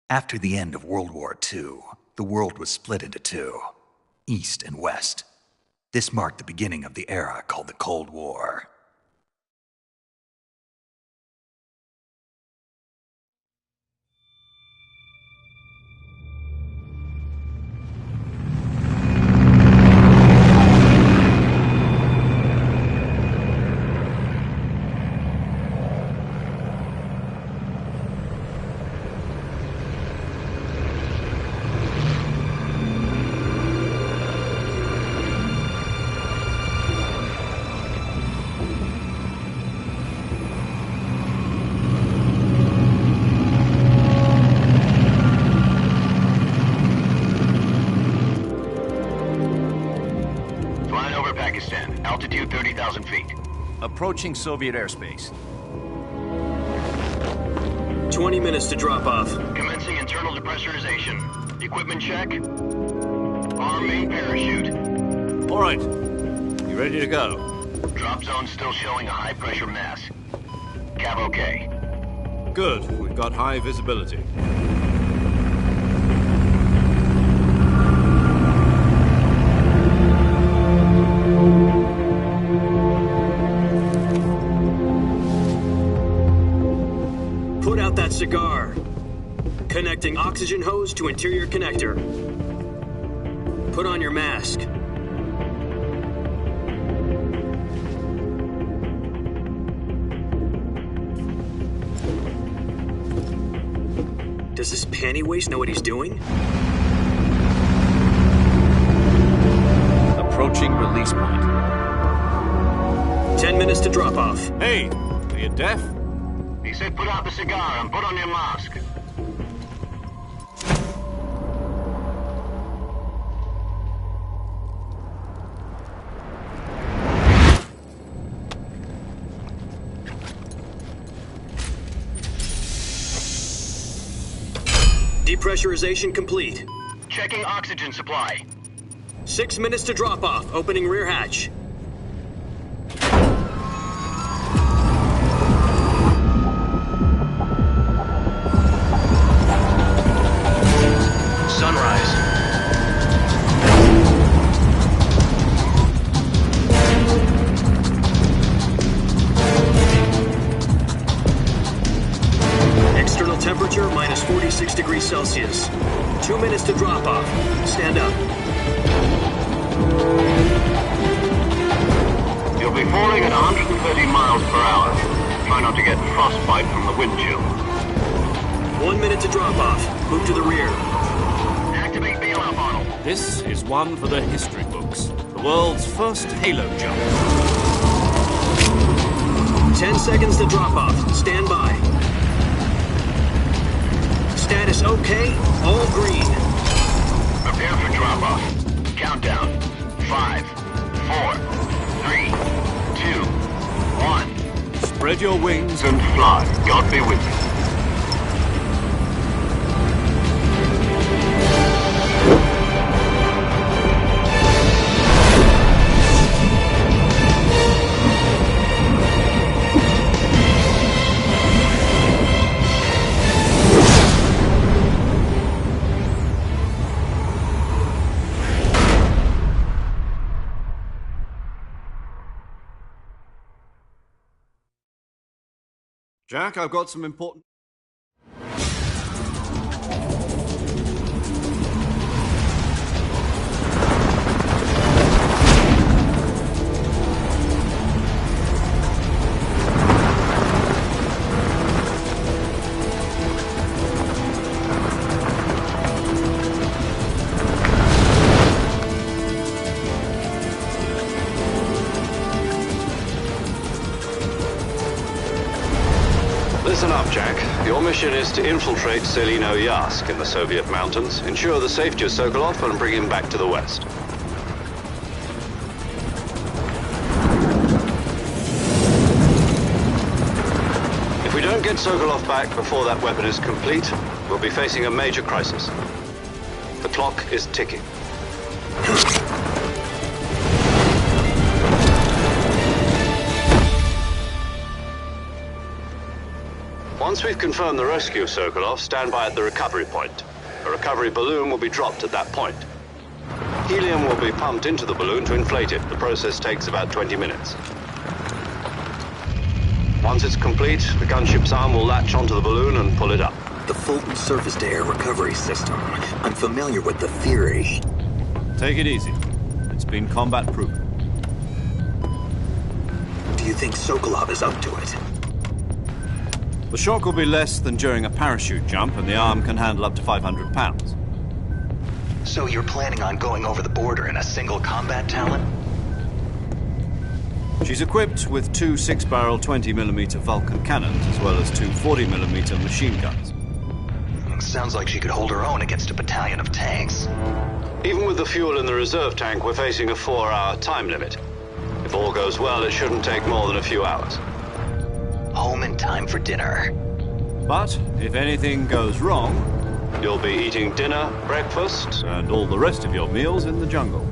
After the end of World War II, the world was split into two, East and West. This marked the beginning of the era called the Cold War. Altitude 30,000 feet. Approaching Soviet airspace. 20 minutes to drop off. Commencing internal depressurization. Equipment check. Arm main parachute. All right. You ready to go? Drop zone still showing a high pressure mass. Cav okay. Good. We've got high visibility. Put out that cigar. Connecting oxygen hose to interior connector. Put on your mask. Does this panty waste know what he's doing? Approaching release point. 10 minutes to drop off. Hey, are you deaf? He said put out the cigar and put on your mask. Depressurization complete. Checking oxygen supply. 6 minutes to drop off. Opening rear hatch. Sunrise. External temperature minus 46 degrees Celsius. 2 minutes to drop off. Stand up. You'll be falling at 130 miles per hour. Try not to get frostbite from the wind chill. 1 minute to drop off. Move to the rear. Activate bailout model. This is one for the history books. The world's first halo jump. 10 seconds to drop off. Stand by. Status okay. All green. Prepare for drop-off. Countdown. 5, 4, 3, 2, 1. Spread your wings And fly. God be with you. Jack, I've got some important... Listen up, Jack. Your mission is to infiltrate Selino-Yarsk in the Soviet mountains, ensure the safety of Sokolov, and bring him back to the West. If we don't get Sokolov back before that weapon is complete, we'll be facing a major crisis. The clock is ticking. Once Once we've confirmed the rescue of Sokolov, stand by at the recovery point. A recovery balloon will be dropped at that point. Helium will be pumped into the balloon to inflate it. The process takes about 20 minutes. Once it's complete, the gunship's arm will latch onto the balloon and pull it up. The Fulton surface-to-air recovery system. I'm familiar with the theory. Take it easy. It's been combat-proven. Do you think Sokolov is up to it? The shock will be less than during a parachute jump, and the arm can handle up to 500 pounds. So you're planning on going over the border in a single combat Talon? She's equipped with two 6-barrel 20mm Vulcan cannons, as well as two 40mm machine guns. Sounds like she could hold her own against a battalion of tanks. Even with the fuel in the reserve tank, we're facing a 4-hour time limit. If all goes well, it shouldn't take more than a few hours. Home in time for dinner. But if anything goes wrong, You'll be eating dinner, breakfast, and all the rest of your meals in the jungle.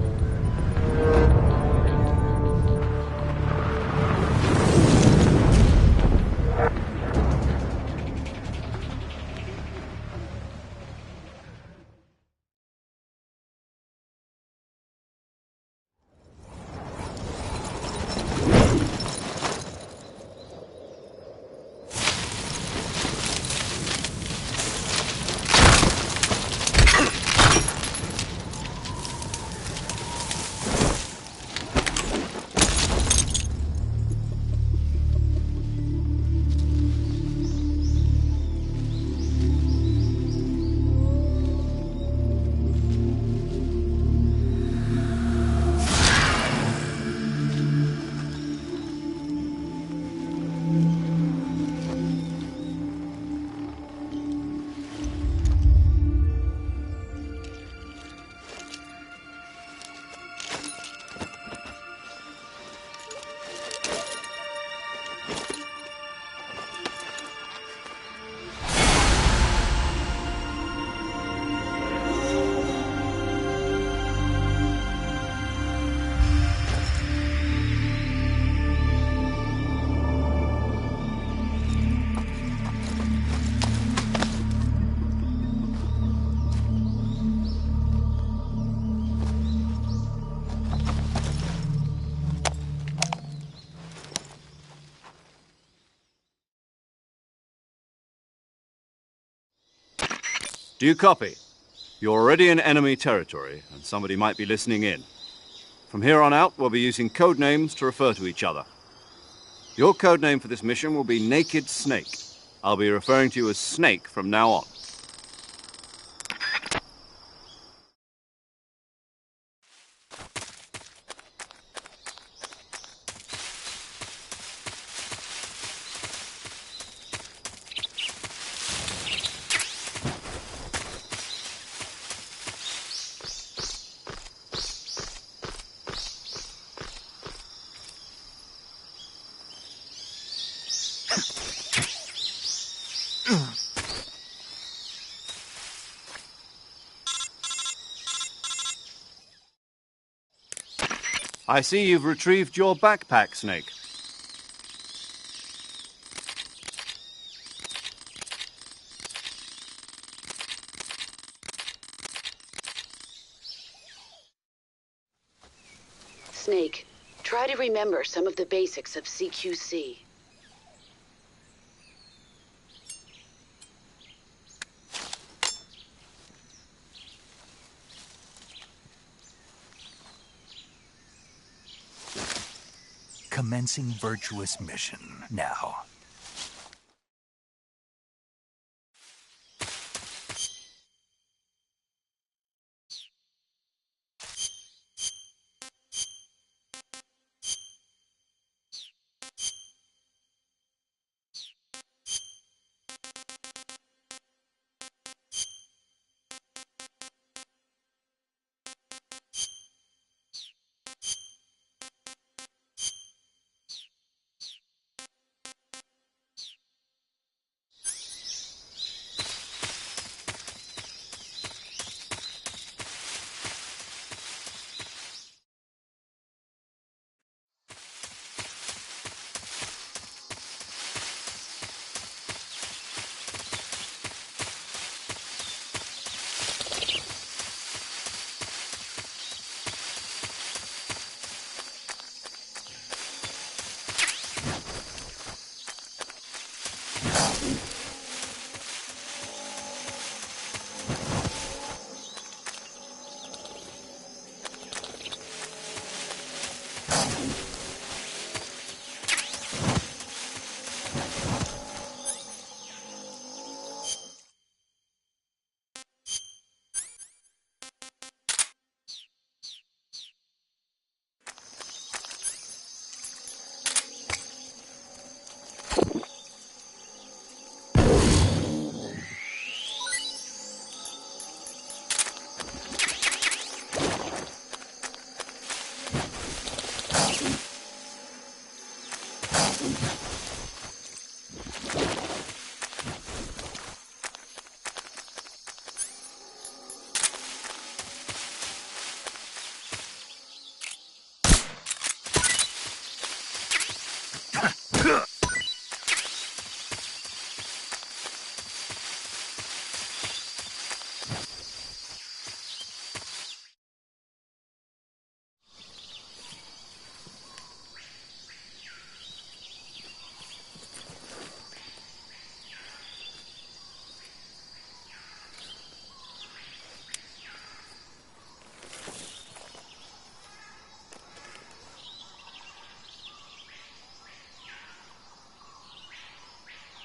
Do you copy? You're already in enemy territory, and somebody might be listening in. From here on out, we'll be using code names to refer to each other. Your code name for this mission will be Naked Snake. I'll be referring to you as Snake from now on. I see you've retrieved your backpack, Snake. Snake, try to remember some of the basics of CQC. Commencing virtuous mission now.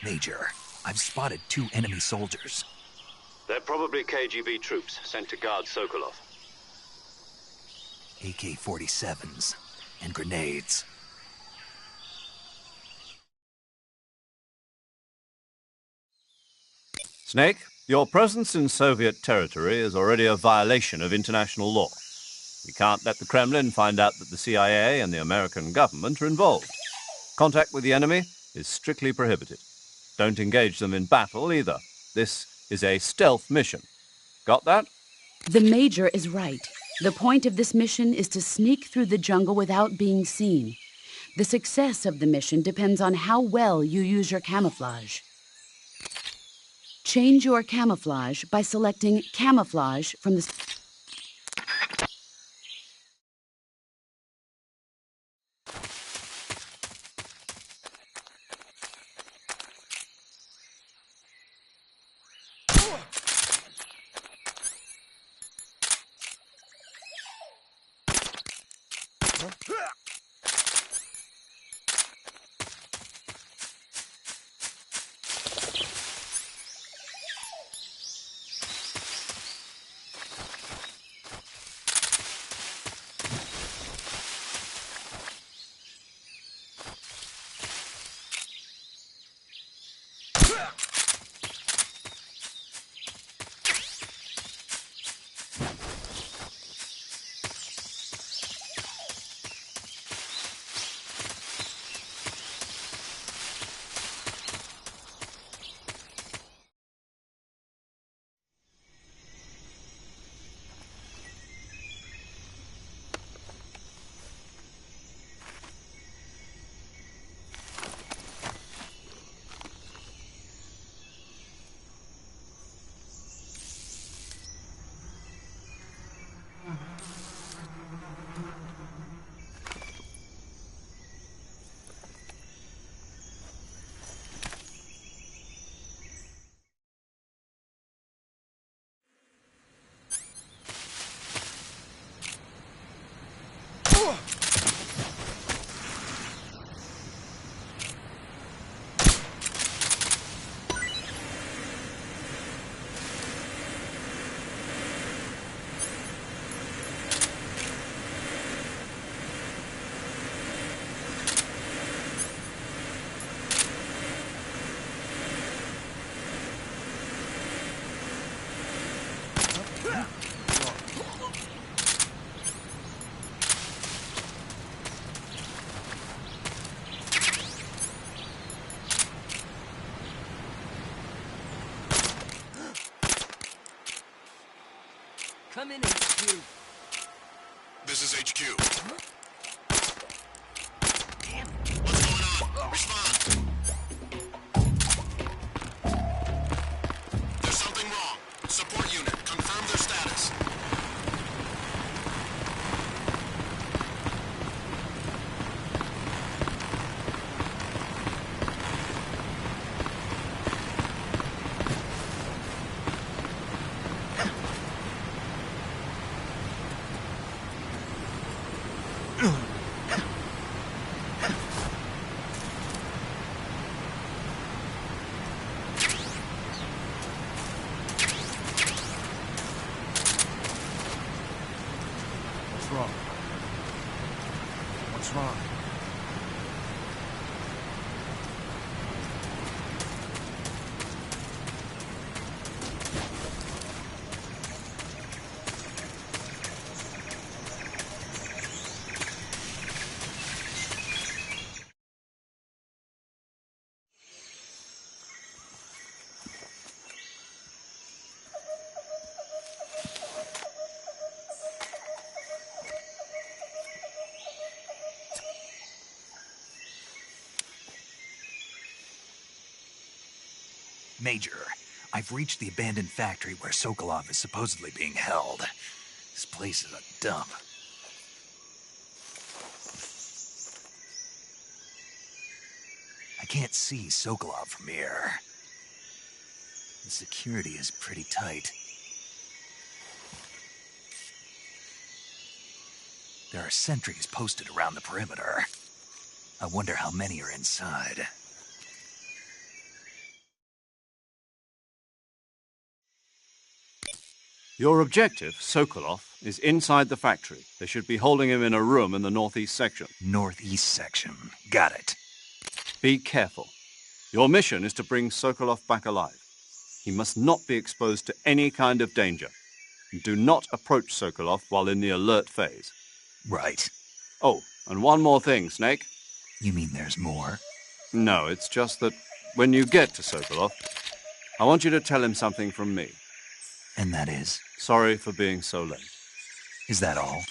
Major, I've spotted 2 enemy soldiers. They're probably KGB troops sent to guard Sokolov. AK-47s and grenades. Snake, your presence in Soviet territory is already a violation of international law. We can't let the Kremlin find out that the CIA and the American government are involved. Contact with the enemy is strictly prohibited. Don't engage them in battle either. This is a stealth mission. Got that? The Major is right. The point of this mission is to sneak through the jungle without being seen. The success of the mission depends on how well you use your camouflage. Change your camouflage by selecting Camouflage from the... Come in, HQ. This is HQ. What's going on? Respond. There's something wrong. Support unit, confirm their status. What's wrong? What's wrong? Major, I've reached the abandoned factory where Sokolov is supposedly being held. This place is a dump. I can't see Sokolov from here. The security is pretty tight. There are sentries posted around the perimeter. I wonder how many are inside. Your objective, Sokolov, is inside the factory. They should be holding him in a room in the northeast section. Northeast section. Got it. Be careful. Your mission is to bring Sokolov back alive. He must not be exposed to any kind of danger. Do not approach Sokolov while in the alert phase. Right. Oh, and one more thing, Snake. You mean there's more? No, it's just that when you get to Sokolov, I want you to tell him something from me. And that is? Sorry for being so late. Is that all?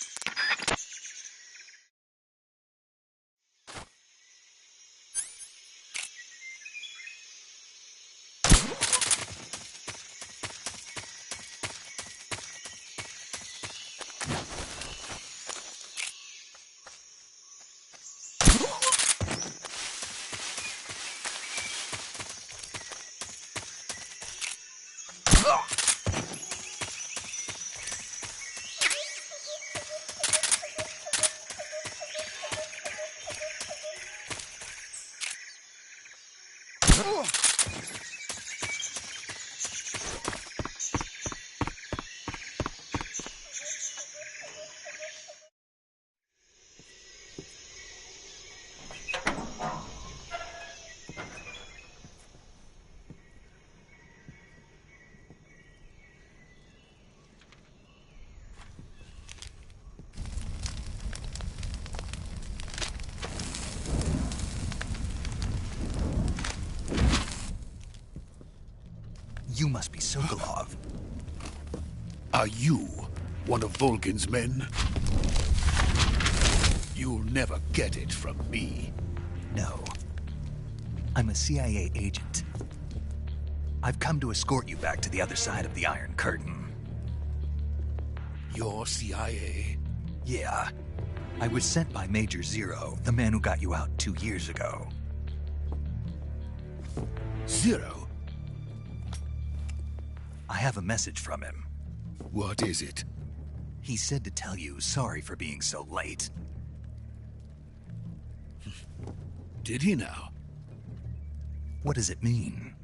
You must be Sokolov. Are you one of Volgin's men? You'll never get it from me. No. I'm a CIA agent. I've come to escort you back to the other side of the Iron Curtain. You're CIA? Yeah. I was sent by Major Zero, the man who got you out 2 years ago. Zero? I have a message from him. What is it? He said to tell you sorry for being so late. Did he now? What does it mean?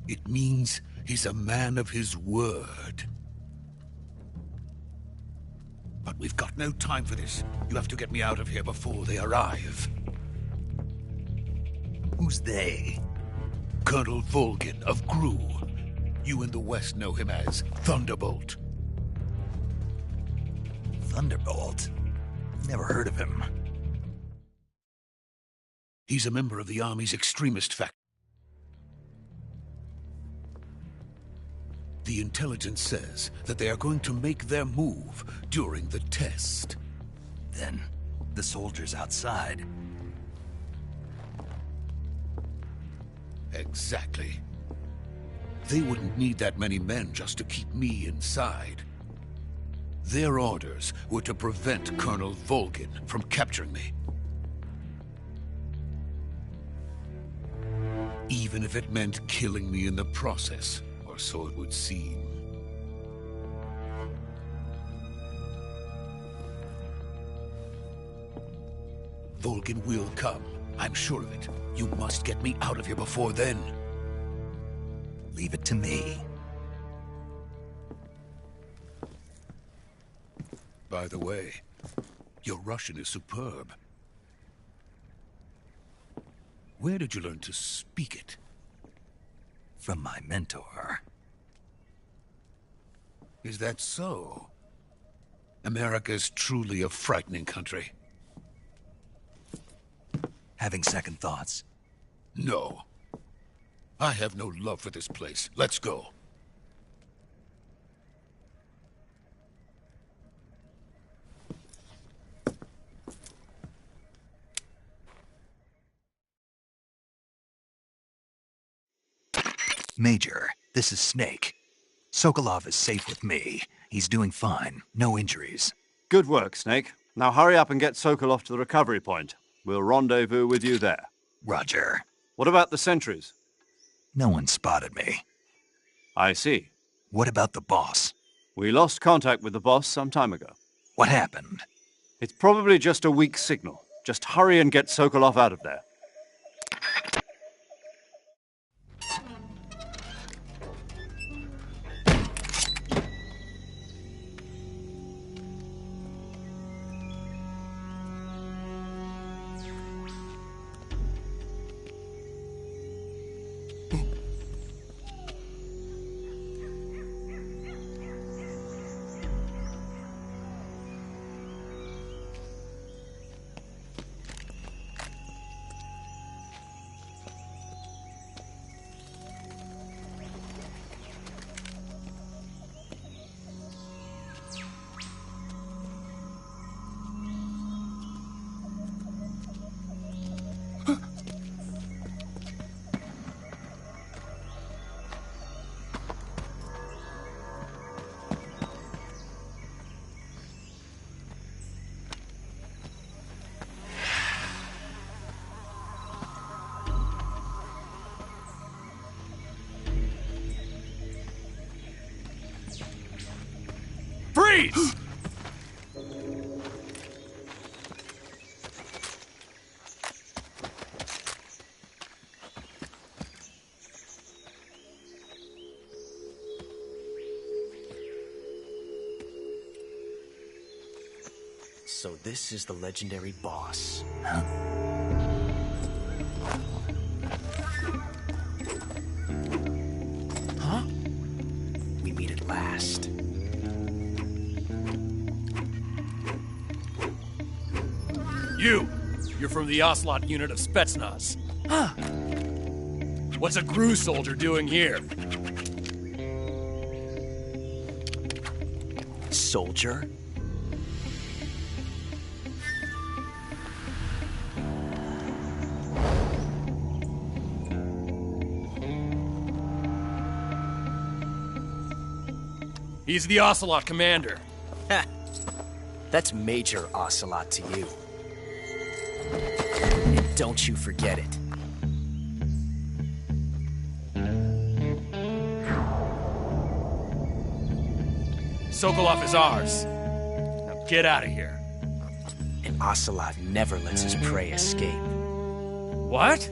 It means he's a man of his word. But we've got no time for this. You have to get me out of here before they arrive. Who's they? Colonel Volgin of GRU. You in the West know him as Thunderbolt. Thunderbolt? Never heard of him. He's a member of the Army's extremist faction. The intelligence says that they are going to make their move during the test. Then, the soldiers outside. Exactly. They wouldn't need that many men just to keep me inside. Their orders were to prevent Colonel Volgin from capturing me. Even if it meant killing me in the process, or so it would seem. Volgin will come. I'm sure of it. You must get me out of here before then. Leave it to me. by the way. Your Russian is superb. Where did you learn to speak it? From my mentor. Is that so? America is truly a frightening country. Having second thoughts? No. I have no love for this place. Let's go. Major, this is Snake. Sokolov is safe with me. He's doing fine. No injuries. Good work, Snake. Now hurry up and get Sokolov to the recovery point. We'll rendezvous with you there. Roger. What about the sentries? No one spotted me. I see. What about the boss? We lost contact with the boss some time ago. What happened? It's probably just a weak signal. Just hurry and get Sokolov out of there. Freeze! So this is the legendary boss. Huh? Huh? We meet at last. You're from the Ocelot unit of Spetsnaz. Huh. What's a GRU soldier doing here? Soldier? He's the Ocelot commander. Ha! That's Major Ocelot to you. And don't you forget it. Sokolov is ours. Now get out of here. And Ocelot never lets his prey escape. What?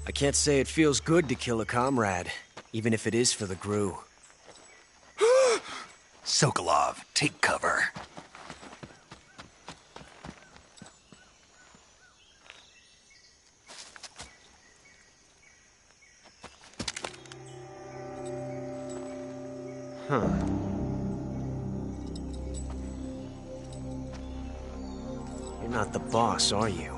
I can't say it feels good to kill a comrade, even if it is for the GRU. Sokolov, take cover. Huh. You're not the boss, are you?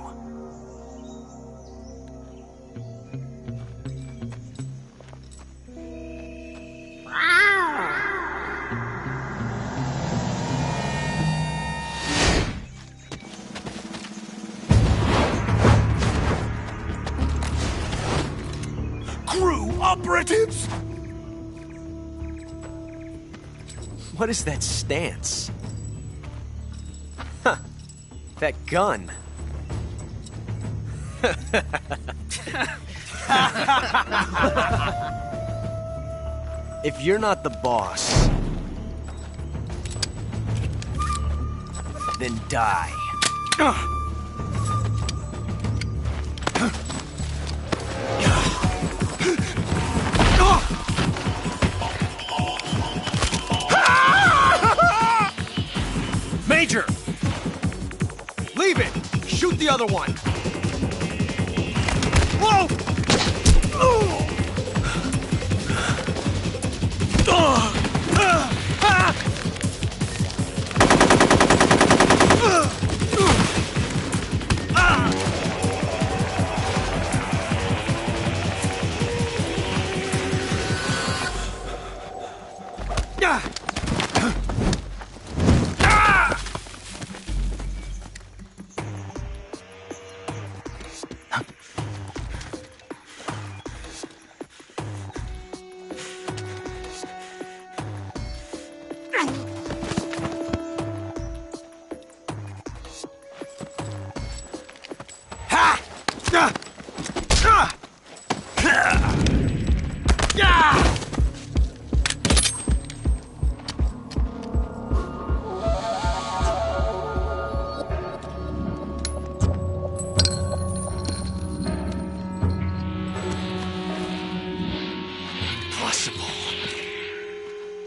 Crew operatives! What is that stance? Huh. That gun. If you're not the boss, then die. Major! Leave it! Shoot the other one! Whoa!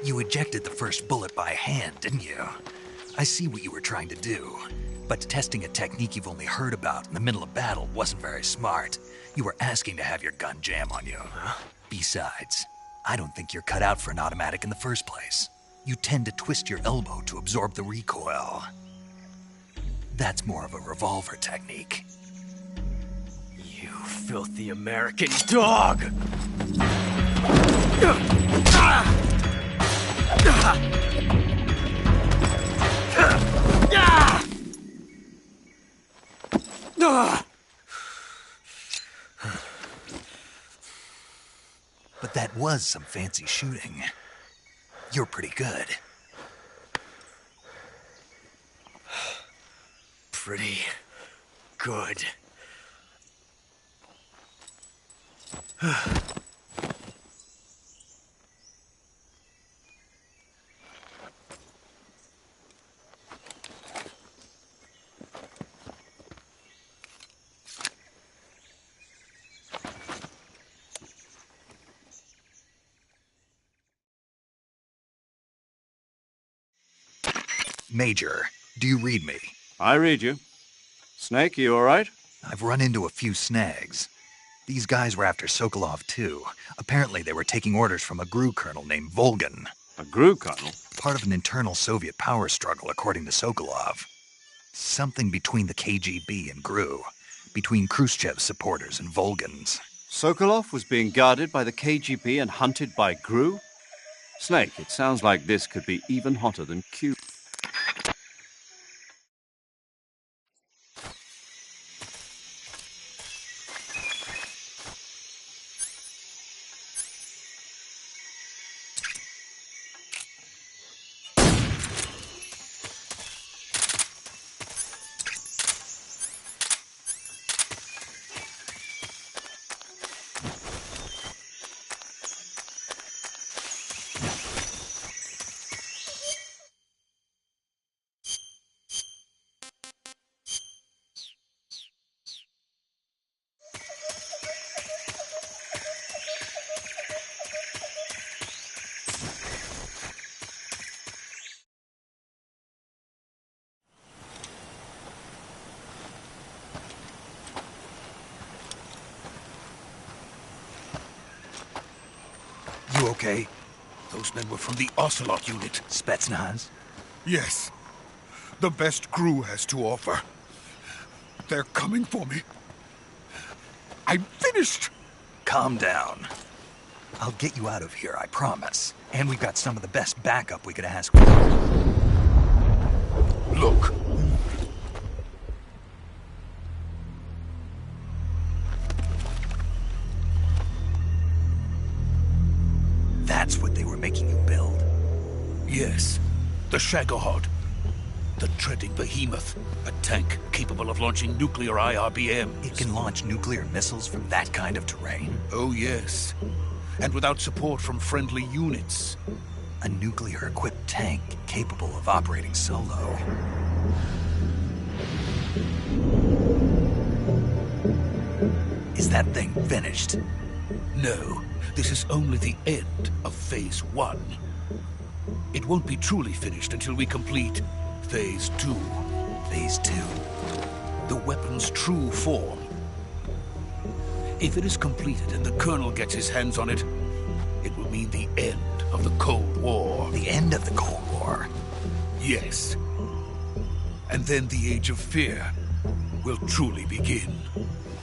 You ejected the first bullet by hand, didn't you? I see what you were trying to do. But testing a technique you've only heard about in the middle of battle wasn't very smart. You were asking to have your gun jam on you. Besides, I don't think you're cut out for an automatic in the first place. You tend to twist your elbow to absorb the recoil. That's more of a revolver technique. You filthy American dog! But that was some fancy shooting. You're pretty good. Pretty good. Major, do you read me? I read you. Snake, you all right? I've run into a few snags. These guys were after Sokolov, too. Apparently they were taking orders from a GRU colonel named Volgin. A GRU colonel? Part of an internal Soviet power struggle, according to Sokolov. Something between the KGB and GRU. Between Khrushchev's supporters and Volgin's. Sokolov was being guarded by the KGB and hunted by GRU? Snake, it sounds like this could be even hotter than Cuba. You okay? Those men were from the Ocelot unit. Spetsnaz? Yes. The best crew has to offer. They're coming for me. I'm finished! Calm down. I'll get you out of here, I promise. And we've got some of the best backup we could ask for. Look. That's what they were making you build? Yes. The Shagohod. The treading behemoth. A tank capable of launching nuclear IRBMs. It can launch nuclear missiles from that kind of terrain? Oh, yes. And without support from friendly units. A nuclear-equipped tank capable of operating solo. Is that thing finished? No. This is only the end of Phase 1. It won't be truly finished until we complete Phase 2. Phase 2? The weapon's true form. If it is completed and the Colonel gets his hands on it, it will mean the end of the Cold War. The end of the Cold War? Yes. And then the Age of Fear will truly begin.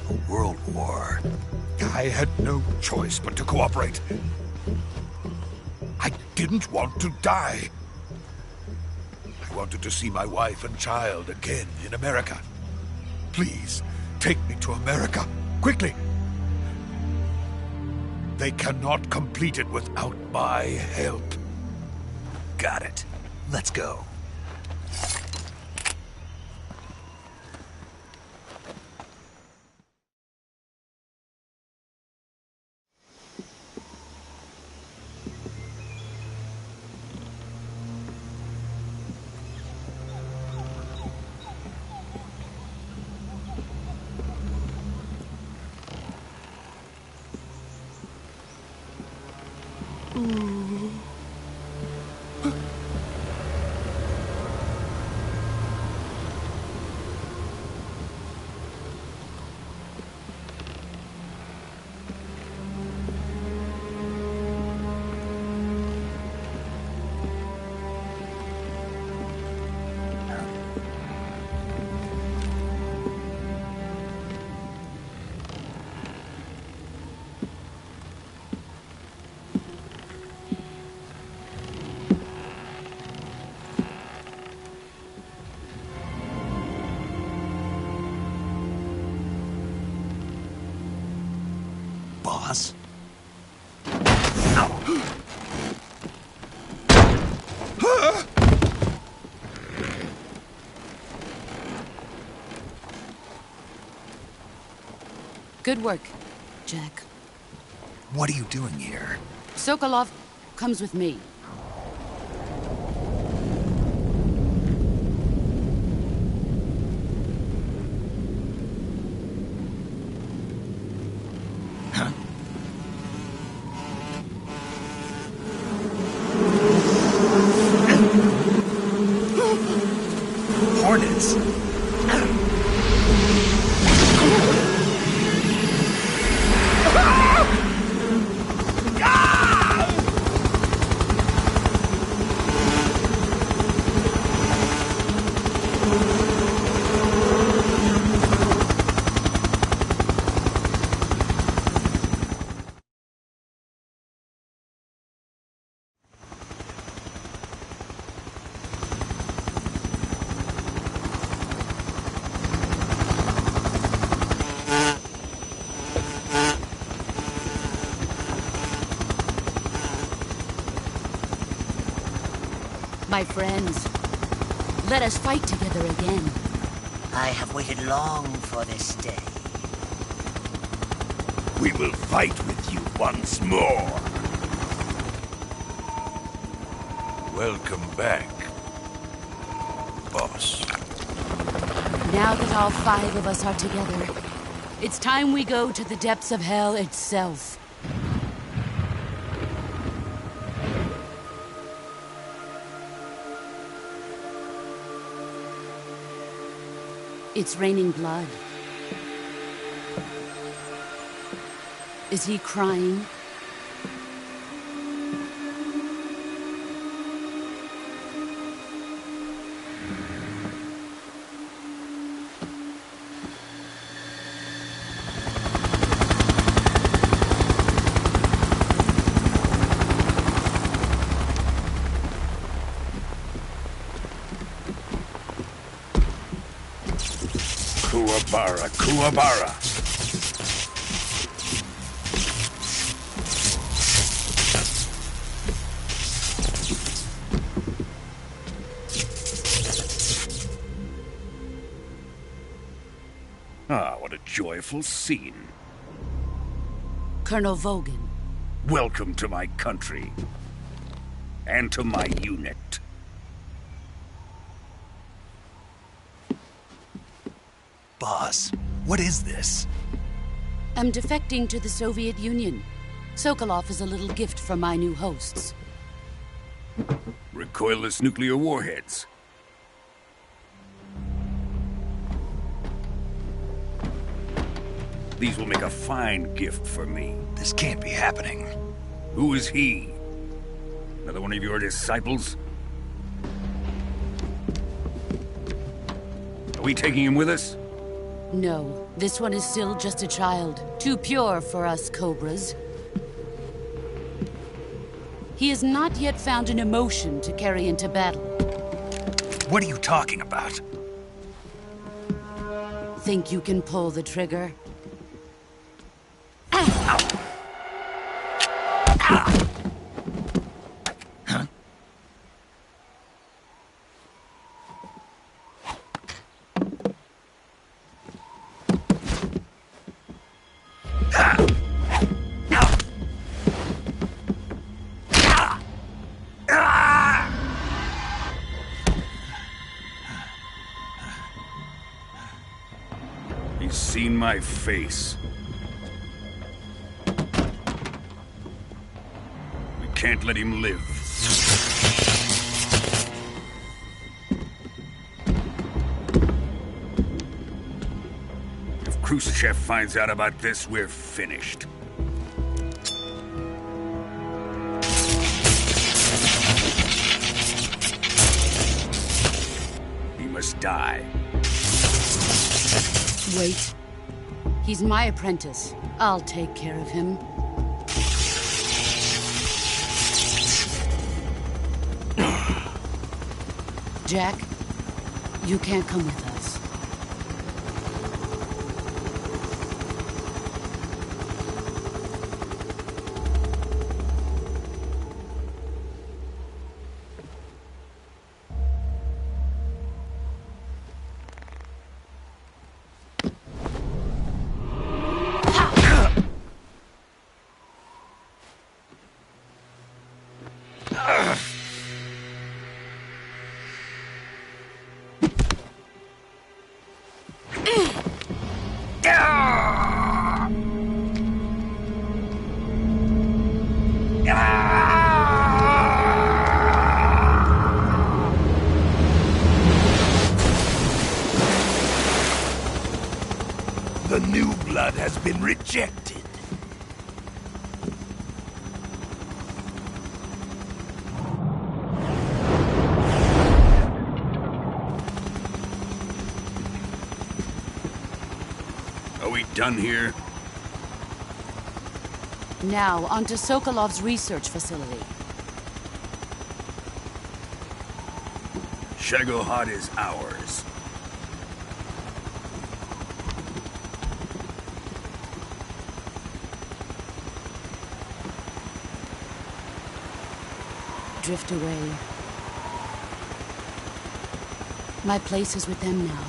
A world war. I had no choice but to cooperate. I didn't want to die. I wanted to see my wife and child again in America. Please, take me to America, quickly. They cannot complete it without my help. Got it. Let's go. Boss? Good work, Jack. What are you doing here? Sokolov comes with me. Hornets? My friends, let us fight together again. I have waited long for this day. We will fight with you once more. Welcome back, boss. Now that all 5 of us are together, it's time we go to the depths of hell itself. It's raining blood. Is he crying? Kuwabara, Kuwabara. Ah, what a joyful scene. Colonel Volgin. Welcome to my country. And to my unit. Boss, what is this? I'm defecting to the Soviet Union. Sokolov is a little gift from my new hosts. Recoilless nuclear warheads. These will make a fine gift for me. This can't be happening. Who is he? Another one of your disciples? Are we taking him with us? No, this one is still just a child. Too pure for us Cobras. He has not yet found an emotion to carry into battle. What are you talking about? Think you can pull the trigger? He's seen my face. We can't let him live. If Khrushchev finds out about this, we're finished. He must die. Wait. He's my apprentice. I'll take care of him. Jack, you can't come with us. The new blood has been rejected. Are we done here? Now, onto Sokolov's research facility. Shagohod is ours. Drift away. My place is with them now.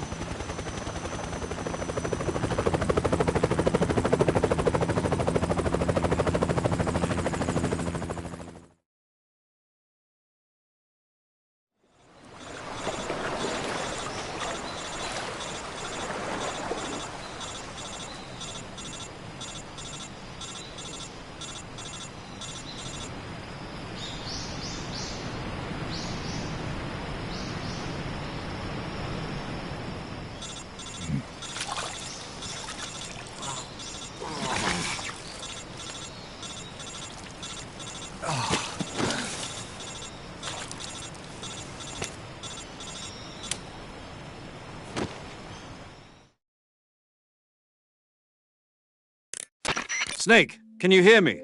Snake, can you hear me?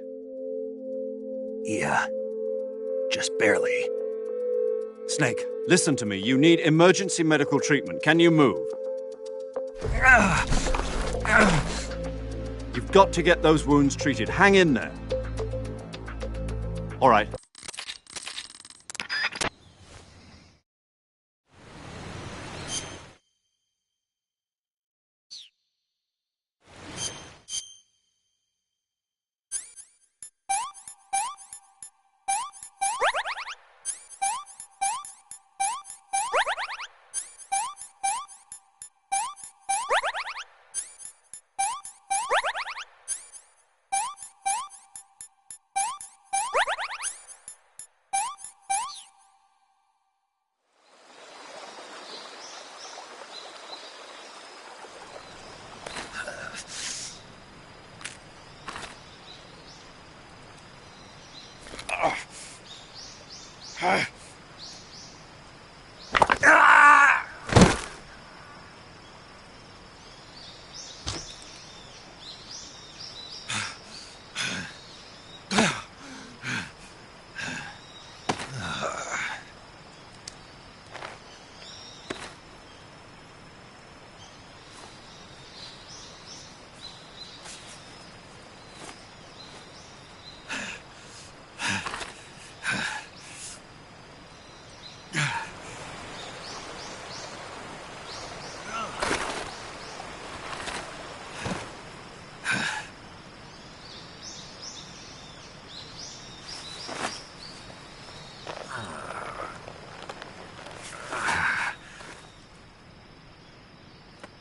Yeah, just barely. Snake, listen to me. You need emergency medical treatment. Can you move? You've got to get those wounds treated. Hang in there. All right.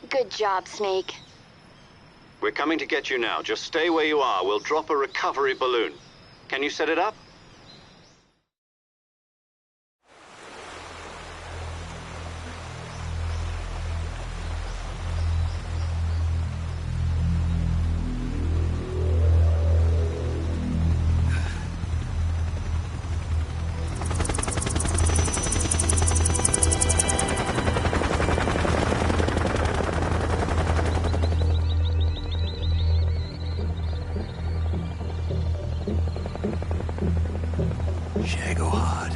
Good job, Snake. We're coming to get you now. Just stay where you are. We'll drop a recovery balloon. Can you set it up? Shagohod.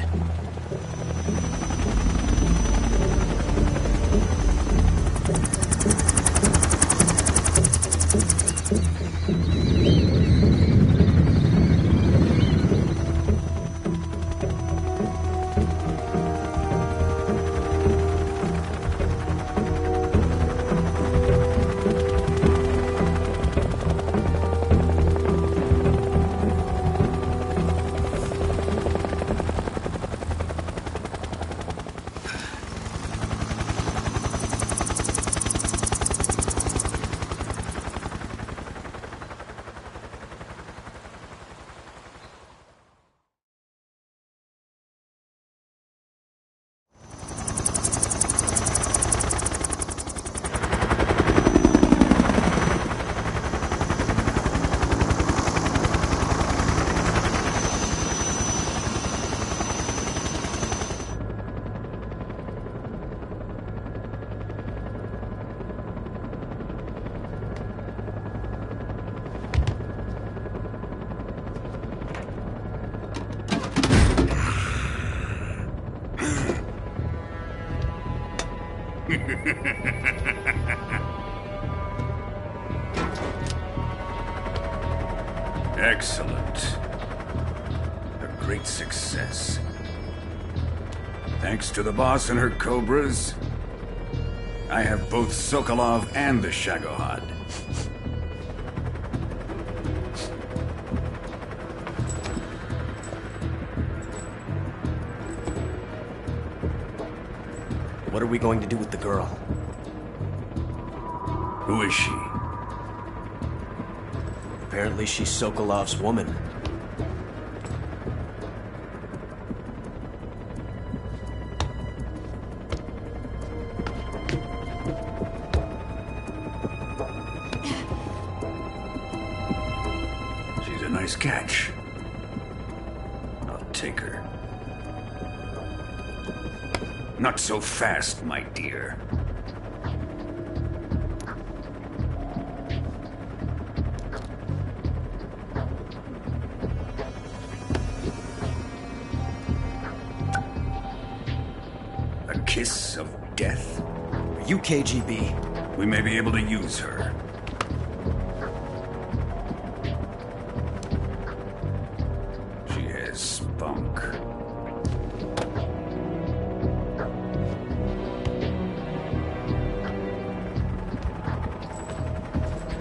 Excellent. A great success. Thanks to the boss and her cobras, I have both Sokolov and the Shagohod. What are we going to do with the girl? Who is she? Apparently she's Sokolov's woman. She's a nice catch. I'll take her. Not so fast, my dear. A kiss of death? Are you KGB? we may be able to use her. She has spunk.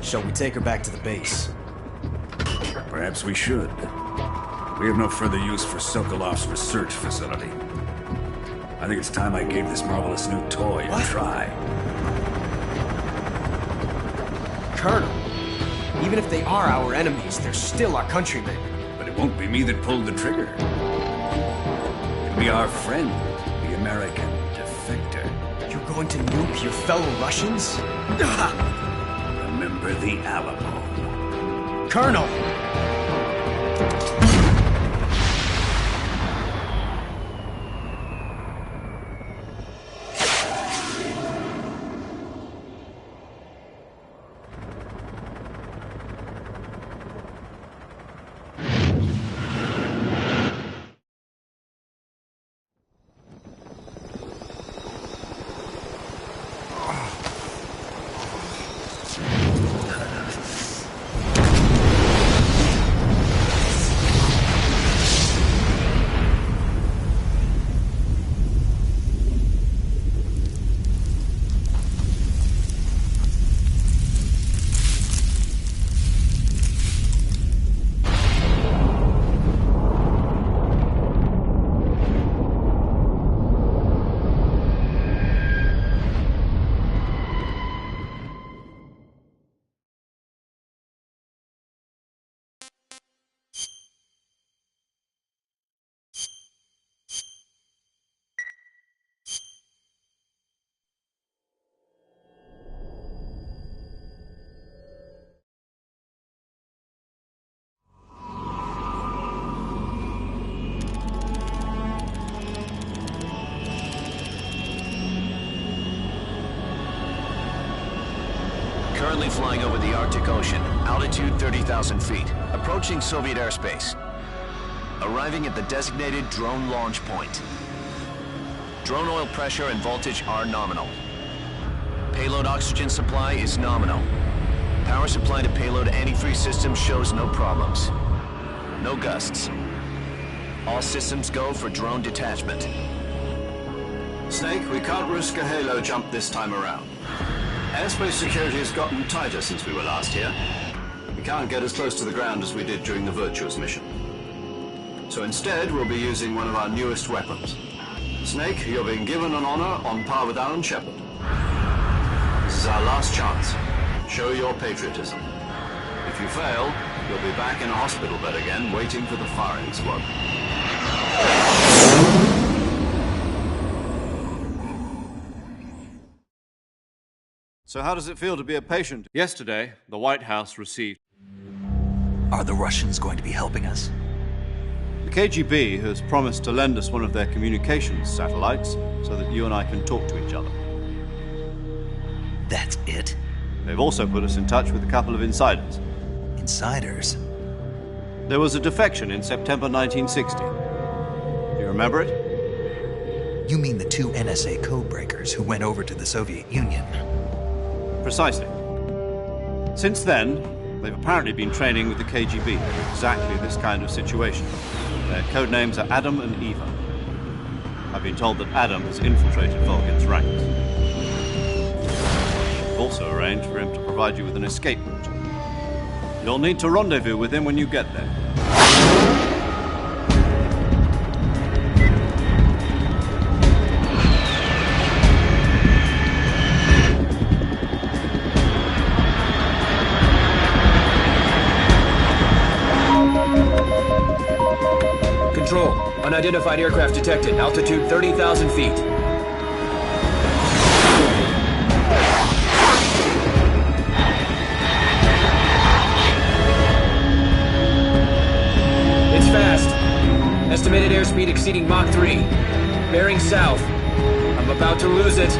Shall we take her back to the base? Perhaps we should. We have no further use for Sokolov's research facility. I think it's time I gave this marvelous new toy a try. Colonel, even if they are our enemies, they're still our countrymen. But it won't be me that pulled the trigger. It'll be our friend, the American defector. You're going to nuke your fellow Russians? Remember the Alamo. Colonel! Currently flying over the Arctic Ocean, altitude 30,000 feet, approaching Soviet airspace. Arriving at the designated drone launch point. Drone oil pressure and voltage are nominal. Payload oxygen supply is nominal. Power supply to payload antifreeze system shows no problems. No gusts. All systems go for drone detachment. Snake, we can't risk a halo jump this time around. Airspace security has gotten tighter since we were last here. We can't get as close to the ground as we did during the Virtuous mission. So instead, we'll be using one of our newest weapons. Snake, you're being given an honor on par with Alan Shepard. This is our last chance. Show your patriotism. If you fail, you'll be back in a hospital bed again, waiting for the firing squad. So how does it feel to be a patient? Yesterday, the White House received... Are the Russians going to be helping us? The KGB has promised to lend us one of their communications satellites so that you and I can talk to each other. That's it? They've also put us in touch with a couple of insiders. Insiders? There was a defection in September 1960. Do you remember it? You mean the two NSA codebreakers who went over to the Soviet Union? Precisely. Since then, they've apparently been training with the KGB in exactly this kind of situation. Their code names are Adam and Eva. I've been told that Adam has infiltrated Volgin's ranks. I've also arranged for him to provide you with an escape route. You'll need to rendezvous with him when you get there. Control. Unidentified aircraft detected. Altitude 30,000 feet. It's fast. Estimated airspeed exceeding Mach 3. Bearing south. I'm about to lose it.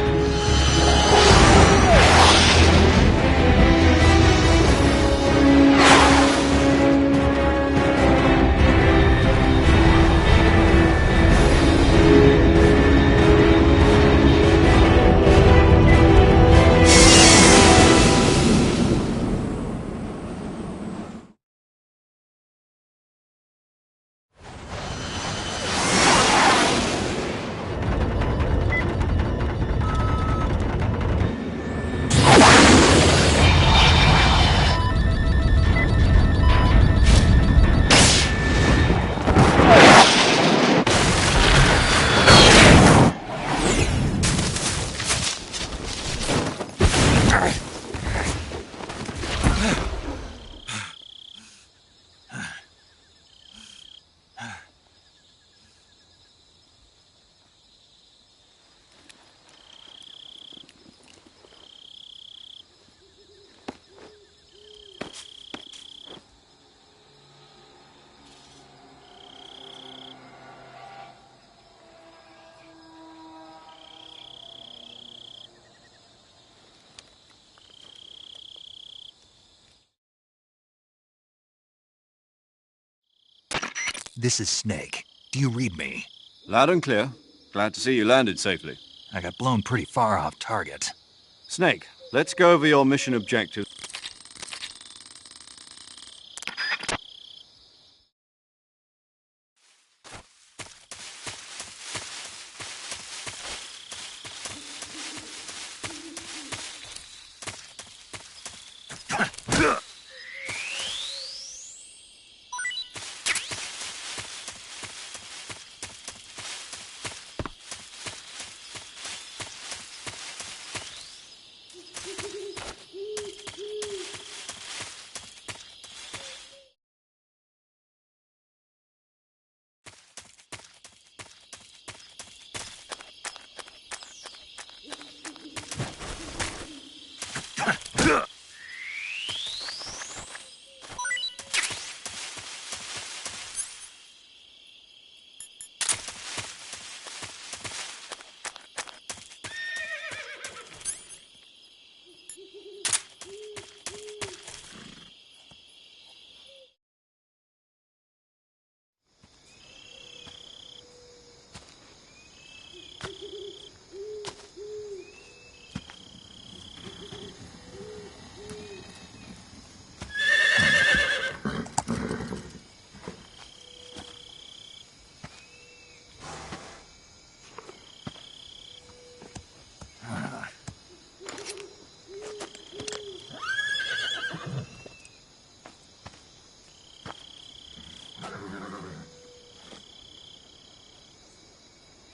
This is Snake. Do you read me? Loud and clear. Glad to see you landed safely. I got blown pretty far off target. Snake, let's go over your mission objectives.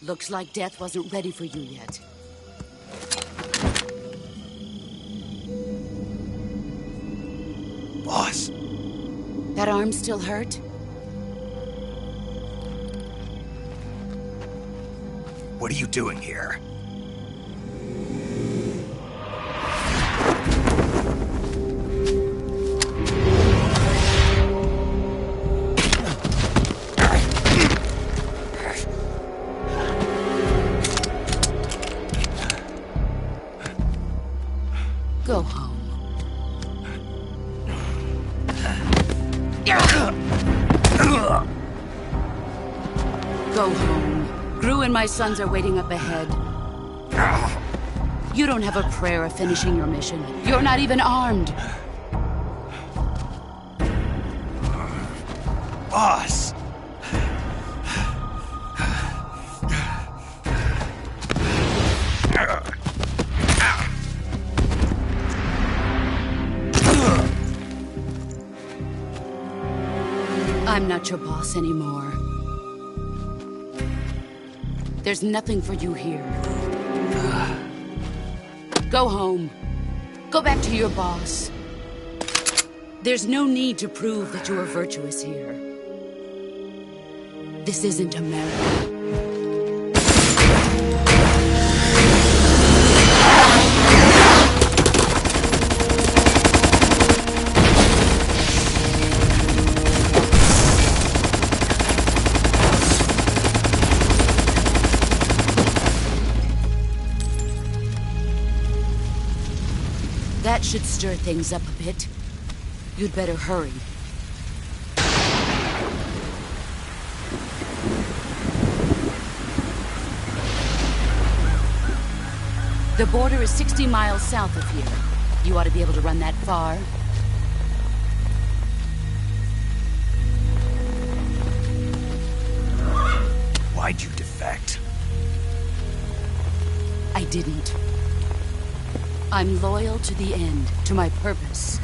Looks like death wasn't ready for you yet. Boss. That arm still hurt? What are you doing here? Go home. Go home. Gru and my sons are waiting up ahead. You don't have a prayer of finishing your mission. You're not even armed. Boss! I'm not your boss anymore. There's nothing for you here. Go home. Go back to your boss. There's no need to prove that you are virtuous here. This isn't America. That should stir things up a bit. You'd better hurry. The border is 60 miles south of here. You ought to be able to run that far. Why'd you defect? I didn't. I'm loyal to the end, to my purpose.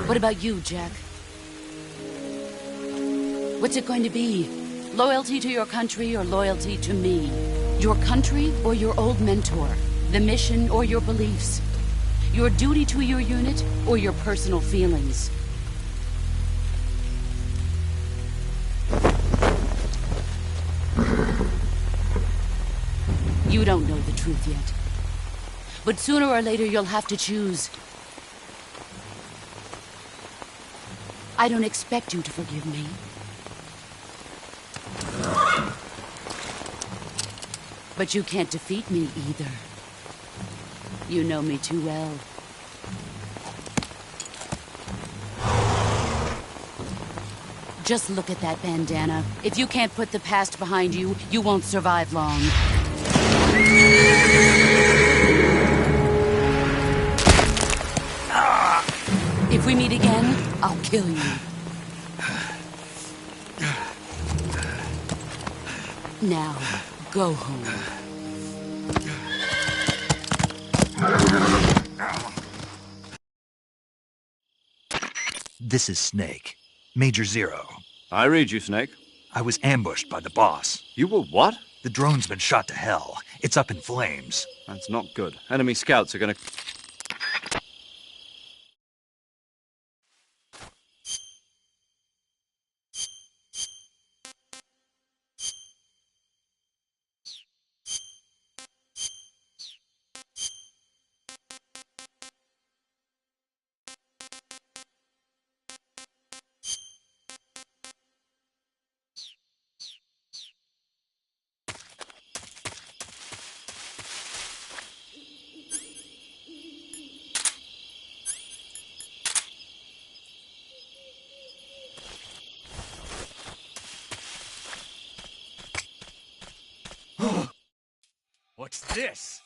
What about you, Jack? What's it going to be? Loyalty to your country or loyalty to me? Your country or your old mentor? The mission or your beliefs? Your duty to your unit or your personal feelings? You don't know the truth yet. But sooner or later, you'll have to choose. I don't expect you to forgive me. But you can't defeat me either. You know me too well. Just look at that bandana. If you can't put the past behind you, you won't survive long. If we meet again, I'll kill you. Now, go home. This is Snake. Major Zero. I read you, Snake. I was ambushed by the boss. You were what? The drone's been shot to hell. It's up in flames. That's not good. Enemy scouts are gonna... What's this?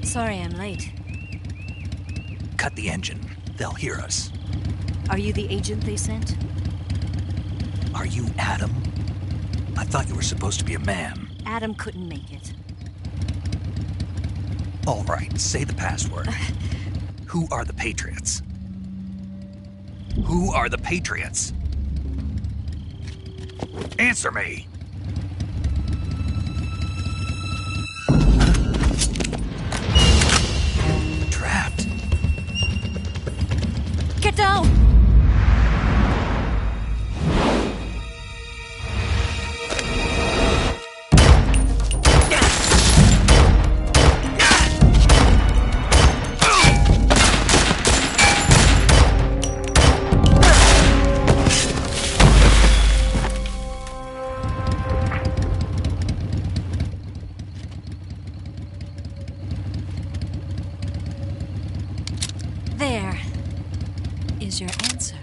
Sorry I'm late. Cut the engine. They'll hear us. Are you the agent they sent? Are you Adam? I thought you were supposed to be a man. Adam couldn't make it. All right, say the password. Who are the Patriots? Who are the Patriots? Answer me! Trapped. Get down! There is your answer.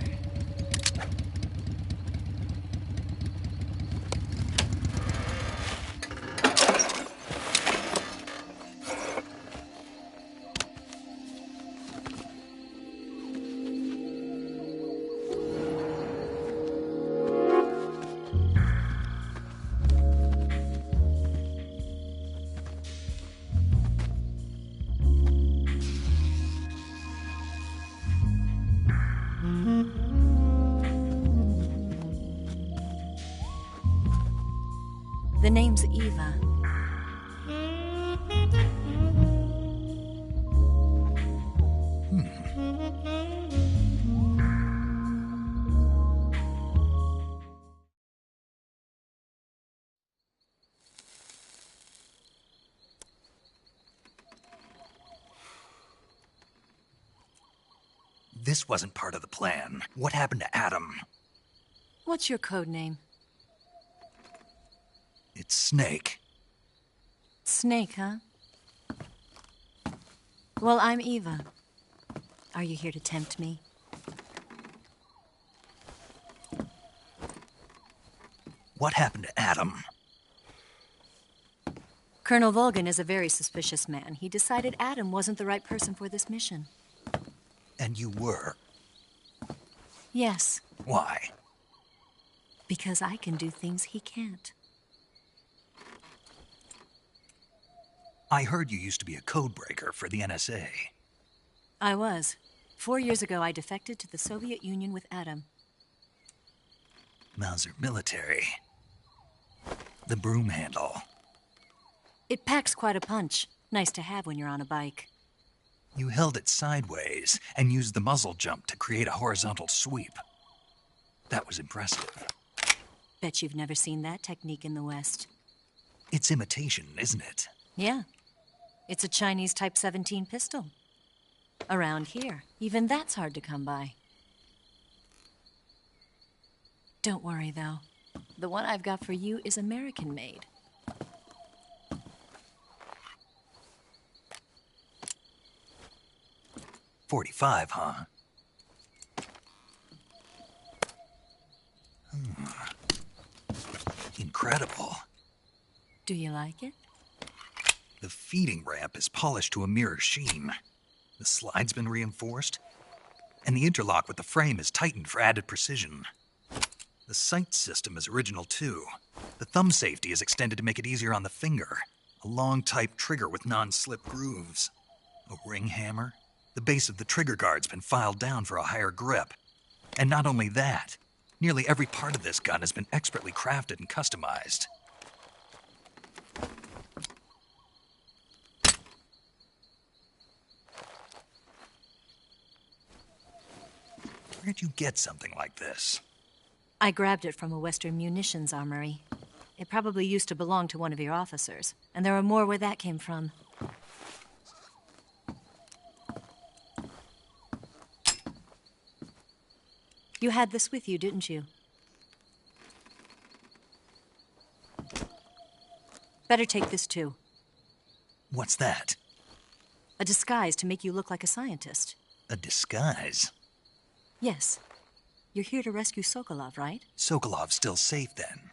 The name's Eva. This wasn't part of the plan. What happened to Adam? What's your code name? It's Snake. Snake, huh? Well, I'm Eva. Are you here to tempt me? What happened to Adam? Colonel Volgin is a very suspicious man. He decided Adam wasn't the right person for this mission. And you were? Yes. Why? Because I can do things he can't. I heard you used to be a codebreaker for the NSA. I was. 4 years ago, I defected to the Soviet Union with Adam. Mauser military. The broom handle. It packs quite a punch. Nice to have when you're on a bike. You held it sideways and used the muzzle jump to create a horizontal sweep. That was impressive. Bet you've never seen that technique in the West. It's imitation, isn't it? Yeah. It's a Chinese Type 17 pistol. Around here, even that's hard to come by. Don't worry, though. The one I've got for you is American-made. .45, huh? Incredible. Do you like it? The feeding ramp is polished to a mirror sheen. The slide's been reinforced, and the interlock with the frame is tightened for added precision. The sight system is original too. The thumb safety is extended to make it easier on the finger. A long type trigger with non-slip grooves. A ring hammer. The base of the trigger guard's been filed down for a higher grip. And not only that, nearly every part of this gun has been expertly crafted and customized. Where'd you get something like this? I grabbed it from a Western munitions armory. It probably used to belong to one of your officers, and there are more where that came from. You had this with you, didn't you? Better take this too. What's that? A disguise to make you look like a scientist. A disguise? Yes. You're here to rescue Sokolov, right? Sokolov's still safe then?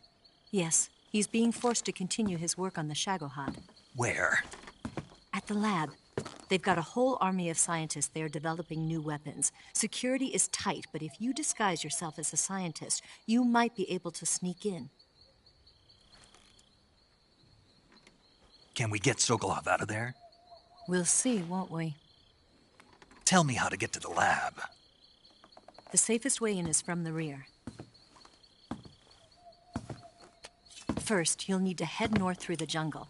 Yes. He's being forced to continue his work on the Shagohod. Where? At the lab. They've got a whole army of scientists there developing new weapons. Security is tight, but if you disguise yourself as a scientist, you might be able to sneak in. Can we get Sokolov out of there? We'll see, won't we? Tell me how to get to the lab. The safest way in is from the rear. First, you'll need to head north through the jungle.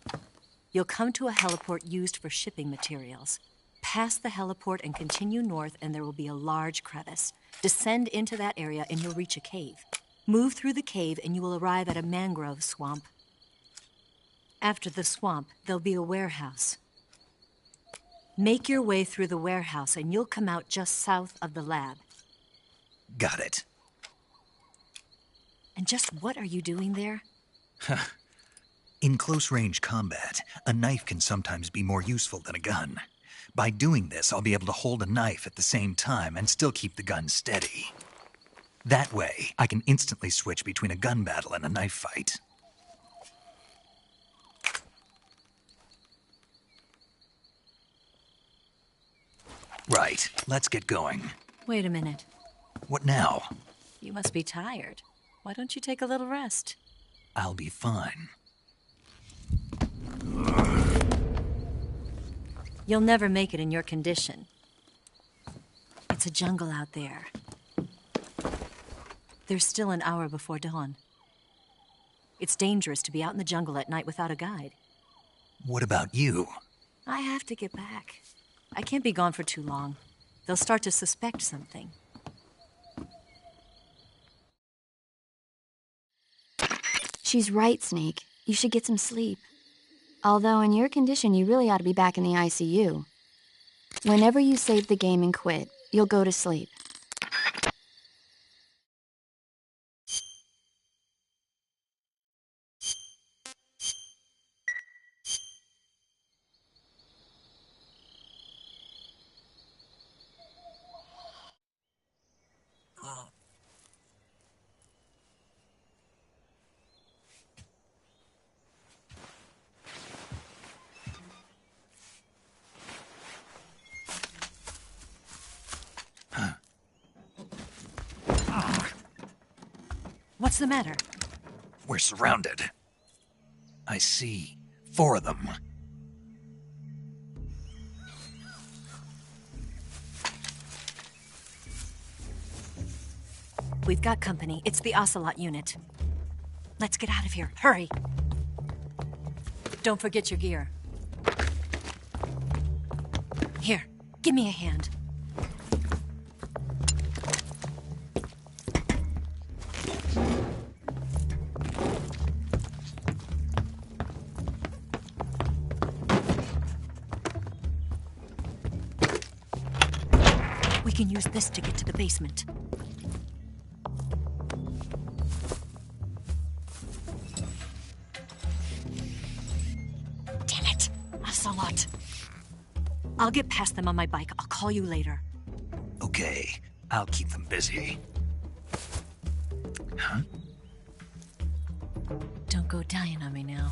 You'll come to a heliport used for shipping materials. Pass the heliport and continue north, and there will be a large crevice. Descend into that area, and you'll reach a cave. Move through the cave, and you will arrive at a mangrove swamp. After the swamp, there'll be a warehouse. Make your way through the warehouse, and you'll come out just south of the lab. Got it. And just what are you doing there? In close-range combat, a knife can sometimes be more useful than a gun. By doing this, I'll be able to hold a knife at the same time and still keep the gun steady. That way, I can instantly switch between a gun battle and a knife fight. Right, let's get going. Wait a minute. What now? You must be tired. Why don't you take a little rest? I'll be fine. You'll never make it in your condition. It's a jungle out there. There's still an hour before dawn. It's dangerous to be out in the jungle at night without a guide. What about you? I have to get back. I can't be gone for too long. They'll start to suspect something. She's right, Snake. You should get some sleep. Although in your condition, you really ought to be back in the ICU. Whenever you save the game and quit, you'll go to sleep. What's the matter? We're surrounded. I see 4 of them. We've got company. It's the Ocelot unit. Let's get out of here. Hurry! Don't forget your gear. Here, give me a hand. We can use this to get to the basement. Damn it! Ocelot. I'll get past them on my bike. I'll call you later. Okay, I'll keep them busy. Huh? Don't go dying on me now.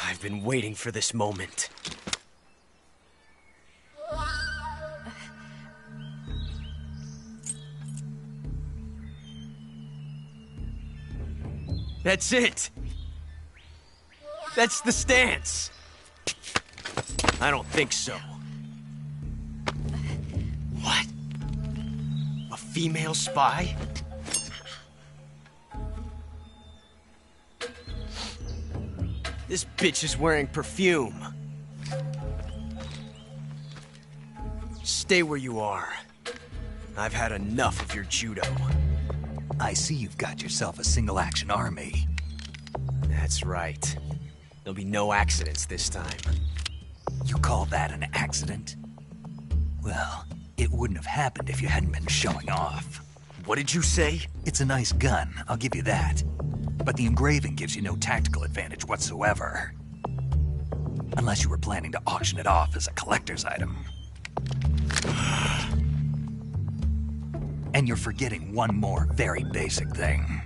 I've been waiting for this moment. That's it! That's the stance! I don't think so. What? A female spy? This bitch is wearing perfume. Stay where you are. I've had enough of your judo. I see you've got yourself a single-action army. That's right. There'll be no accidents this time. You call that an accident? Well, it wouldn't have happened if you hadn't been showing off. What did you say? It's a nice gun, I'll give you that. But the engraving gives you no tactical advantage whatsoever. Unless you were planning to auction it off as a collector's item. And you're forgetting one more very basic thing.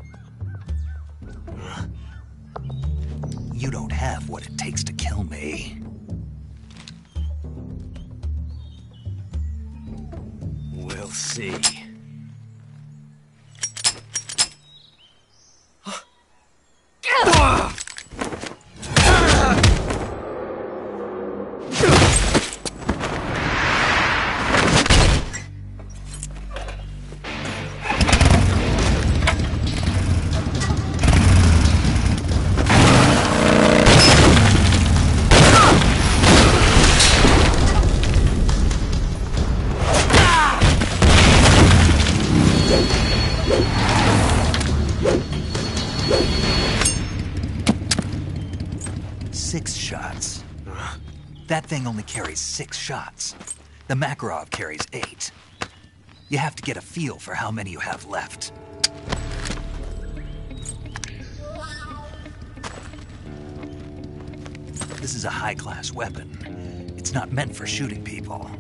You don't have what it takes to kill me. We'll see. That thing only carries 6 shots. The Makarov carries 8. You have to get a feel for how many you have left. This is a high-class weapon. It's not meant for shooting people.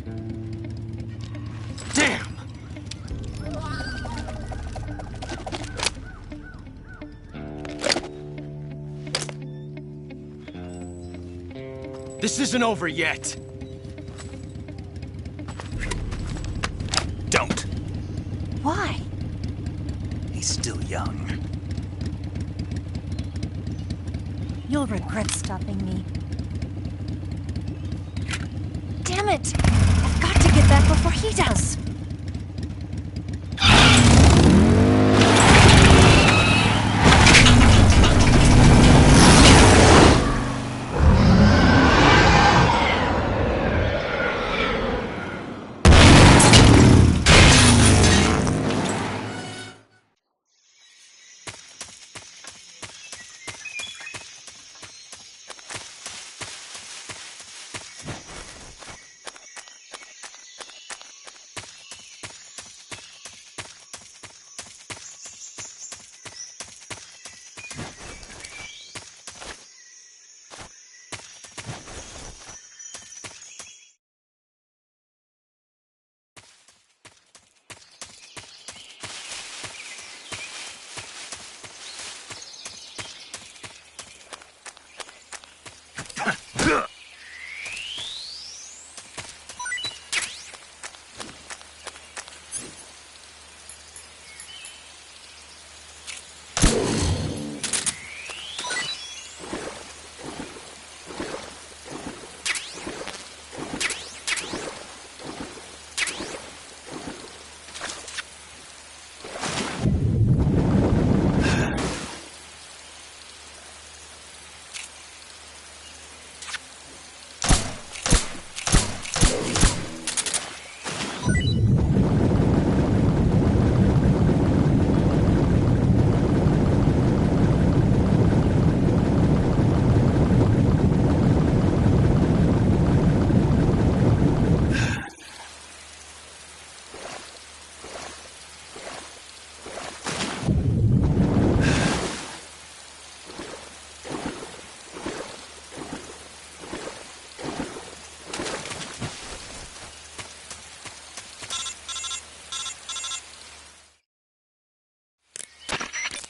Damn! This isn't over yet. Don't. Why? He's still young. You'll regret stopping me. Damn it! I've got to get back before he does.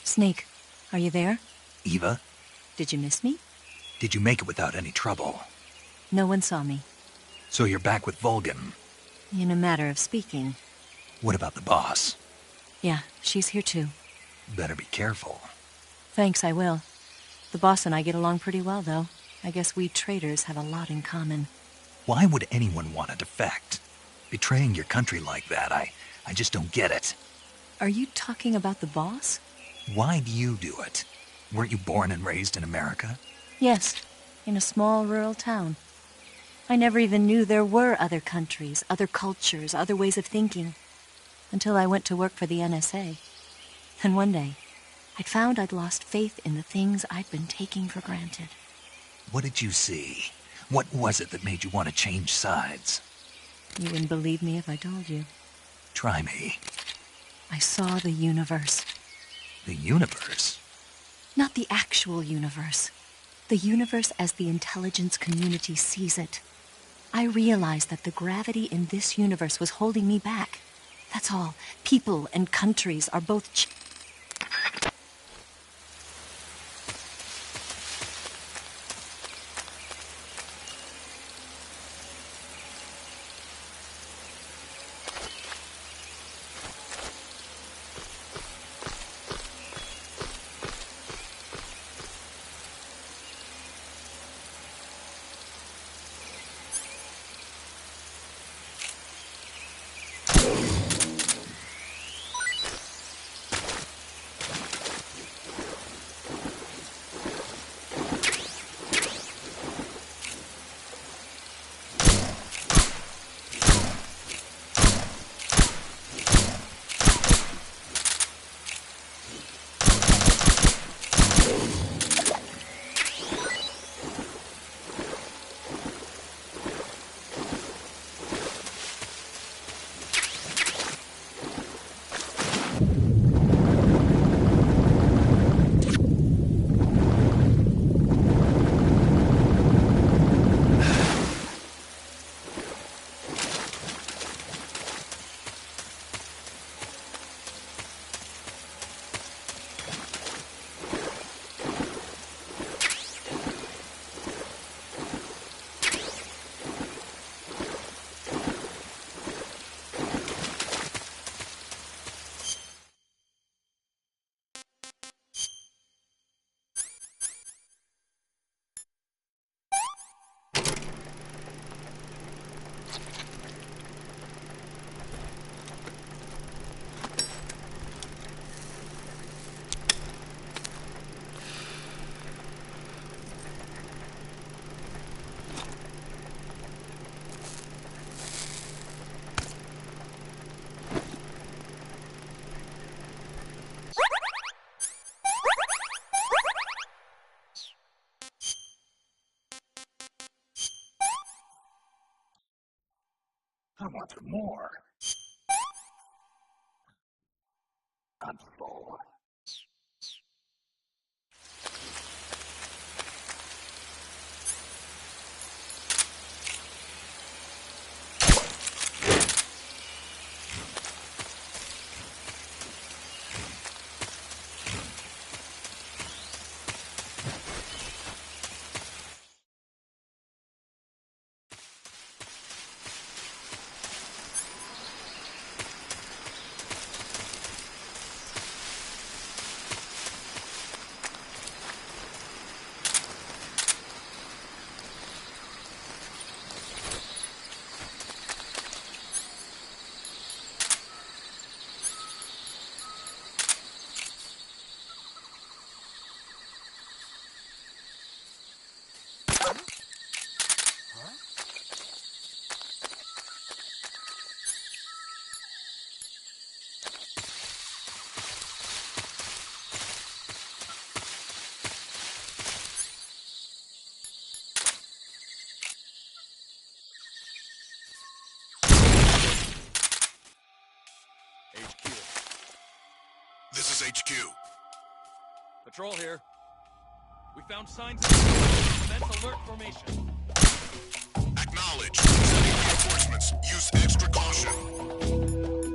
Snake, are you there? Eva, Did you miss me? did you make it without any trouble? No one saw me. So you're back with Vulcan. In a matter of speaking. What about the boss? Yeah, she's here too. Better be careful. Thanks, I will. The boss and I get along pretty well, though. I guess we traitors have a lot in common. Why would anyone want to defect? Betraying your country like that, I just don't get it. Are you talking about the boss? Why do you do it? Weren't you born and raised in America? Yes, in a small rural town. I never even knew there were other countries, other cultures, other ways of thinking. Until I went to work for the NSA. Then one day, I'd found I'd lost faith in the things I'd been taking for granted. What did you see? What was it that made you want to change sides? You wouldn't believe me if I told you. Try me. I saw the universe. The universe? Not the actual universe. The universe as the intelligence community sees it. I realized that the gravity in this universe was holding me back. That's all. People and countries are both I want more. I'm full. This is HQ. Patrol here. We found signs of immense alert formation. Acknowledge. Sending reinforcements. Use extra caution.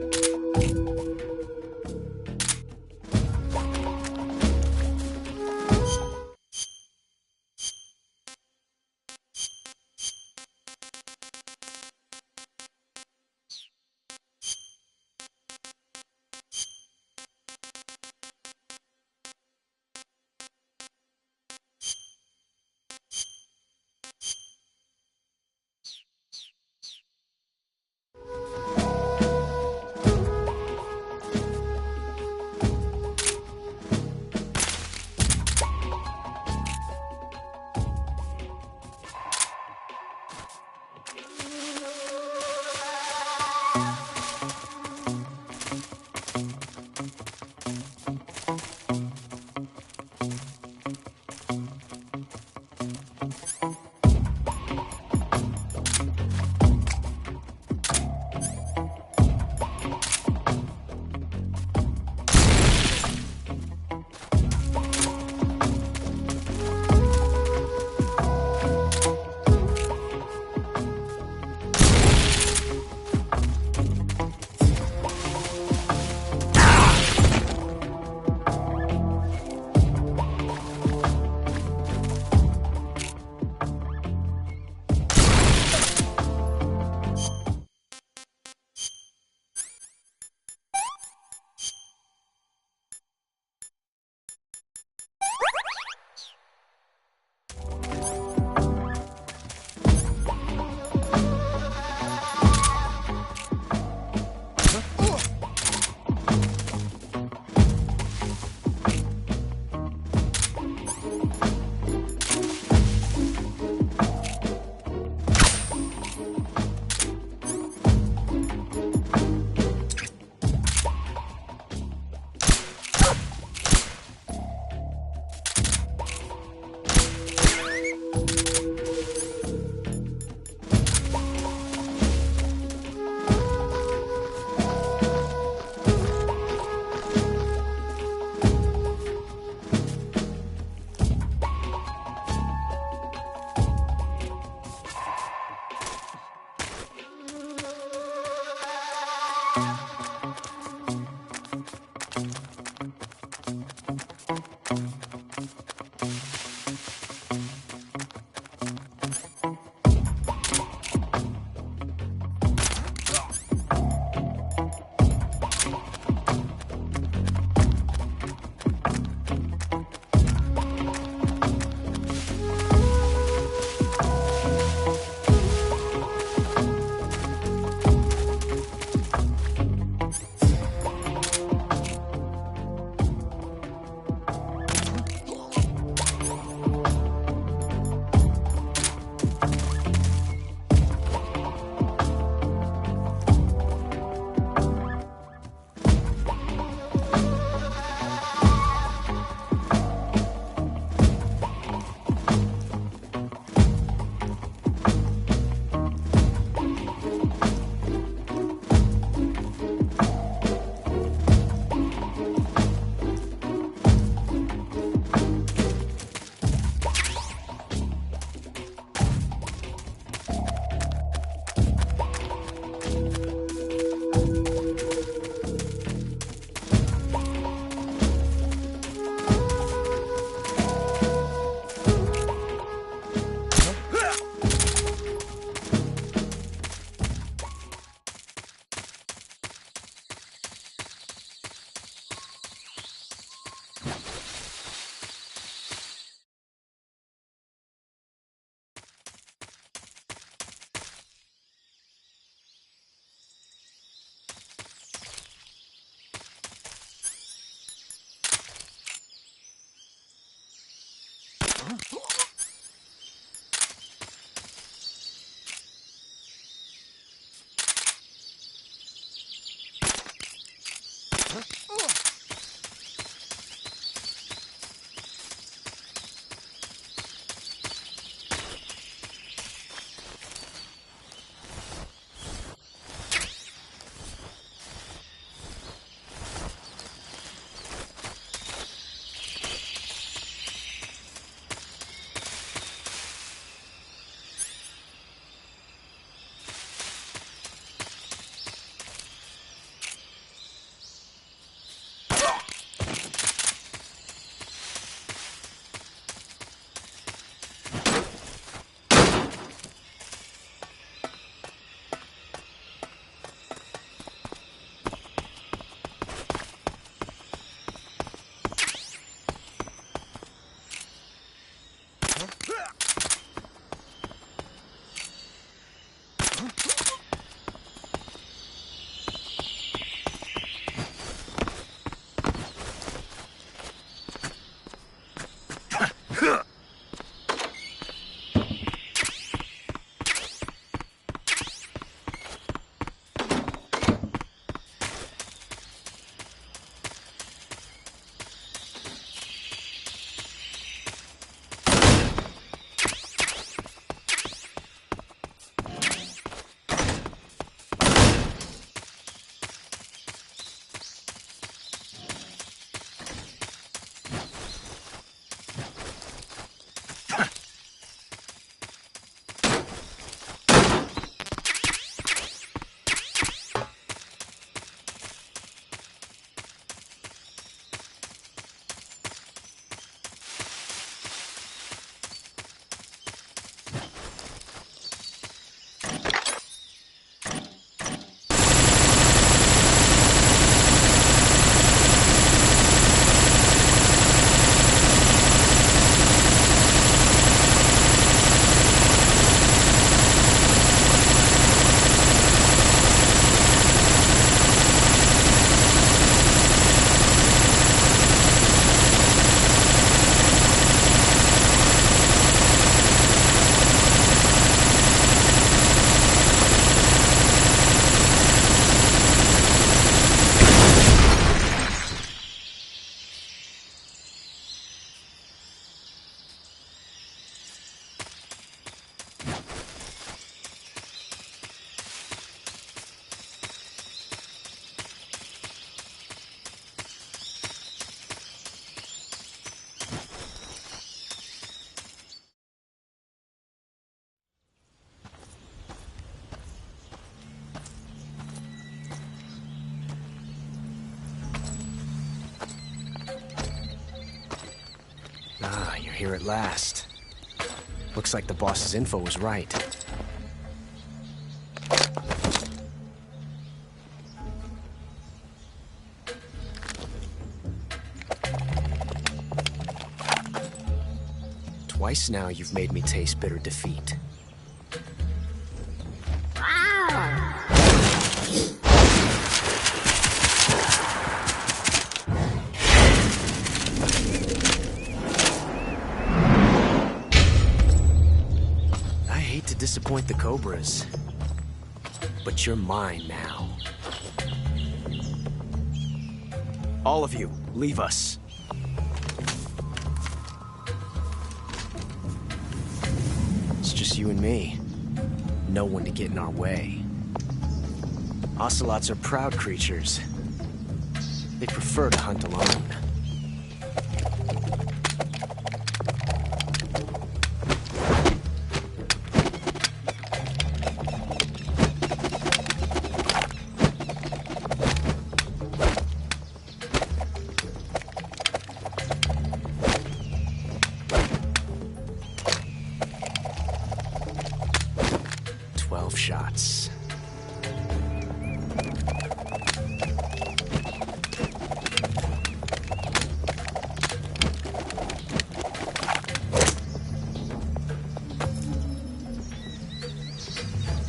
Here at last. Looks like the boss's info was right. Twice now you've made me taste bitter defeat. Disappoint the Cobras, but you're mine now. All of you, leave us. It's just you and me. No one to get in our way. Ocelots are proud creatures. They prefer to hunt alone. Shots.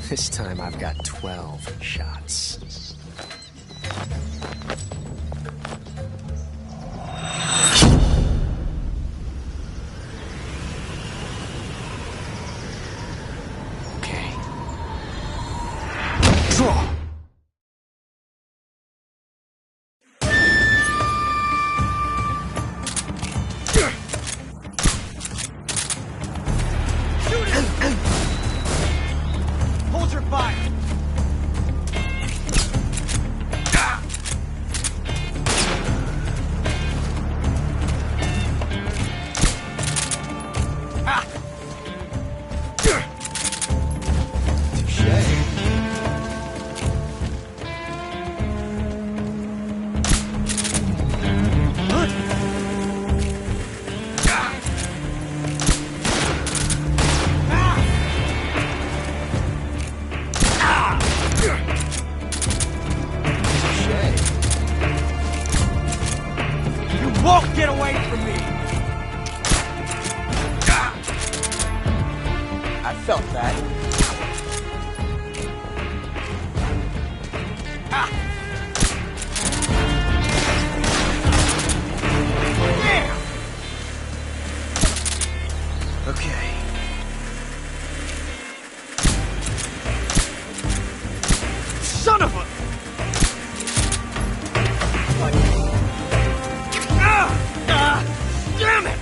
This time I've got 12 shots. from me! I felt that. Damn! Okay. Son of a... Damn it!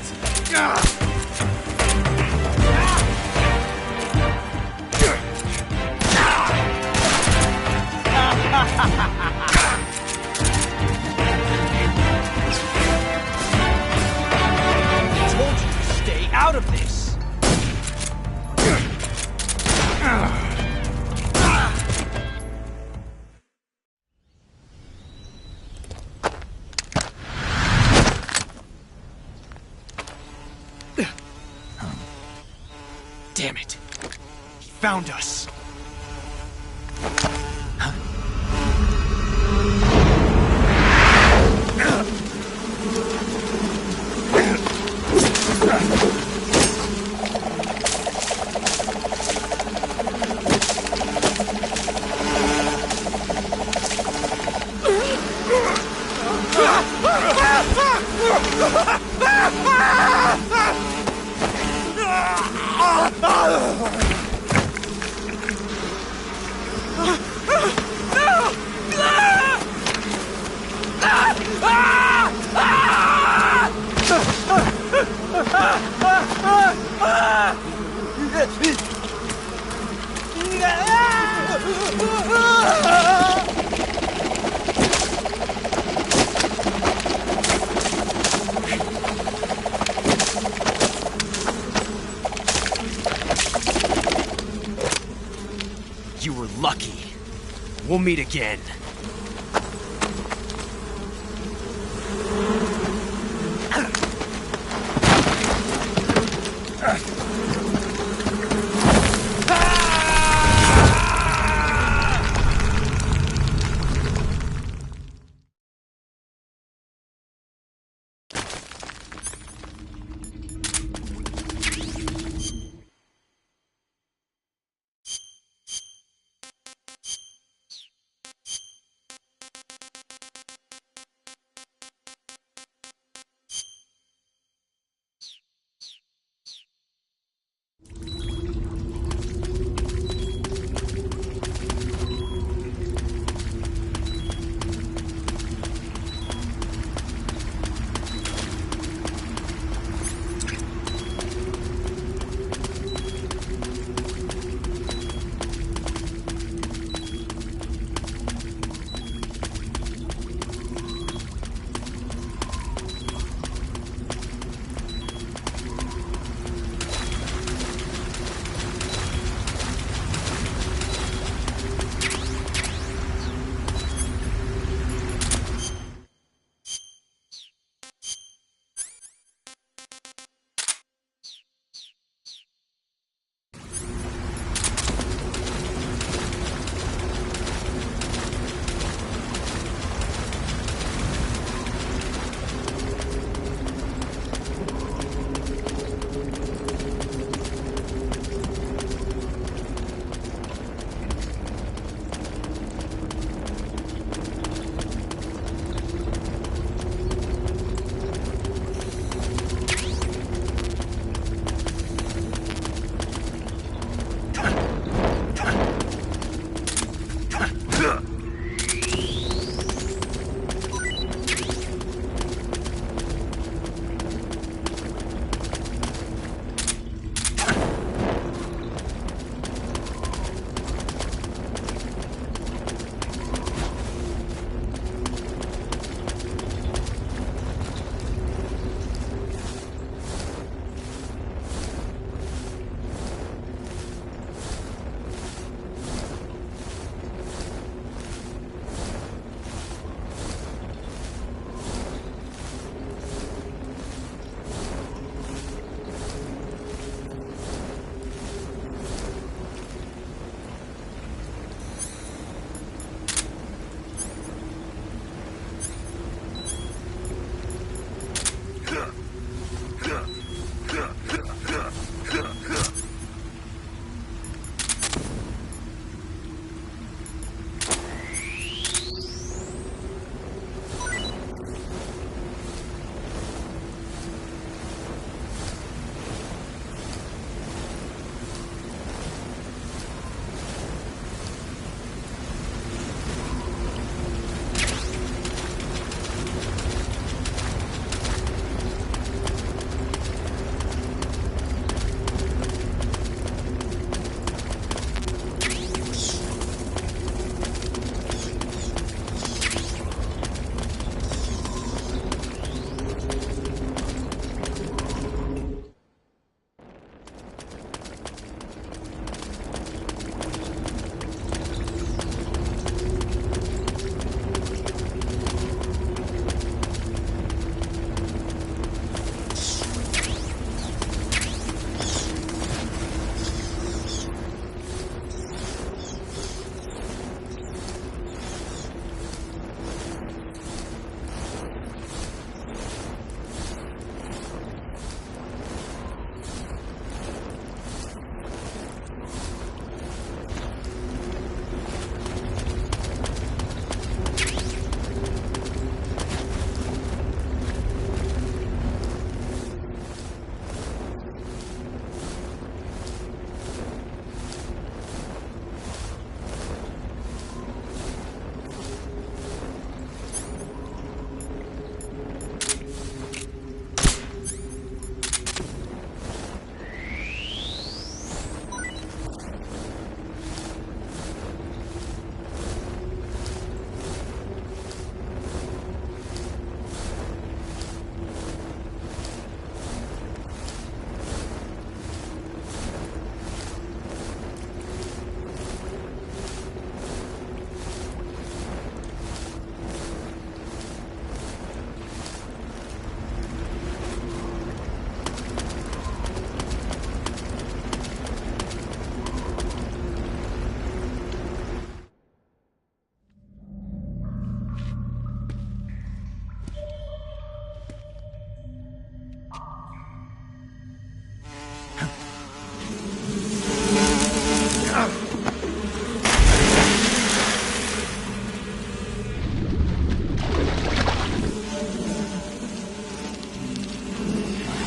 Told you to stay out of this. Damn it. He found us. You were lucky. We'll meet again.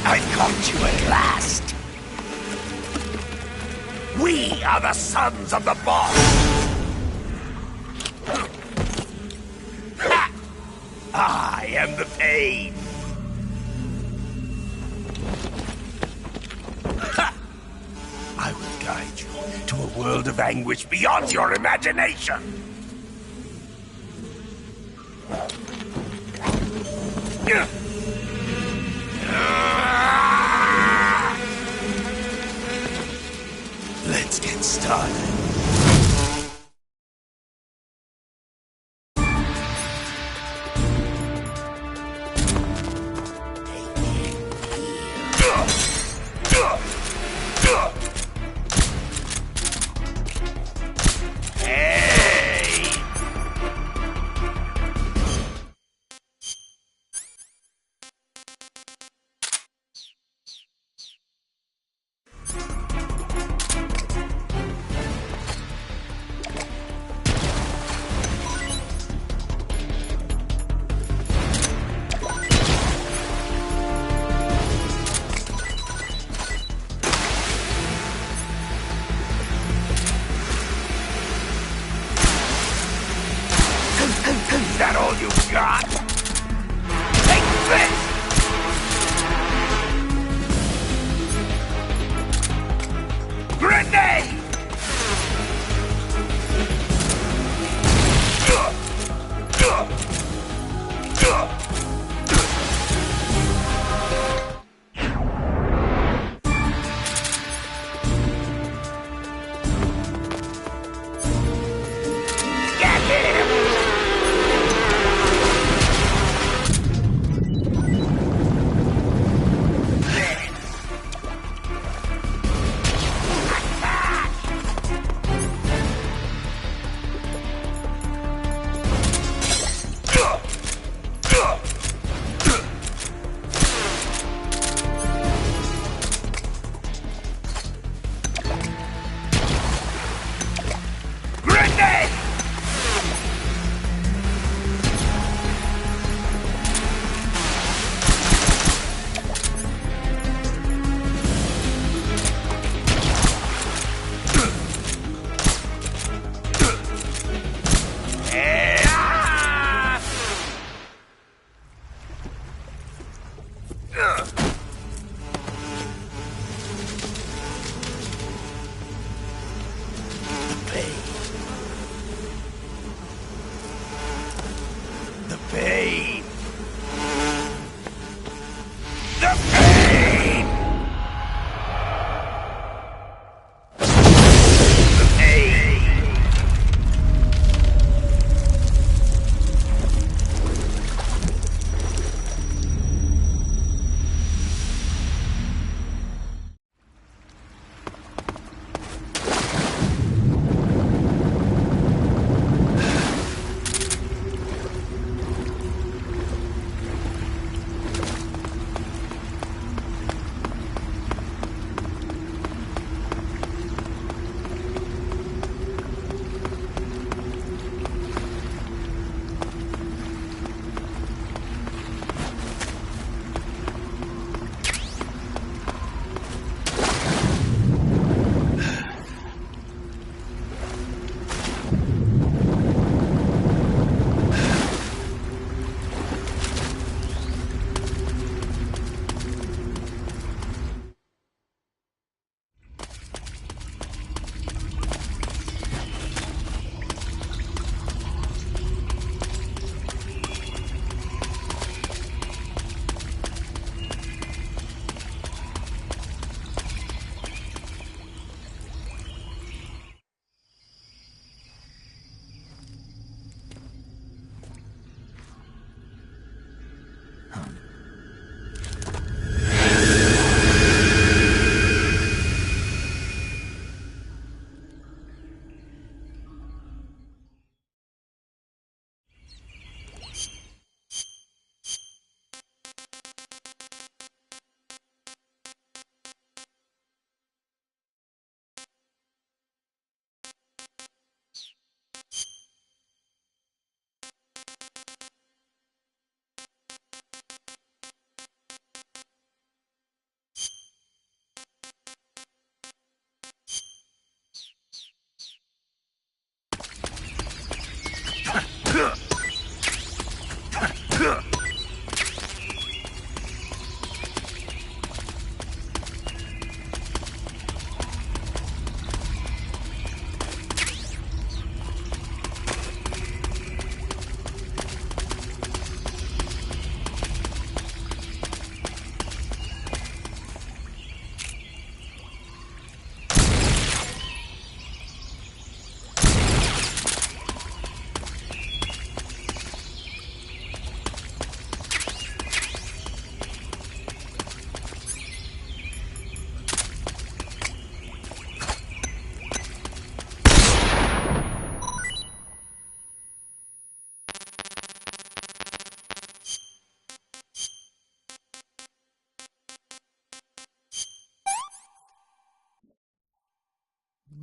I caught you at last. We are the sons of the boss. Ha! I am the pain. Ha! I will guide you to a world of anguish beyond your imagination. Let's get started. Is that all you've got? Take this! Grenade! The pain! The pain! The pain!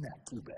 Not too bad.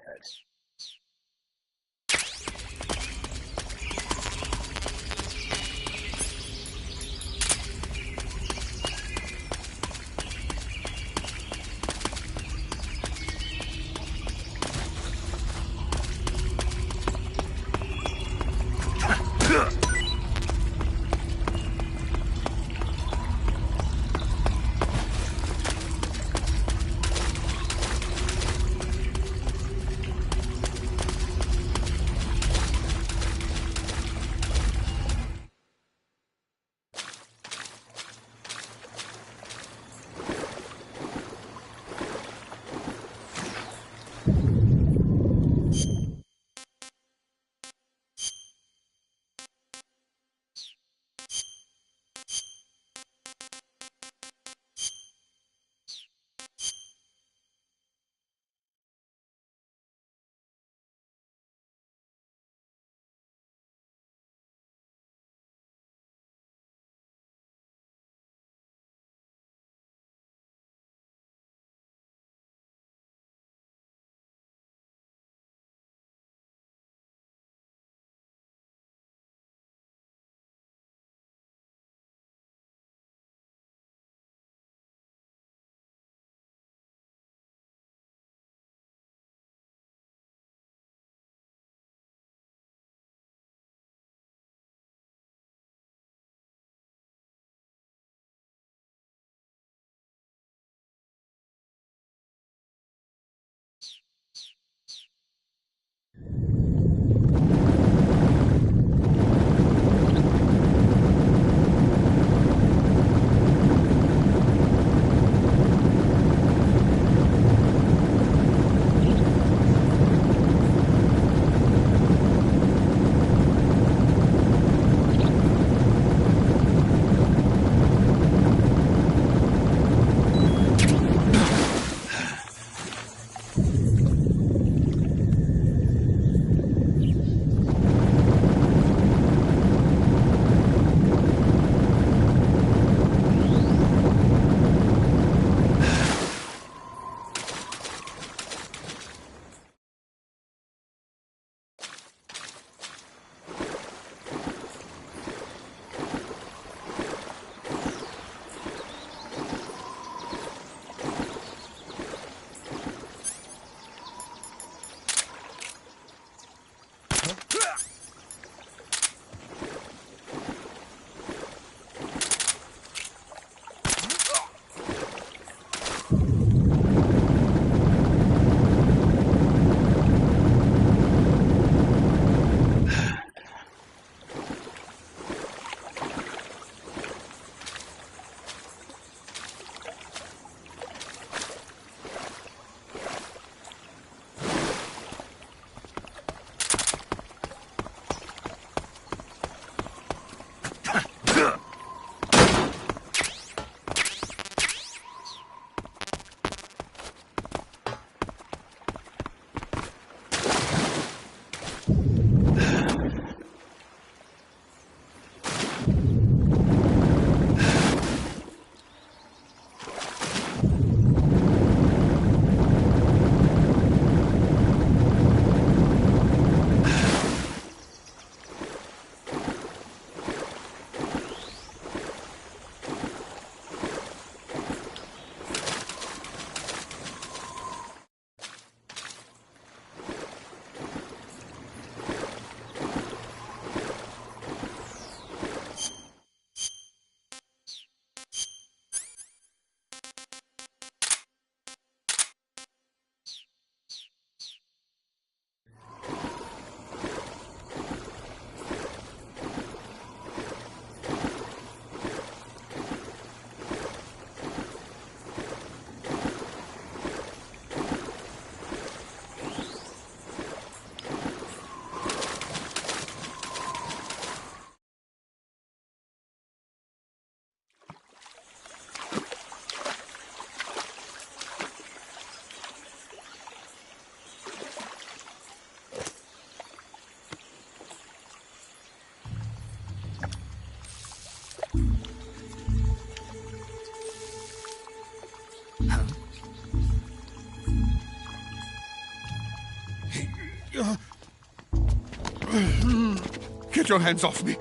Get your hands off me.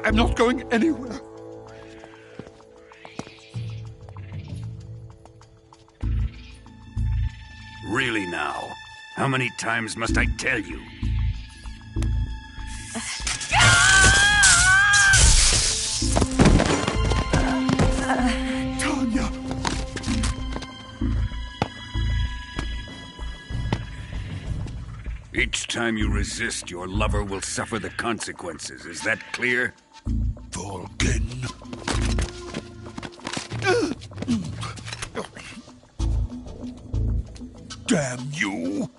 I'm not going anywhere. Really now? How many times must I tell you? Tanya! Each time you resist, your lover will suffer the consequences. Is that clear? Volgin. Damn you!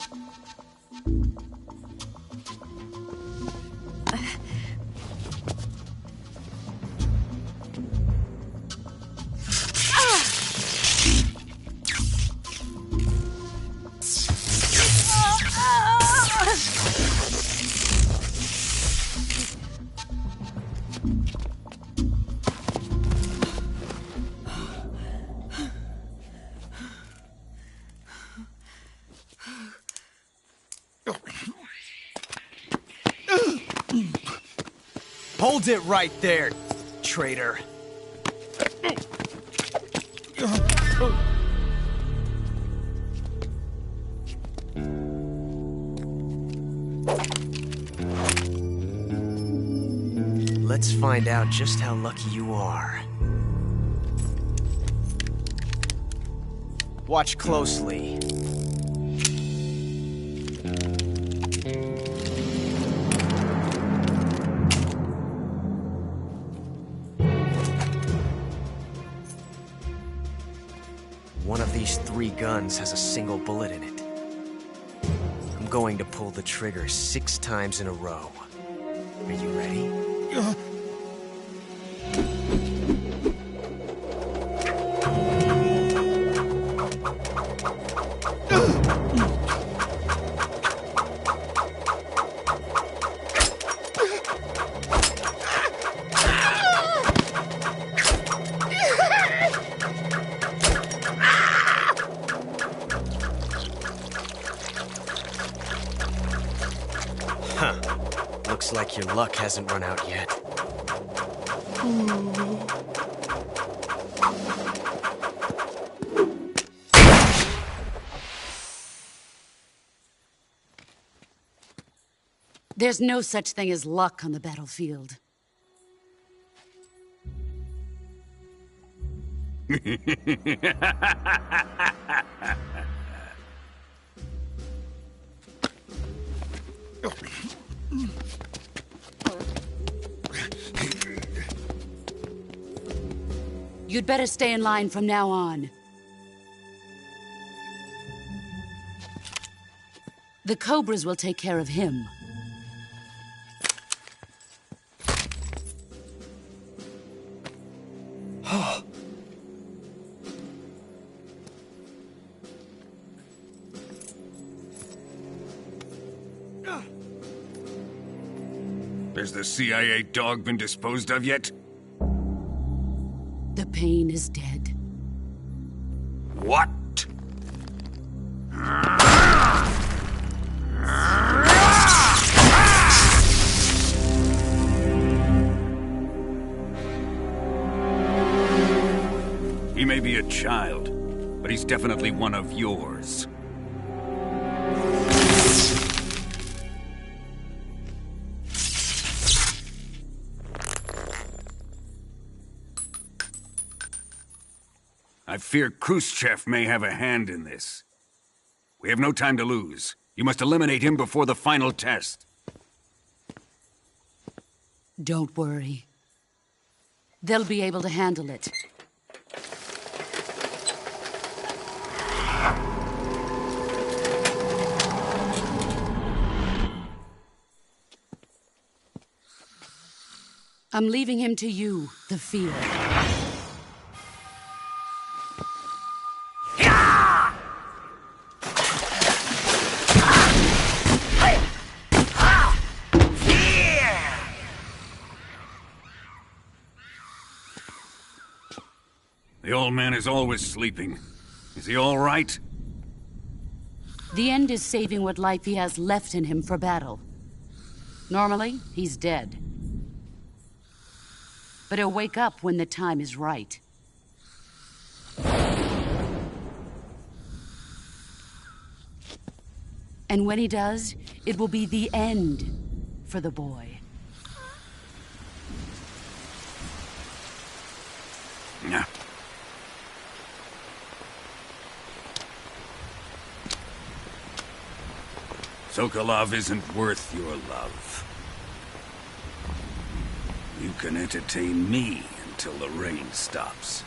Hold it right there, traitor. Let's find out just how lucky you are. Watch closely. One of these 3 guns has a single bullet in it. I'm going to pull the trigger 6 times in a row. Are you ready? Huh. Looks like your luck hasn't run out yet. There's no such thing as luck on the battlefield. You'd better stay in line from now on. The Cobras will take care of him. Has the CIA dog been disposed of yet? The pain is dead. What? He may be a child, but he's definitely one of yours. I fear Khrushchev may have a hand in this. We have no time to lose. You must eliminate him before the final test. Don't worry. They'll be able to handle it. I'm leaving him to you, the field. The old man is always sleeping. Is he all right? The end is saving what life he has left in him for battle. Normally, he's dead. But he'll wake up when the time is right. And when he does, it will be the end for the boy. Yeah. Sokolov isn't worth your love. You can entertain me until the rain stops.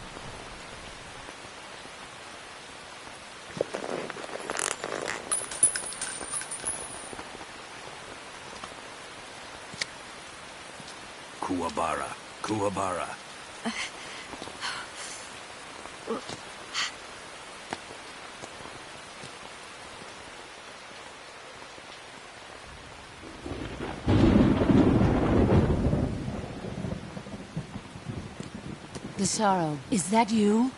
Kuwabara. Kuwabara. Desaro, is that you?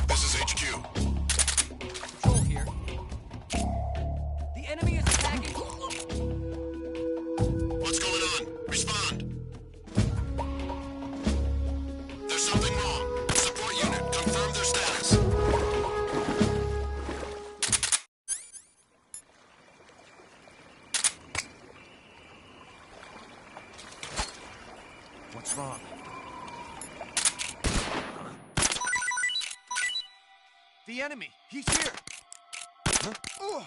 This is HQ. Control here. The enemy is attacking. What's going on? Respond. There's something wrong. Support unit, confirm their status. What's wrong? The enemy! He's here! Huh? Ugh.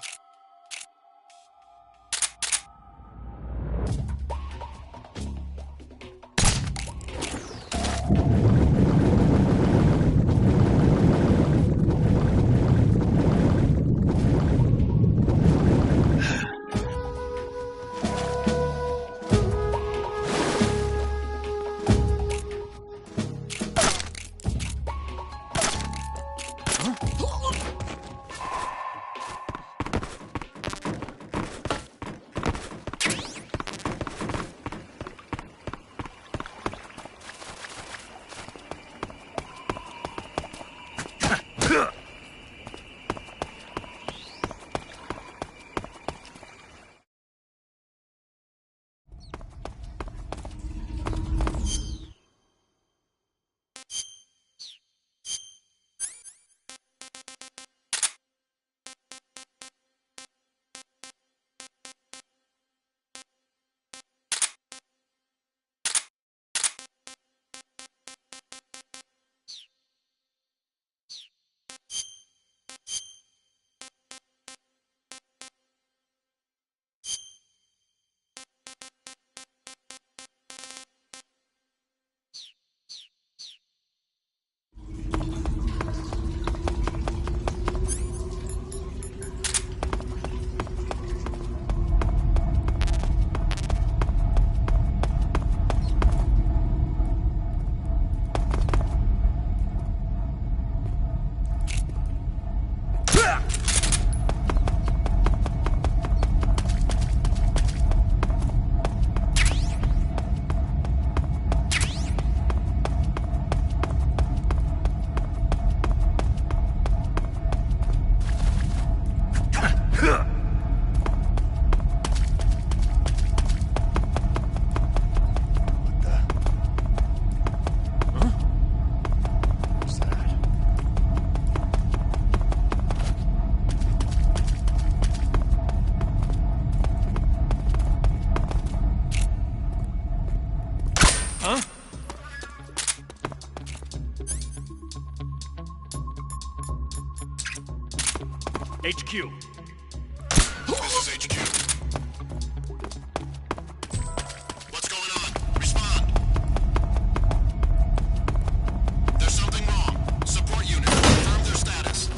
HQ. This is HQ. What's going on? Respond. There's something wrong. Support unit, confirm their status.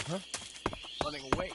Huh? Running away.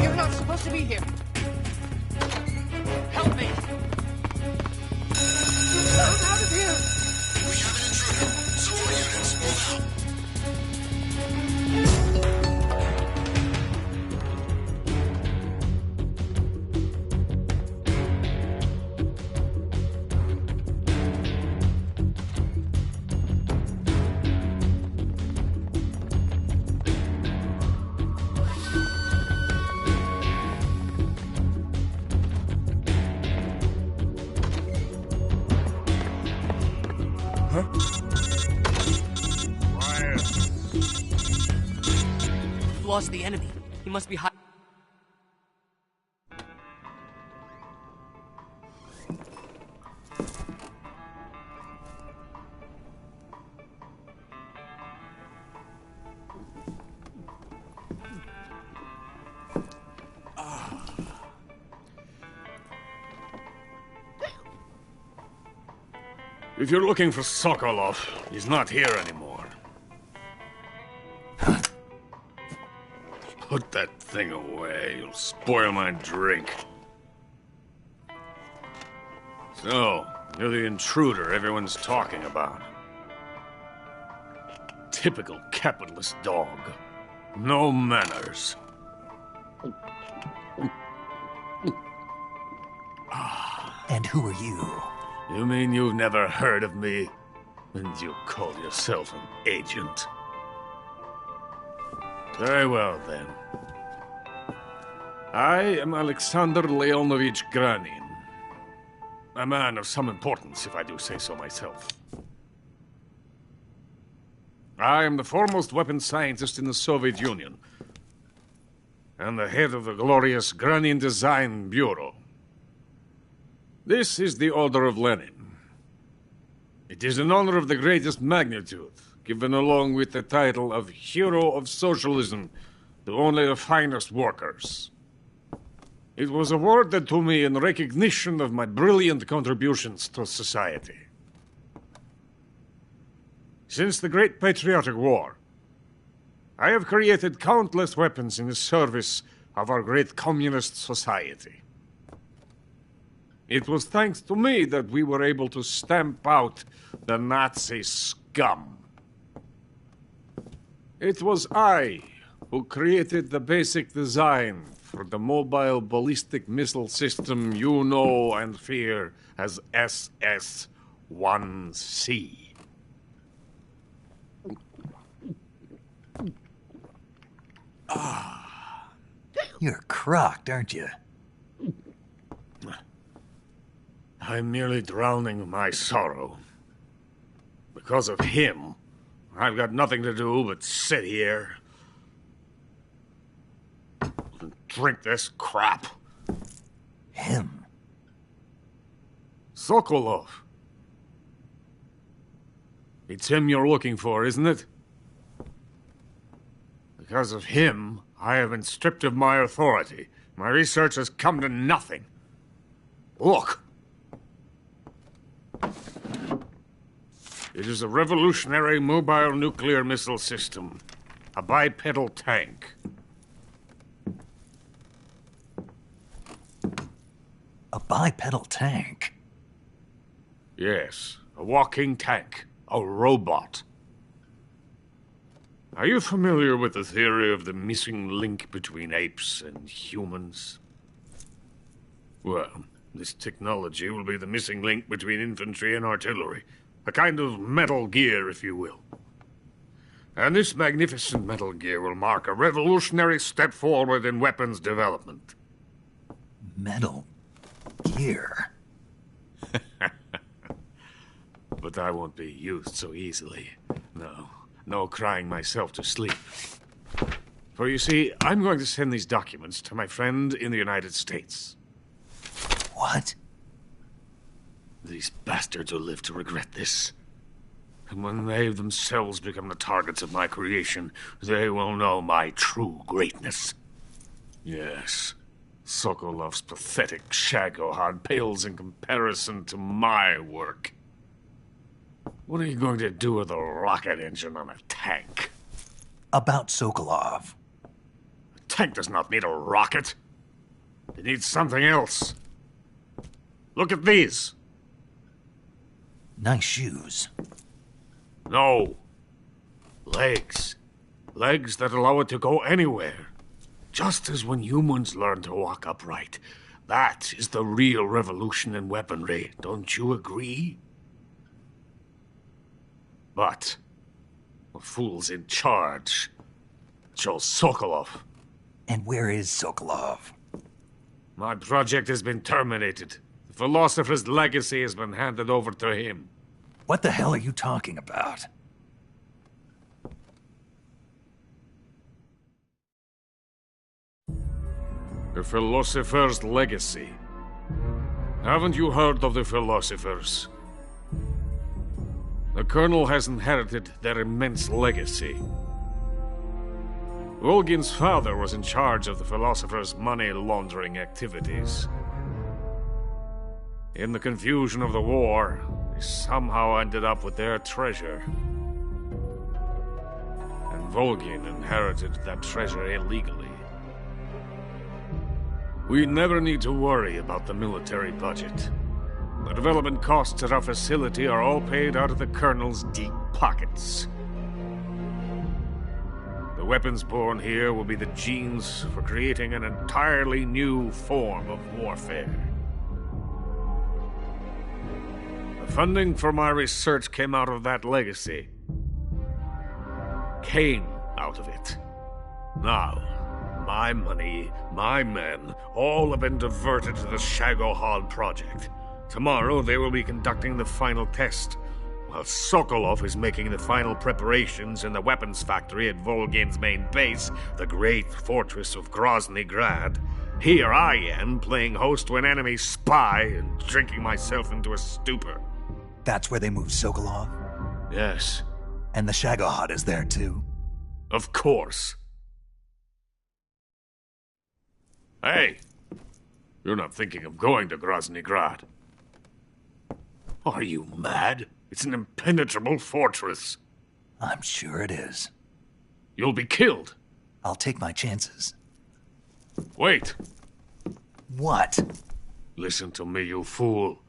You're not supposed to be here. Help me. I'm out of here. We have an intruder. Support units, move out. lost the enemy. He must be high. If you're looking for Sokolov, he's not here anymore. Put that thing away. You'll spoil my drink. So, you're the intruder everyone's talking about. Typical capitalist dog. No manners. And who are you? You mean you've never heard of me? And you call yourself an agent? Very well, then. I am Alexander Leonovich Granin. A man of some importance, if I do say so myself. I am the foremost weapons scientist in the Soviet Union, and the head of the glorious Granin Design Bureau. This is the Order of Lenin. It is an honor of the greatest magnitude, given along with the title of Hero of Socialism to only the finest workers. It was awarded to me in recognition of my brilliant contributions to society. Since the Great Patriotic War, I have created countless weapons in the service of our great communist society. It was thanks to me that we were able to stamp out the Nazi scum. It was I who created the basic design for the mobile ballistic missile system you know and fear as SS-1C. You're crocked, aren't you? I'm merely drowning my sorrow. Because of him, I've got nothing to do but sit here and drink this crap. Him? Sokolov. It's him you're looking for, isn't it? Because of him, I have been stripped of my authority. My research has come to nothing. Look. It is a revolutionary mobile nuclear missile system. A bipedal tank. A bipedal tank? Yes, a walking tank. A robot. Are you familiar with the theory of the missing link between apes and humans? Well, this technology will be the missing link between infantry and artillery. A kind of Metal Gear, if you will. And this magnificent Metal Gear will mark a revolutionary step forward in weapons development. Metal Gear? But I won't be used so easily. No crying myself to sleep. For you see, I'm going to send these documents to my friend in the United States. What? These bastards will live to regret this. And when they themselves become the targets of my creation, they will know my true greatness. Yes, Sokolov's pathetic Shagohod pales in comparison to my work. What are you going to do with a rocket engine on a tank? About Sokolov. A tank does not need a rocket. It needs something else. Look at these. Nice shoes. No. Legs. Legs that allow it to go anywhere. Just as when humans learn to walk upright. That is the real revolution in weaponry. Don't you agree? But the fool's in charge. Joe Sokolov. And where is Sokolov? My project has been terminated. The philosopher's legacy has been handed over to him. What the hell are you talking about? The Philosopher's Legacy. Haven't you heard of the Philosophers? The Colonel has inherited their immense legacy. Volgin's father was in charge of the Philosophers' money laundering activities. In the confusion of the war, they somehow ended up with their treasure. And Volgin inherited that treasure illegally. We never need to worry about the military budget. The development costs at our facility are all paid out of the Colonel's deep pockets. The weapons born here will be the genes for creating an entirely new form of warfare. The funding for my research came out of that legacy. Came out of it. Now, my money, my men, all have been diverted to the Shagohod project. Tomorrow they will be conducting the final test, while Sokolov is making the final preparations in the weapons factory at Volgin's main base, the great fortress of Grozny Grad. Here I am, playing host to an enemy spy and drinking myself into a stupor. That's where they moved Sokolov? Yes. And the Shagohod is there too? Of course. Hey! You're not thinking of going to Grozny Grad. Are you mad? It's an impenetrable fortress. I'm sure it is. You'll be killed. I'll take my chances. Wait. What? Listen to me, you fool.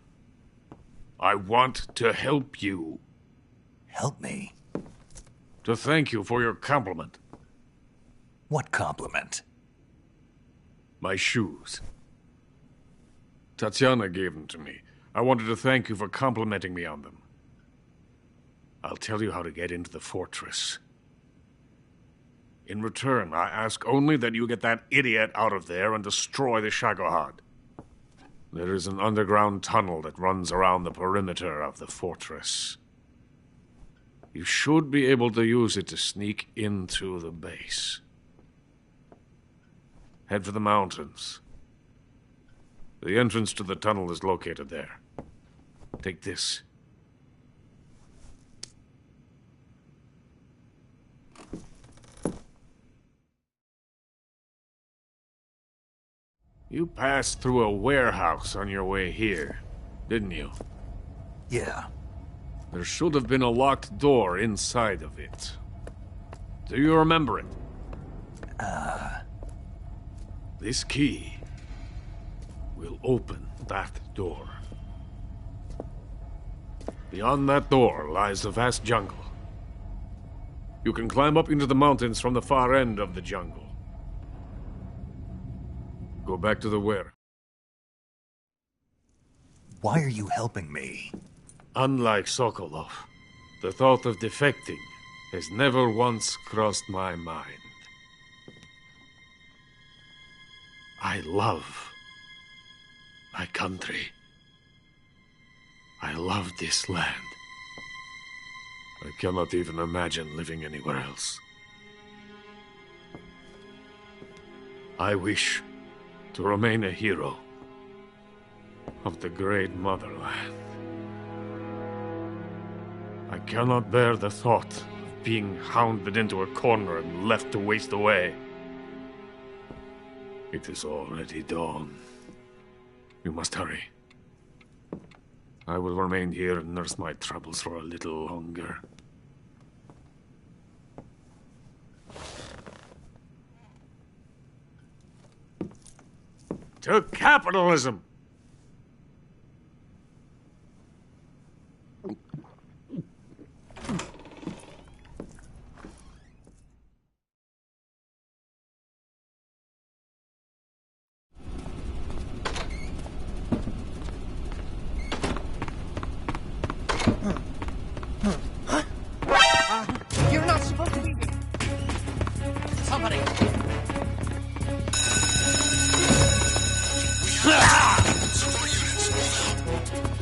I want to help you. Help me? To thank you for your compliment. What compliment? My shoes. Tatiana gave them to me. I wanted to thank you for complimenting me on them. I'll tell you how to get into the fortress. In return, I ask only that you get that idiot out of there and destroy the Shagohod. There is an underground tunnel that runs around the perimeter of the fortress. You should be able to use it to sneak into the base. Head for the mountains. The entrance to the tunnel is located there. Take this. You passed through a warehouse on your way here, didn't you? Yeah. There should have been a locked door inside of it. Do you remember it? This key will open that door. Beyond that door lies a vast jungle. You can climb up into the mountains from the far end of the jungle. Go back to the warehouse. Why are you helping me? Unlike Sokolov, the thought of defecting has never once crossed my mind. I love my country. I love this land. I cannot even imagine living anywhere else. I wish to remain a hero of the great motherland. I cannot bear the thought of being hounded into a corner and left to waste away. It is already dawn. You must hurry. I will remain here and nurse my troubles for a little longer. To capitalism! You're not supposed to be here. Somebody. Support units, move out.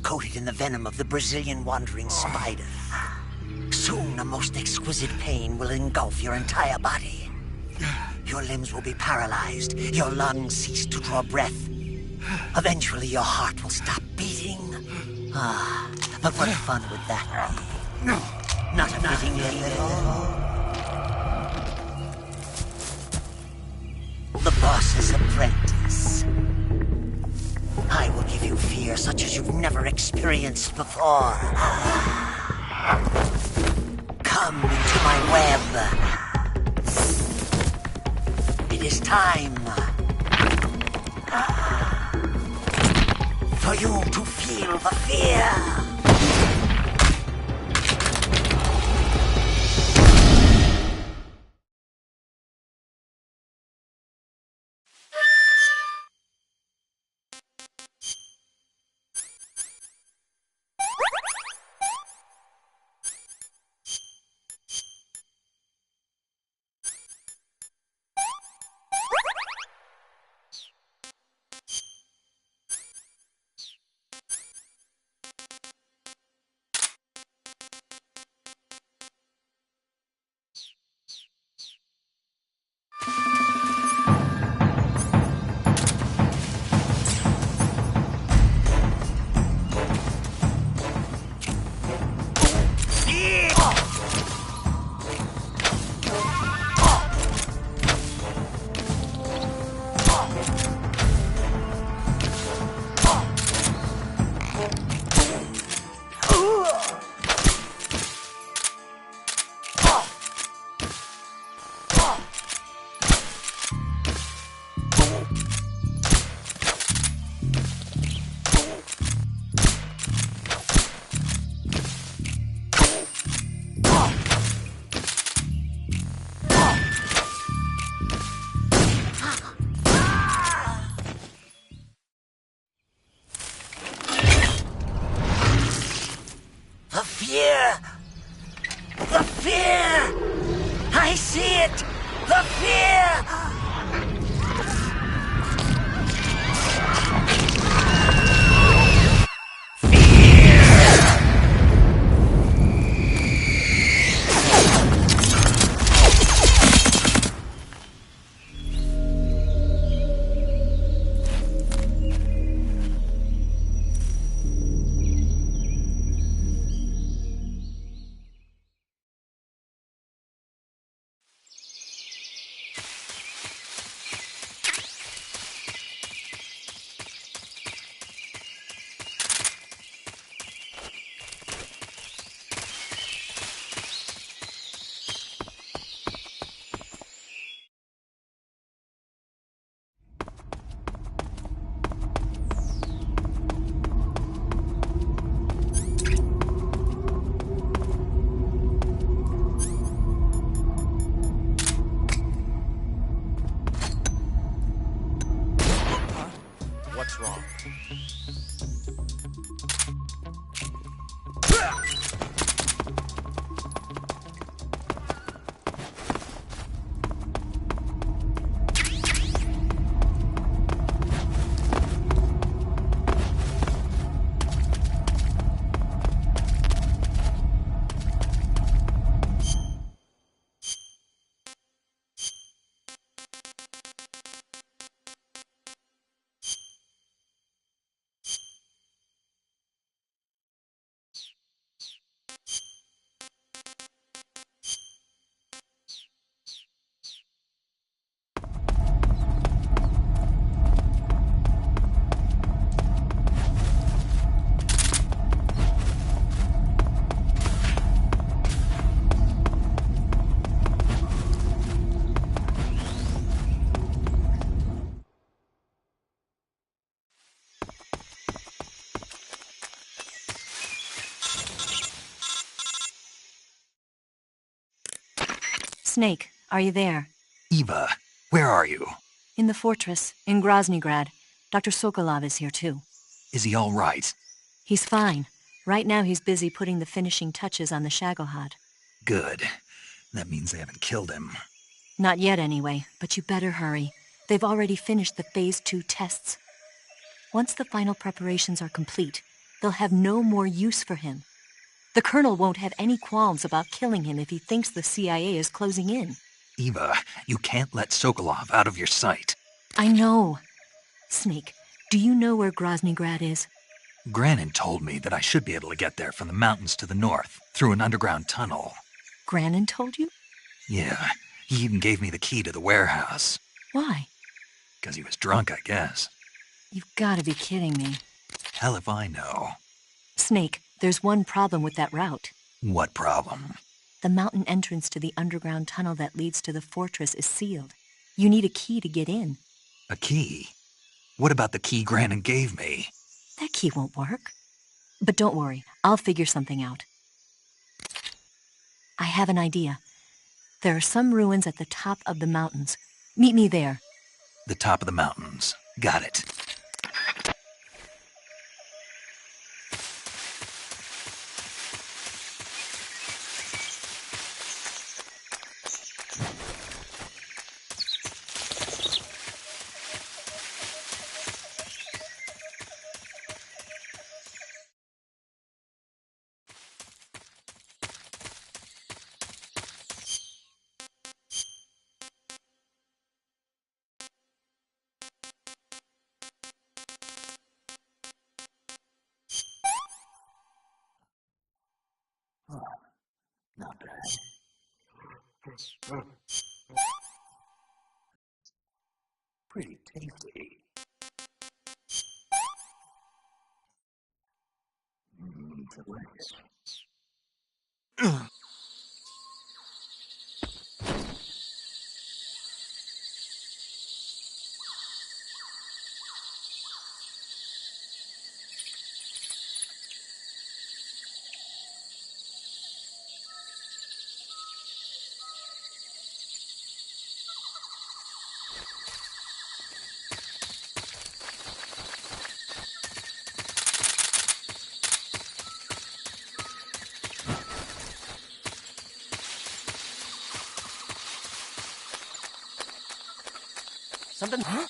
Coated in the venom of the Brazilian wandering spider. Soon a most exquisite pain will engulf your entire body. Your limbs will be paralyzed, your lungs cease to draw breath. Eventually your heart will stop beating. But what fun would that be? Not fittingly the boss's apprentice. I will give you fear such as you've never experienced before. Come into my web. It is time for you to feel the fear. The fear! I see it! The fear! Snake, are you there? Eva, where are you? In the fortress, in Groznygrad. Dr. Sokolov is here too. Is he all right? He's fine. Right now he's busy putting the finishing touches on the Shagohod. Good. That means they haven't killed him. Not yet anyway, but you better hurry. They've already finished the Phase 2 tests. Once the final preparations are complete, they'll have no more use for him. The Colonel won't have any qualms about killing him if he thinks the CIA is closing in. Eva, you can't let Sokolov out of your sight. I know. Snake, do you know where Groznygrad is? Granin told me that I should be able to get there from the mountains to the north, through an underground tunnel. Granin told you? Yeah, he even gave me the key to the warehouse. Why? Because he was drunk, I guess. You've got to be kidding me. Hell if I know. Snake, there's one problem with that route. What problem? The mountain entrance to the underground tunnel that leads to the fortress is sealed. You need a key to get in. A key? What about the key Granin gave me? That key won't work. But don't worry, I'll figure something out. I have an idea. There are some ruins at the top of the mountains. Meet me there. The top of the mountains. Got it. Not bad. Pretty tasty. Delicious. Something? Huh?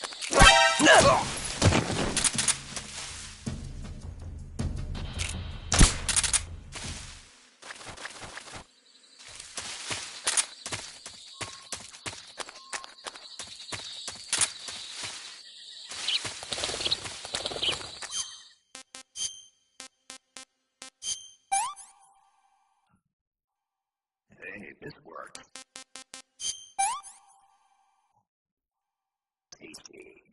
Hey, this worked. Tasty.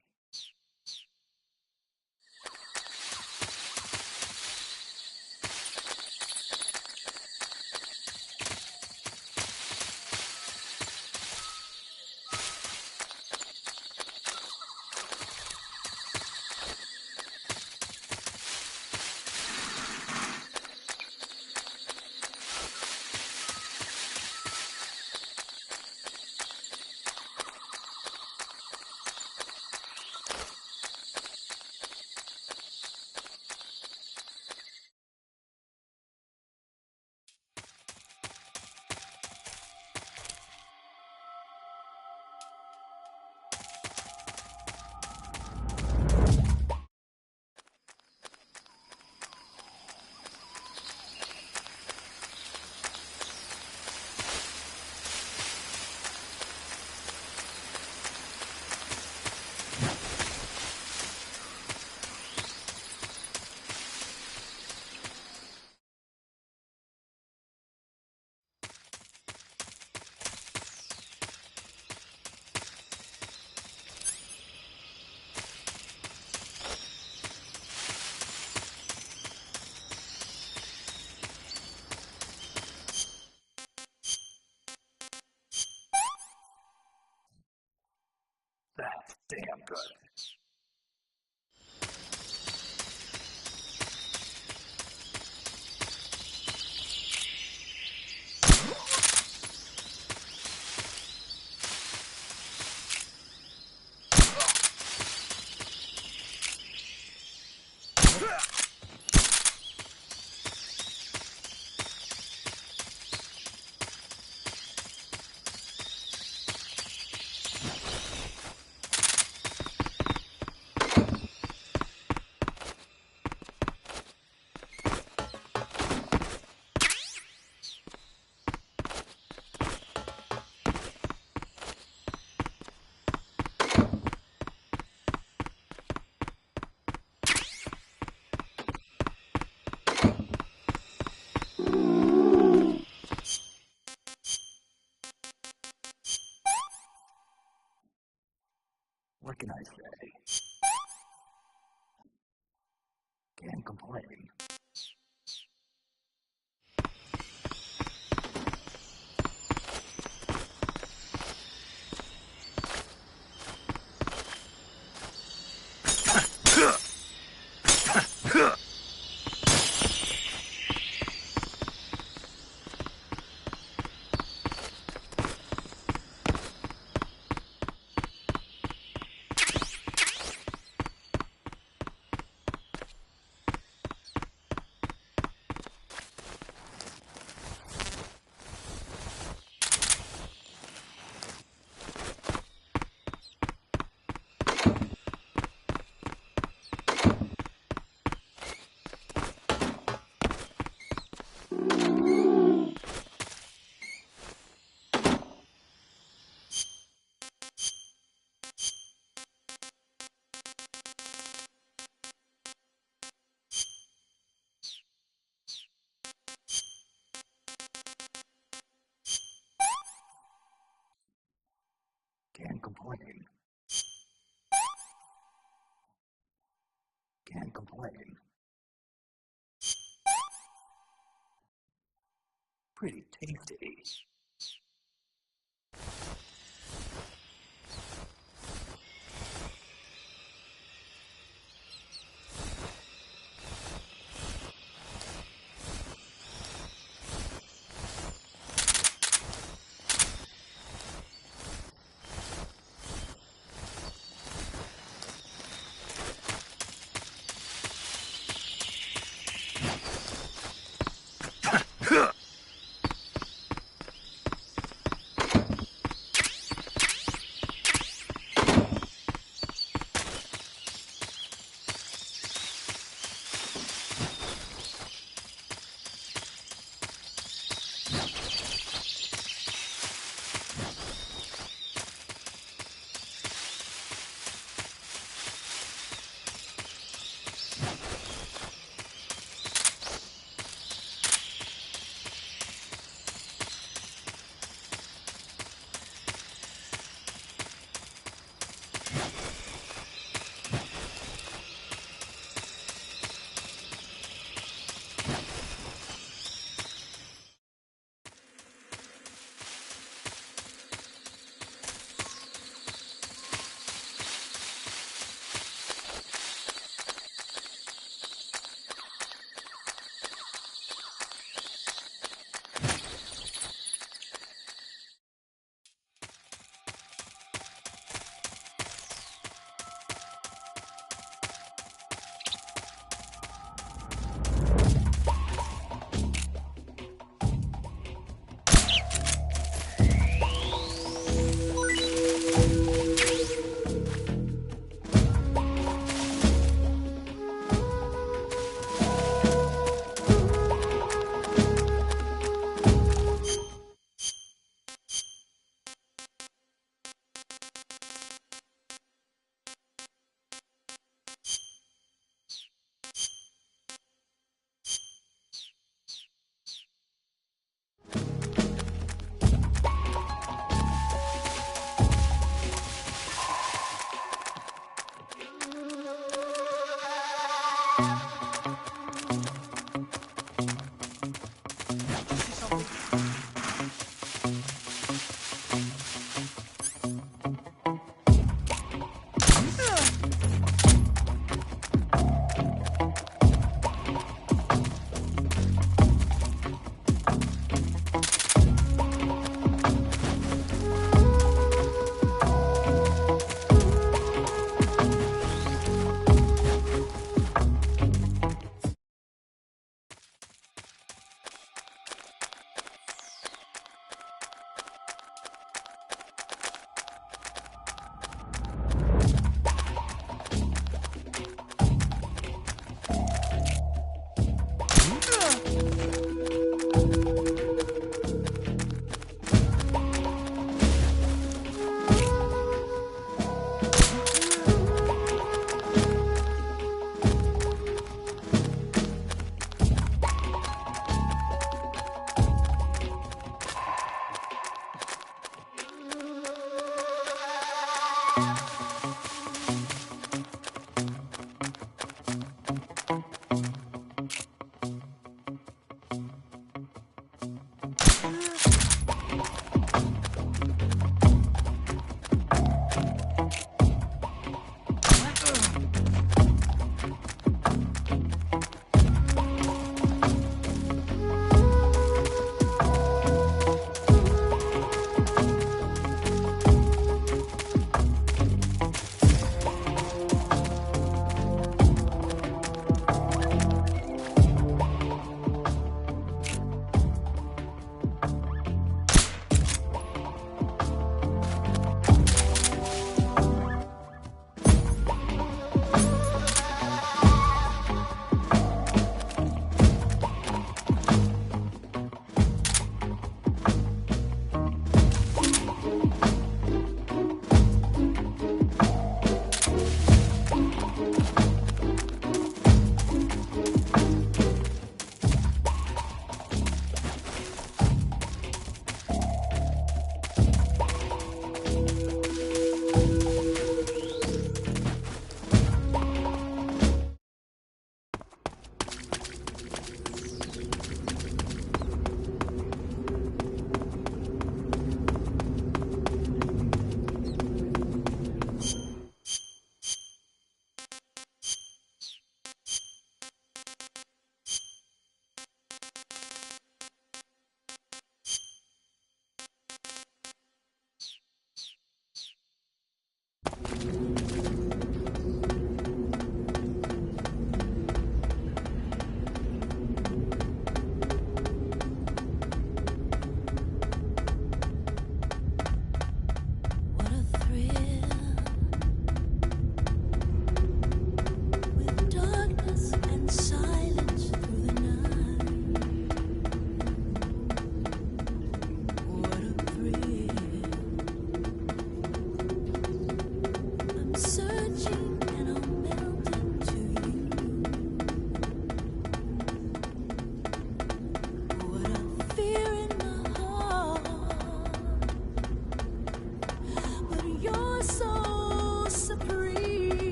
That's damn good. can I say? Can't complain. Can't complain. Can't complain. Pretty tasty.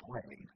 way.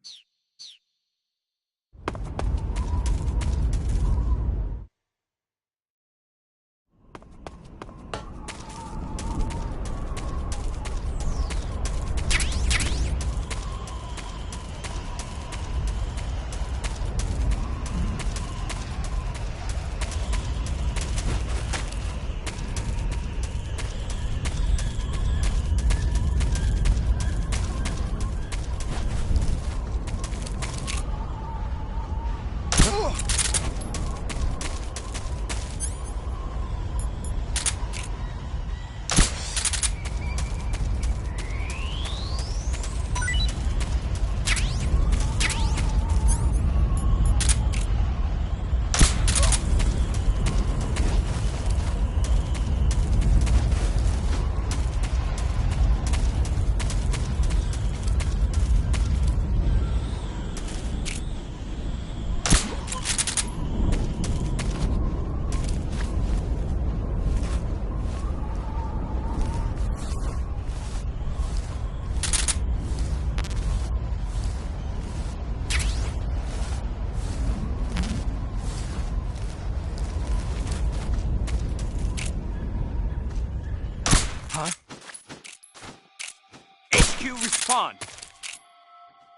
HQ, respond!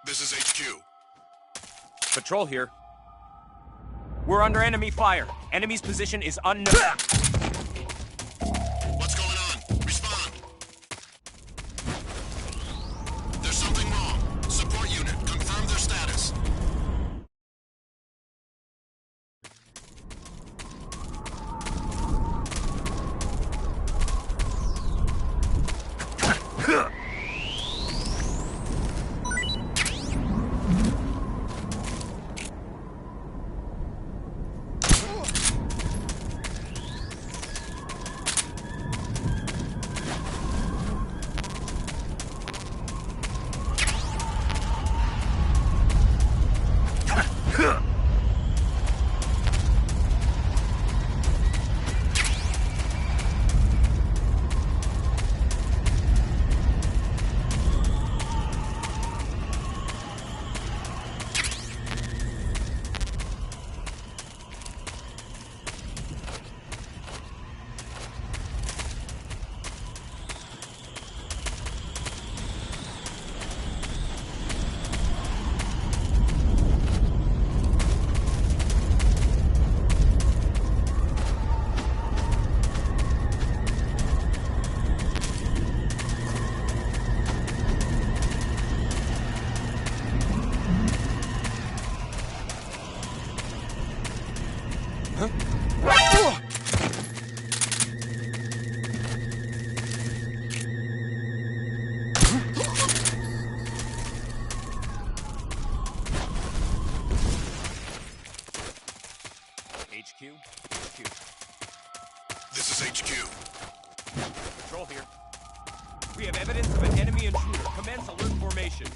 This is HQ. Patrol here. We're under enemy fire. Enemy's position is unknown. What's going on? Respond. There's something wrong. Support unit, confirm their status. HQ. This is HQ. Patrol here. We have evidence of an enemy intruder. Commence alert formation.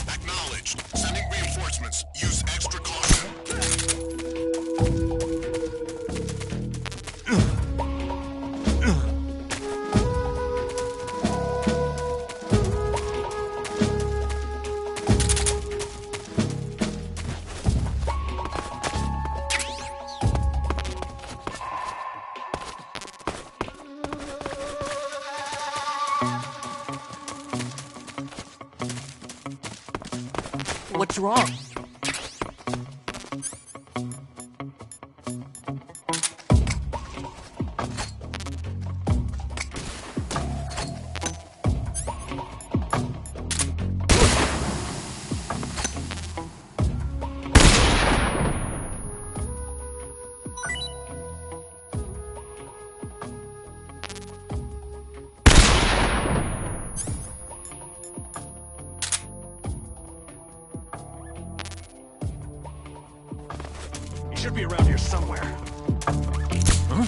Acknowledged. Sending reinforcements. Use extra caution. What's wrong? Should be around here somewhere. Huh?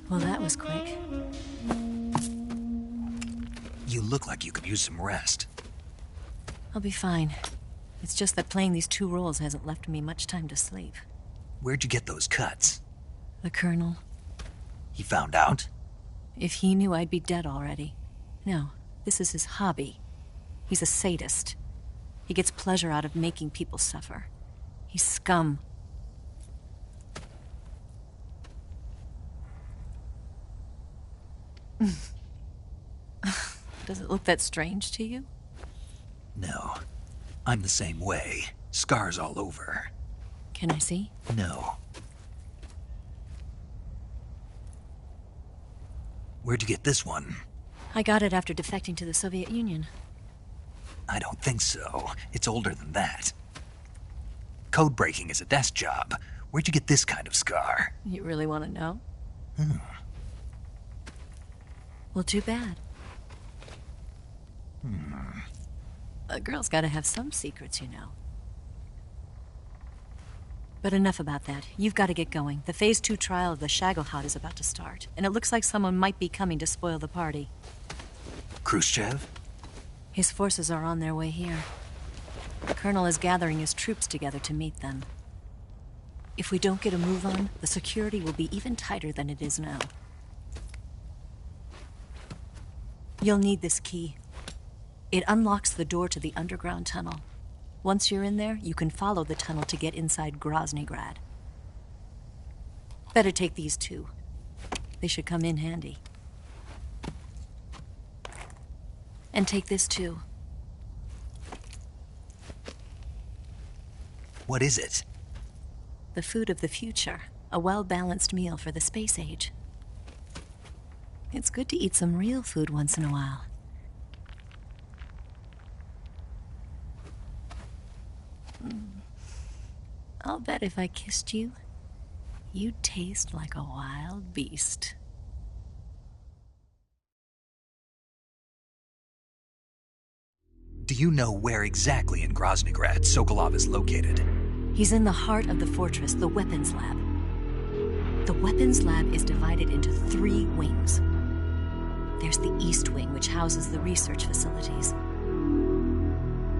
Well, that was quick. You look like you could use some rest. I'll be fine. It's just that playing these 2 roles hasn't left me much time to sleep. Where'd you get those cuts? The Colonel. He found out? If he knew, I'd be dead already. No, this is his hobby. He's a sadist. He gets pleasure out of making people suffer. He's scum. Does it look that strange to you? No. I'm the same way. Scars all over. Can I see? No. Where'd you get this one? I got it after defecting to the Soviet Union. I don't think so. It's older than that. Code breaking is a desk job. Where'd you get this kind of scar? You really want to know? Hmm. Well, too bad. A girl's gotta have some secrets, you know. But enough about that. You've got to get going. The Phase 2 trial of the Shagohod is about to start, and it looks like someone might be coming to spoil the party. Khrushchev? His forces are on their way here. The Colonel is gathering his troops together to meet them. If we don't get a move on, the security will be even tighter than it is now. You'll need this key. It unlocks the door to the underground tunnel. Once you're in there, you can follow the tunnel to get inside Groznygrad. Better take these 2. They should come in handy. And take this too. What is it? The food of the future. A well-balanced meal for the space age. It's good to eat some real food once in a while. I'll bet if I kissed you, you'd taste like a wild beast. Do you know where exactly in Groznygrad Sokolov is located? He's in the heart of the fortress, the weapons lab. The weapons lab is divided into 3 wings. There's the East Wing, which houses the research facilities.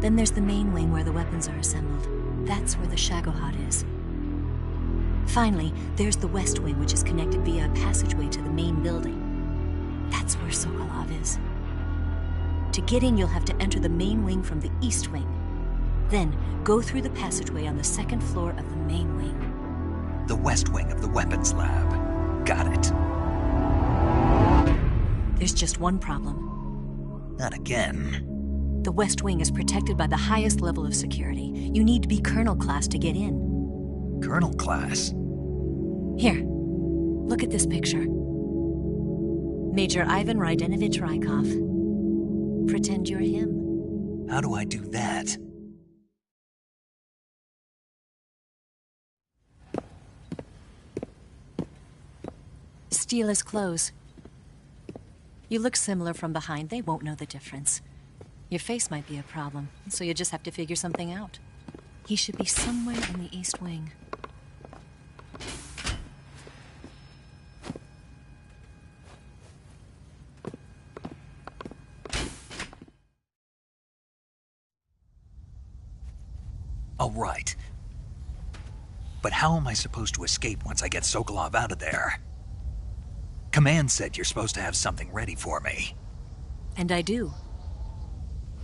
Then there's the main wing where the weapons are assembled. That's where the Shagohod is. Finally, there's the West Wing, which is connected via a passageway to the main building. That's where Sokolov is. To get in, you'll have to enter the main wing from the East Wing. Then, go through the passageway on the 2nd floor of the main wing. The West Wing of the weapons lab. Got it. There's just one problem. Not again. The West Wing is protected by the highest level of security. You need to be Colonel class to get in. Colonel class? Here, look at this picture. Major Ivan Rydenovich Rykov. Pretend you're him. How do I do that? Steal his clothes. You look similar from behind. They won't know the difference. Your face might be a problem, so you just have to figure something out. He should be somewhere in the East Wing. All right. But how am I supposed to escape once I get Sokolov out of there? Command said you're supposed to have something ready for me. And I do.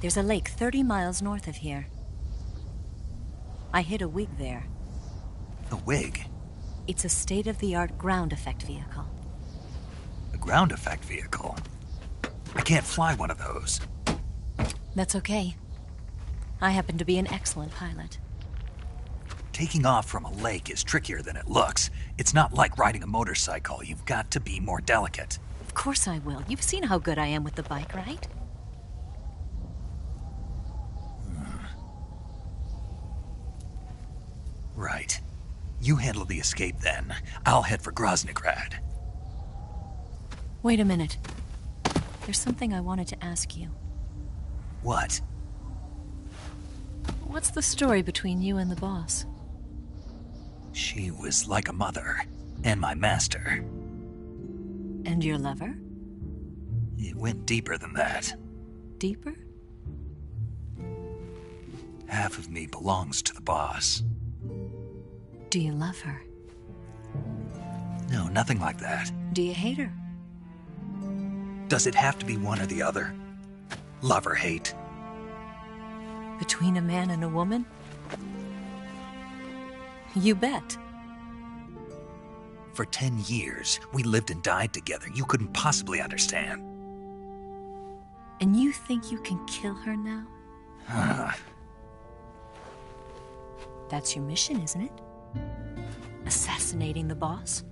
There's a lake 30 miles north of here. I hid a wig there. A wig? It's a state-of-the-art ground effect vehicle. A ground effect vehicle? I can't fly one of those. That's okay. I happen to be an excellent pilot. Taking off from a lake is trickier than it looks. It's not like riding a motorcycle. You've got to be more delicate. Of course I will. You've seen how good I am with the bike, right? Right. You handle the escape then. I'll head for Groznygrad. Wait a minute. There's something I wanted to ask you. What? What's the story between you and the boss? She was like a mother, and my master. And your lover? It went deeper than that. Deeper? Half of me belongs to the boss. Do you love her? No, nothing like that. Do you hate her? Does it have to be one or the other? Love or hate? Between a man and a woman? You bet. For 10 years, we lived and died together. You couldn't possibly understand. And you think you can kill her now? That's your mission, isn't it? Assassinating the boss?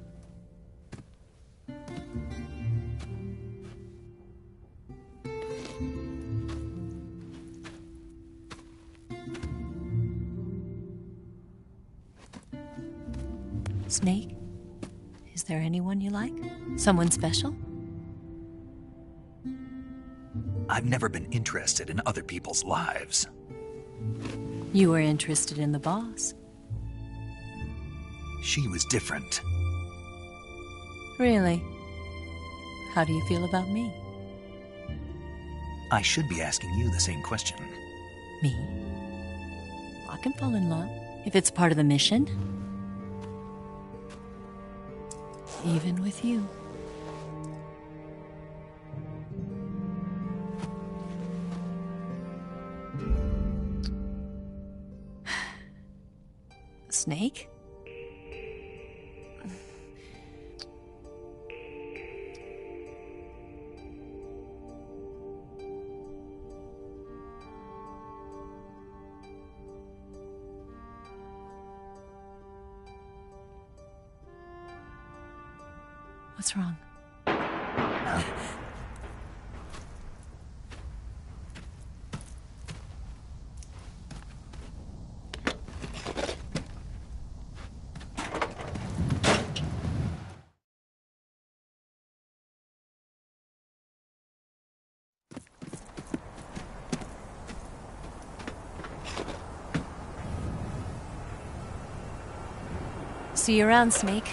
Snake? Is there anyone you like? Someone special? I've never been interested in other people's lives. You were interested in the boss. She was different. Really? How do you feel about me? I should be asking you the same question. Me? I can fall in love if it's part of the mission. Even with you. Snake? What's wrong? See you around, Snake.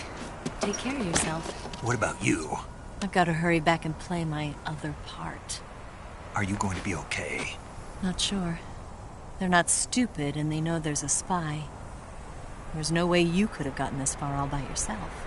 Take care of yourself. What about you? I've got to hurry back and play my other part. Are you going to be okay? Not sure. They're not stupid, and they know there's a spy. There's no way you could have gotten this far all by yourself.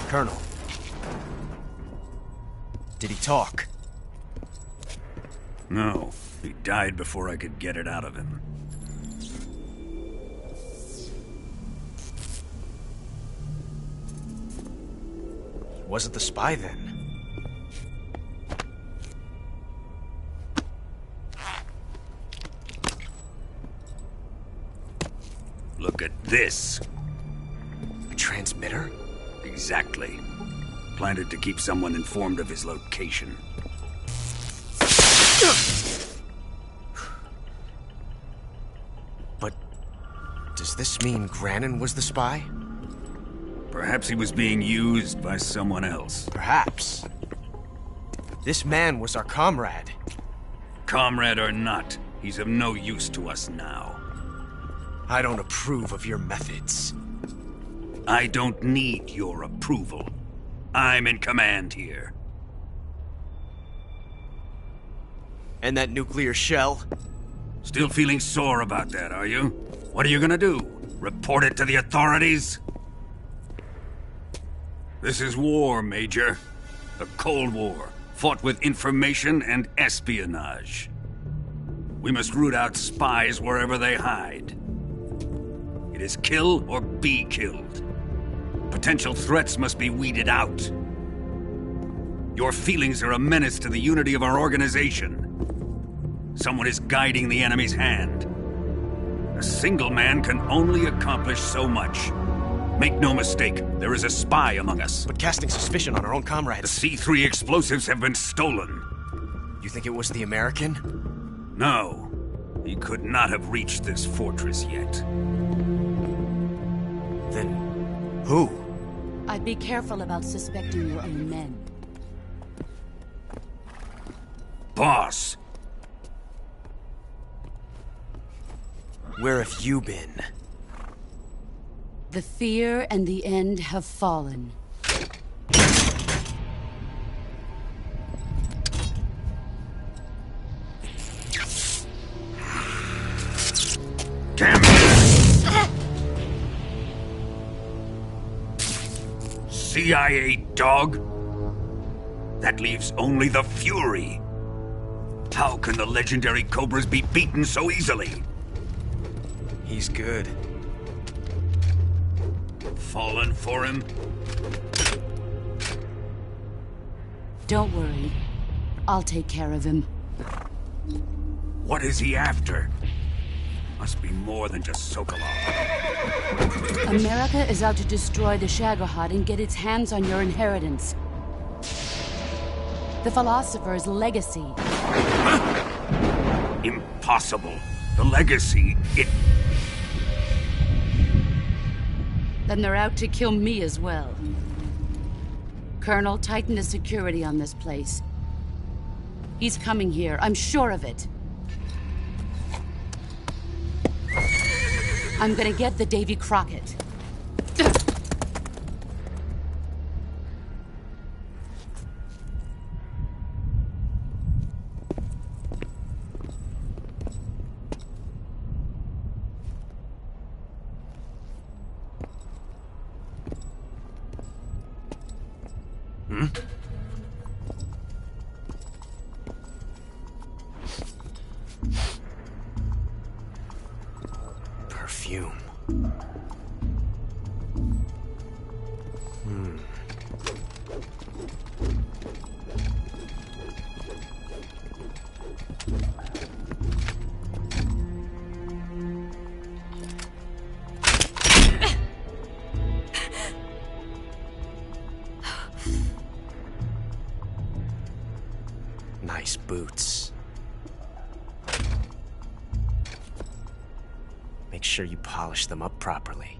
Colonel. Did he talk? No. He died before I could get it out of him. He wasn't the spy then. Look at this. A transmitter? Exactly. Planted to keep someone informed of his location. But does this mean Granin was the spy? Perhaps he was being used by someone else. Perhaps. This man was our comrade. Comrade or not, he's of no use to us now. I don't approve of your methods. I don't need your approval. I'm in command here. And that nuclear shell? Still feeling sore about that, are you? What are you gonna do? Report it to the authorities? This is war, Major. A Cold War, fought with information and espionage. We must root out spies wherever they hide. It is kill or be killed. Potential threats must be weeded out. Your feelings are a menace to the unity of our organization. Someone is guiding the enemy's hand. A single man can only accomplish so much. Make no mistake, there is a spy among us. But casting suspicion on our own comrades... The C3 explosives have been stolen. You think it was the American? No. He could not have reached this fortress yet. Then... who? I'd be careful about suspecting your own men. Boss! Where have you been? The fear and the end have fallen. Damn it! CIA dog? That leaves only the Fury. How can the legendary Cobras be beaten so easily? He's good. Fallen for him? Don't worry. I'll take care of him. What is he after? Must be more than just Sokolov. America is out to destroy the Shagohod and get its hands on your inheritance. The Philosopher's legacy. Impossible. The legacy, Then they're out to kill me as well. Colonel, tighten the security on this place. He's coming here, I'm sure of it. I'm gonna get the Davy Crockett. Perfume. Nice boots. Make sure you polish them up properly.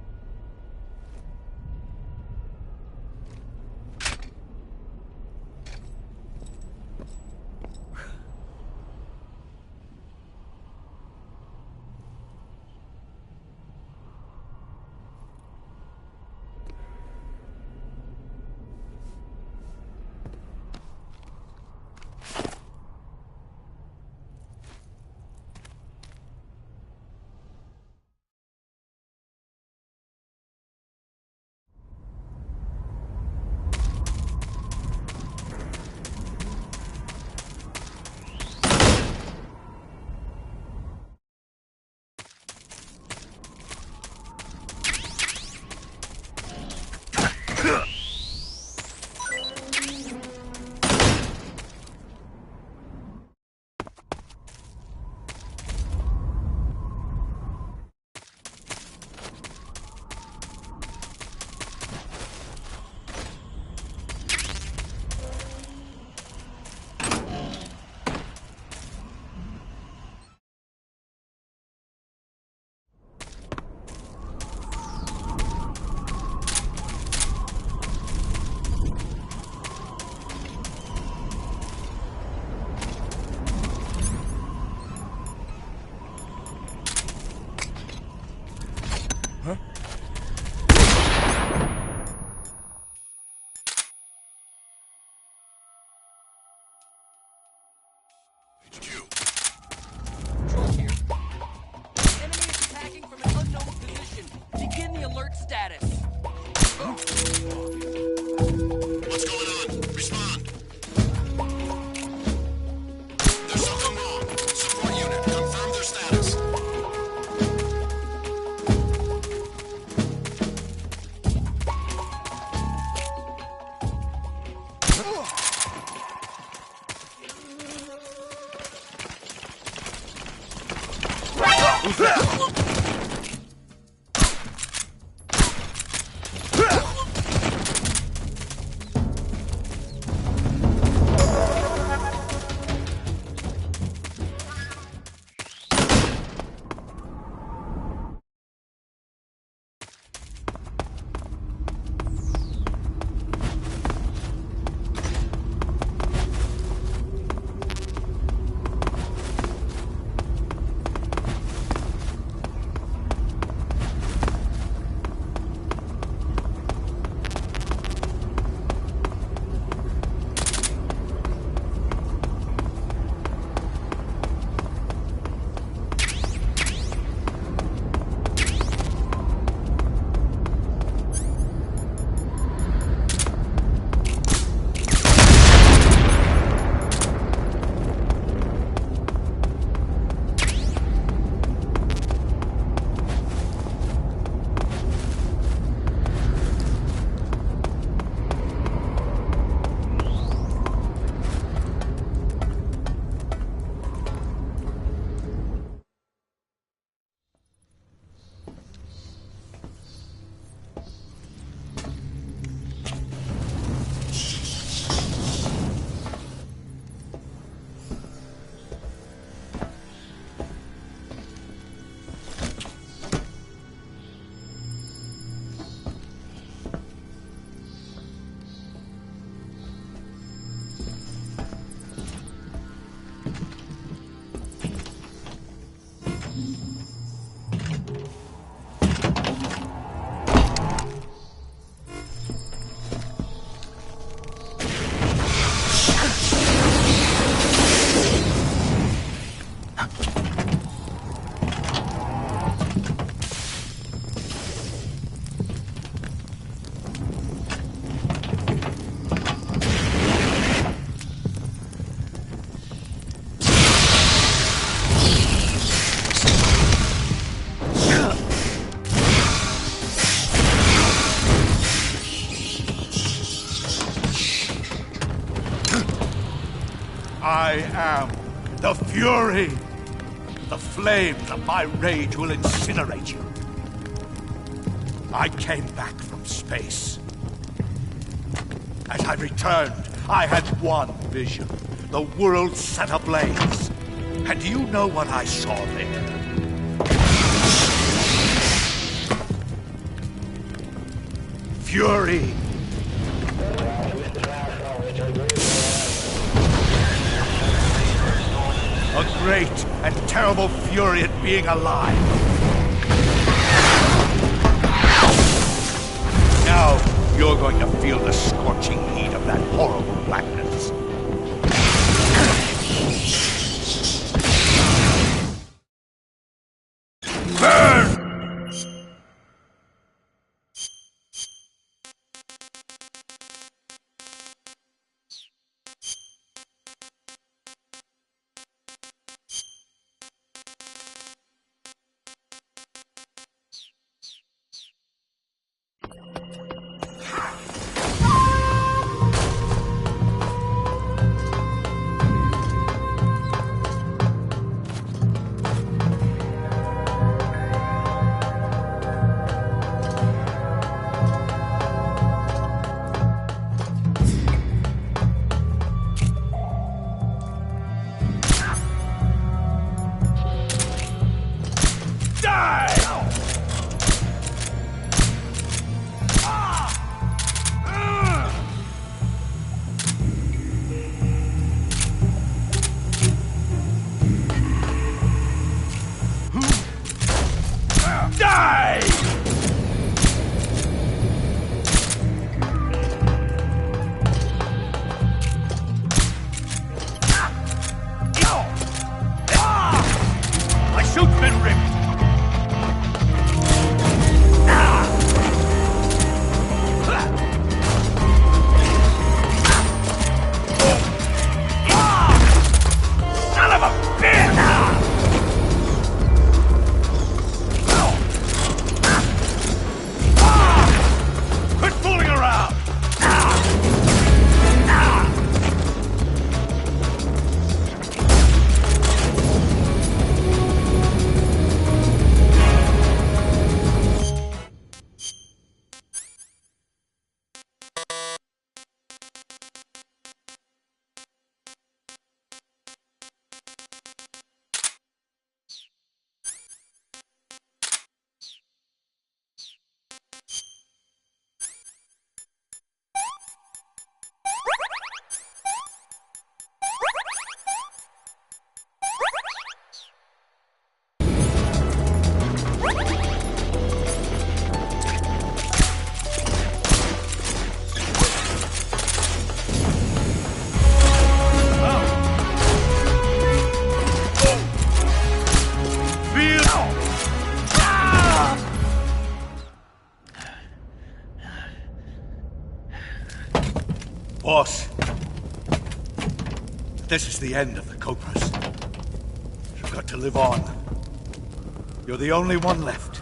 status. What's going on? Respond. There's something wrong. Support unit, confirm their status. Who's that? I am the Fury. The flames of my rage will incinerate you. I came back from space. As I returned, I had one vision. The world set ablaze. And do you know what I saw there? Fury. A great and terrible fury at being alive. Now you're going to feel the scorching heat of that horrible blackness. Burn! Boss, this is the end of the Cobras. You've got to live on. You're the only one left.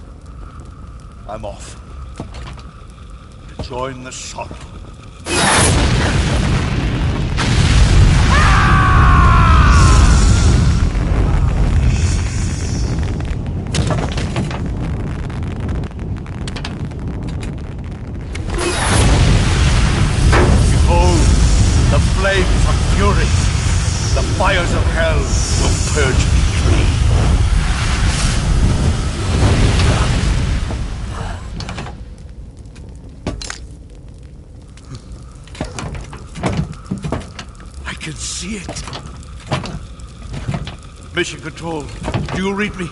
I'm off. To join the Sorrow. Behold, the flames of fury. The fires of hell will purge me clean. I can see it. Mission Control, do you read me?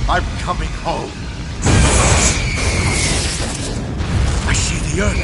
I'm coming home. I see the Earth.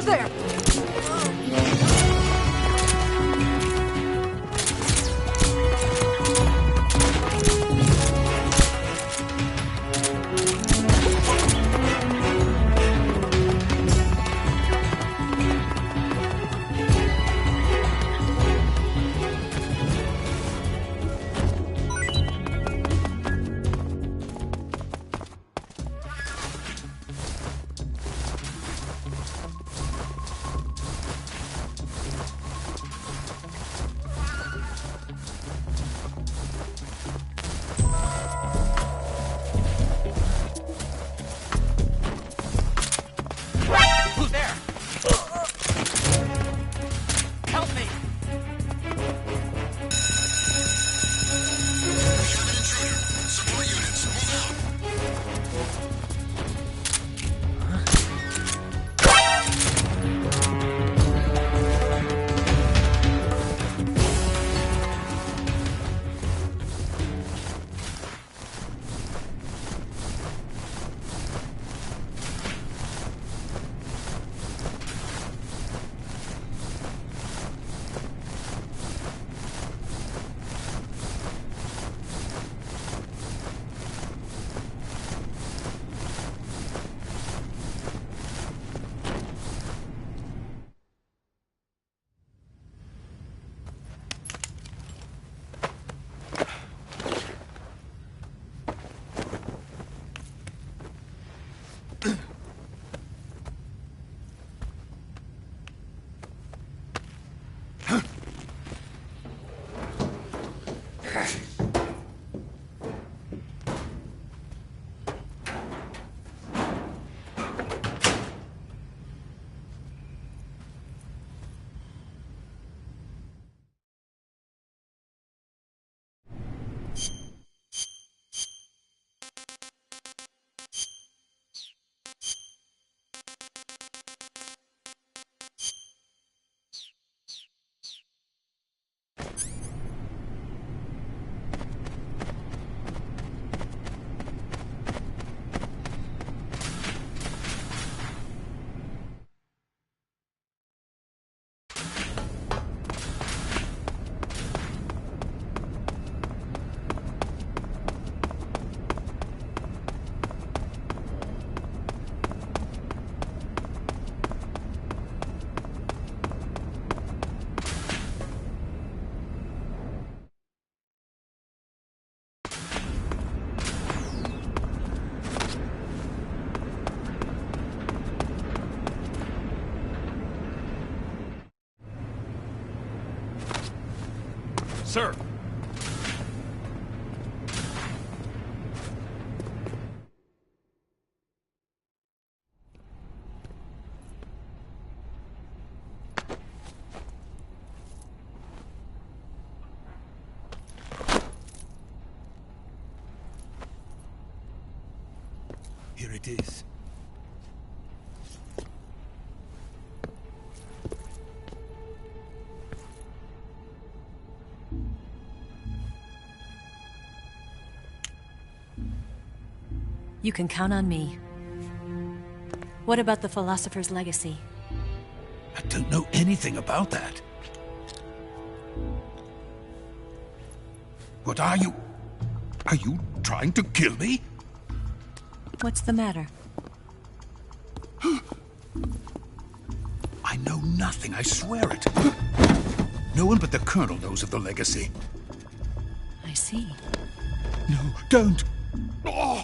there! Who's there? Help me! Support units, move out. Sir! Here it is. You can count on me. What about the Philosopher's Legacy? I don't know anything about that. What are you? Are you trying to kill me? What's the matter? I know nothing, I swear it. No one but the Colonel knows of the legacy. I see. No, don't! Oh!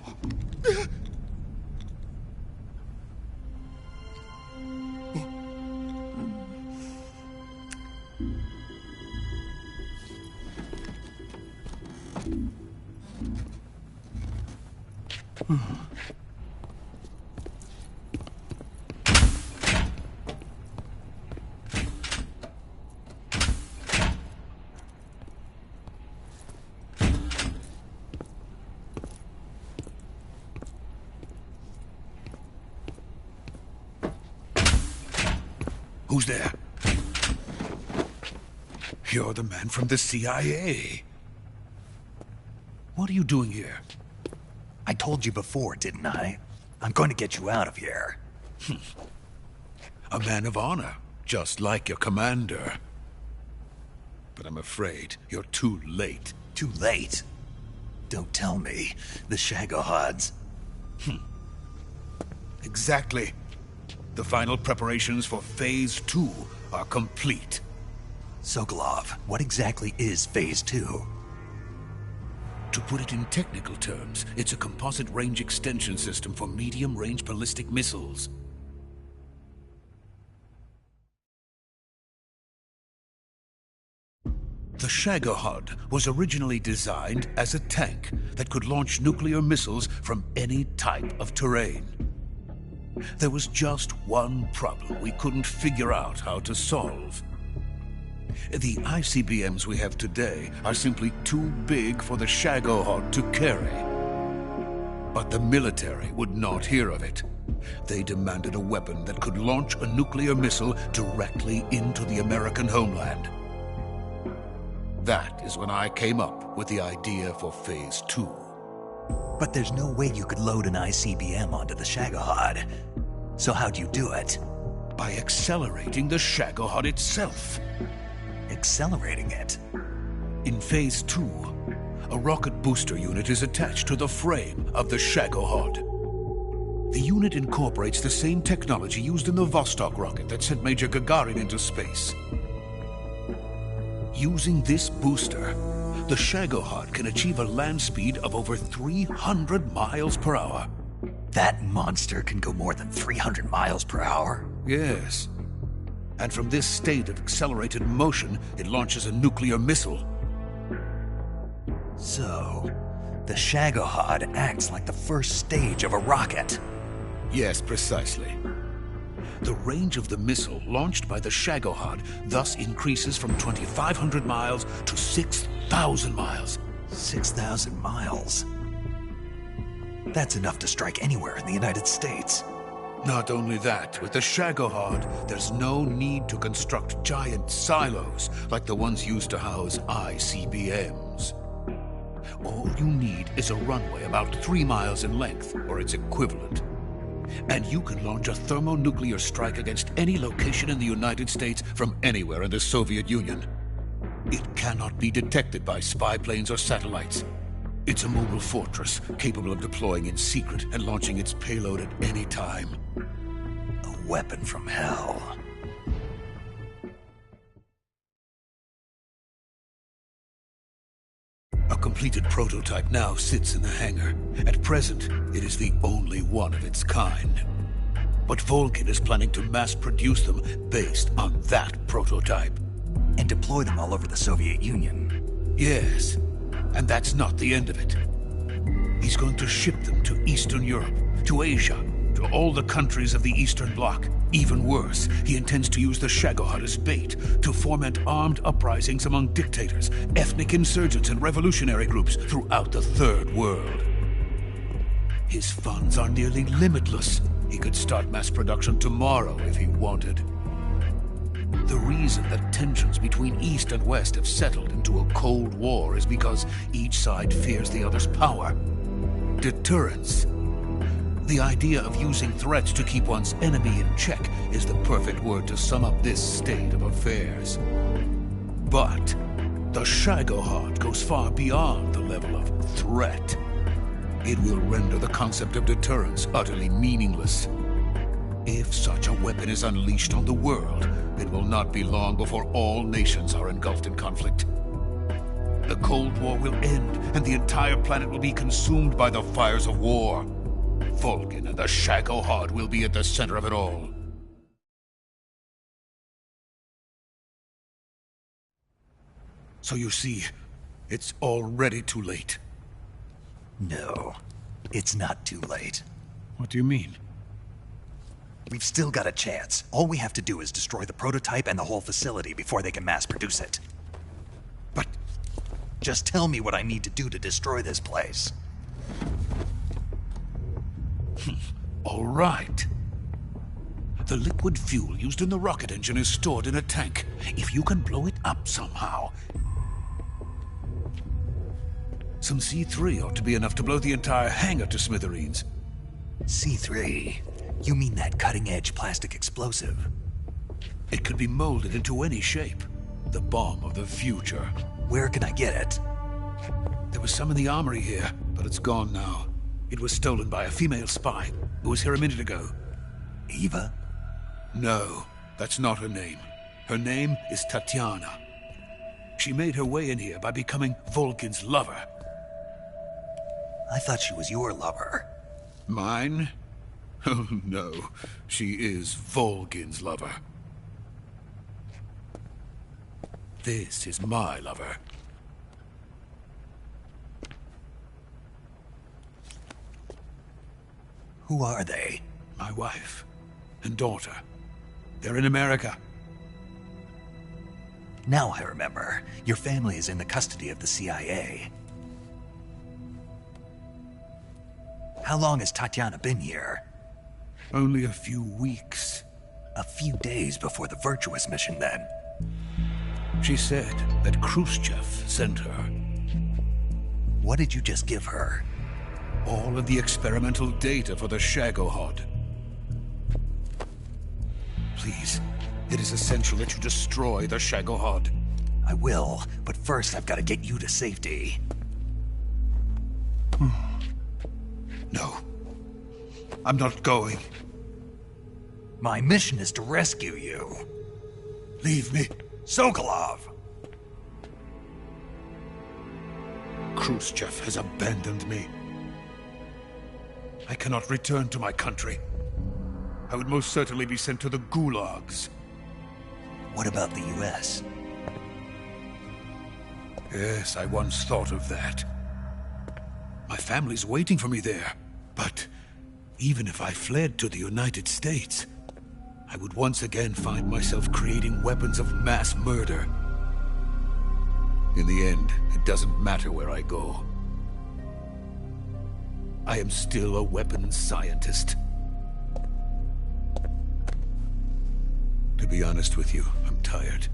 Who's there? You're the man from the CIA. What are you doing here? I told you before, didn't I? I'm going to get you out of here. A man of honor, just like your commander. But I'm afraid you're too late. Too late? Don't tell me. The Shagohods. Exactly. The final preparations for Phase 2 are complete. Sokolov, what exactly is Phase 2? To put it in technical terms, it's a composite range extension system for medium-range ballistic missiles. The Shagohod was originally designed as a tank that could launch nuclear missiles from any type of terrain. There was just one problem we couldn't figure out how to solve. The ICBMs we have today are simply too big for the Shagohod to carry. But the military would not hear of it. They demanded a weapon that could launch a nuclear missile directly into the American homeland. That is when I came up with the idea for Phase 2. But there's no way you could load an ICBM onto the Shagohod. So how'd you do it? By accelerating the Shagohod itself. Accelerating it? In Phase 2, a rocket booster unit is attached to the frame of the Shagohod. The unit incorporates the same technology used in the Vostok rocket that sent Major Gagarin into space. Using this booster, the Shagohod can achieve a land speed of over 300 miles per hour. That monster can go more than 300 miles per hour? Yes. And from this state of accelerated motion, it launches a nuclear missile. So, the Shagohod acts like the first stage of a rocket. Yes, precisely. The range of the missile launched by the Shagohod thus increases from 2,500 miles to 6,000 miles. 6,000 miles? That's enough to strike anywhere in the United States. Not only that, with the Shagohod, there's no need to construct giant silos like the ones used to house ICBMs. All you need is a runway about 3 miles in length, or its equivalent. And you can launch a thermonuclear strike against any location in the United States from anywhere in the Soviet Union. It cannot be detected by spy planes or satellites. It's a mobile fortress, capable of deploying in secret and launching its payload at any time. A weapon from hell. A completed prototype now sits in the hangar. At present, it is the only one of its kind. But Volgin is planning to mass-produce them based on that prototype. And deploy them all over the Soviet Union. Yes, and that's not the end of it. He's going to ship them to Eastern Europe, to Asia, to all the countries of the Eastern Bloc. Even worse, he intends to use the Shagohod as bait to foment armed uprisings among dictators, ethnic insurgents, and revolutionary groups throughout the Third World. His funds are nearly limitless. He could start mass production tomorrow if he wanted. The reason that tensions between East and West have settled into a Cold War is because each side fears the other's power. Deterrence. The idea of using threats to keep one's enemy in check is the perfect word to sum up this state of affairs. But the Shagohod goes far beyond the level of threat. It will render the concept of deterrence utterly meaningless. If such a weapon is unleashed on the world, it will not be long before all nations are engulfed in conflict. The Cold War will end, and the entire planet will be consumed by the fires of war. Volgin and the Shagohod will be at the center of it all. So you see, it's already too late. No, it's not too late. What do you mean? We've still got a chance. All we have to do is destroy the prototype and the whole facility before they can mass produce it. But just tell me what I need to do to destroy this place. All right. The liquid fuel used in the rocket engine is stored in a tank. If you can blow it up somehow... Some C3 ought to be enough to blow the entire hangar to smithereens. C3? You mean that cutting-edge plastic explosive? It could be molded into any shape. The bomb of the future. Where can I get it? There was some in the armory here, but it's gone now. It was stolen by a female spy who was here a minute ago. Eva? No, that's not her name. Her name is Tatiana. She made her way in here by becoming Volgin's lover. I thought she was your lover. Mine? Oh no, she is Volgin's lover. This is my lover. Who are they? My wife and daughter. They're in America. Now I remember. Your family is in the custody of the CIA. How long has Tatiana been here? Only a few weeks. A few days before the Virtuous mission, then. She said that Khrushchev sent her. What did you just give her? All of the experimental data for the Shagohod. Please, it is essential that you destroy the Shagohod. I will, but first I've got to get you to safety. No. I'm not going. My mission is to rescue you. Leave me. Sokolov! Khrushchev has abandoned me. I cannot return to my country. I would most certainly be sent to the gulags. What about the US? Yes, I once thought of that. My family's waiting for me there. But even if I fled to the United States, I would once again find myself creating weapons of mass murder. In the end, it doesn't matter where I go. I am still a weapons scientist. To be honest with you, I'm tired.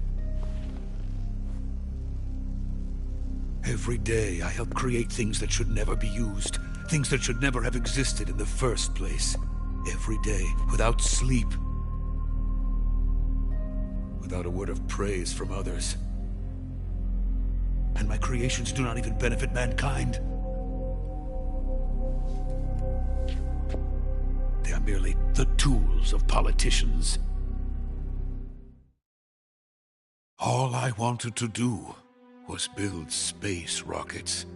Every day, I help create things that should never be used. Things that should never have existed in the first place. Every day, without sleep. Without a word of praise from others. And my creations do not even benefit mankind. They are merely the tools of politicians. All I wanted to do was build space rockets.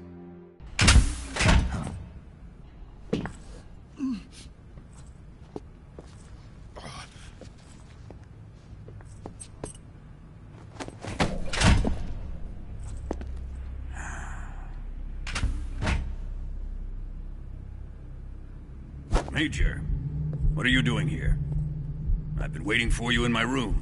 Major, what are you doing here? I've been waiting for you in my room.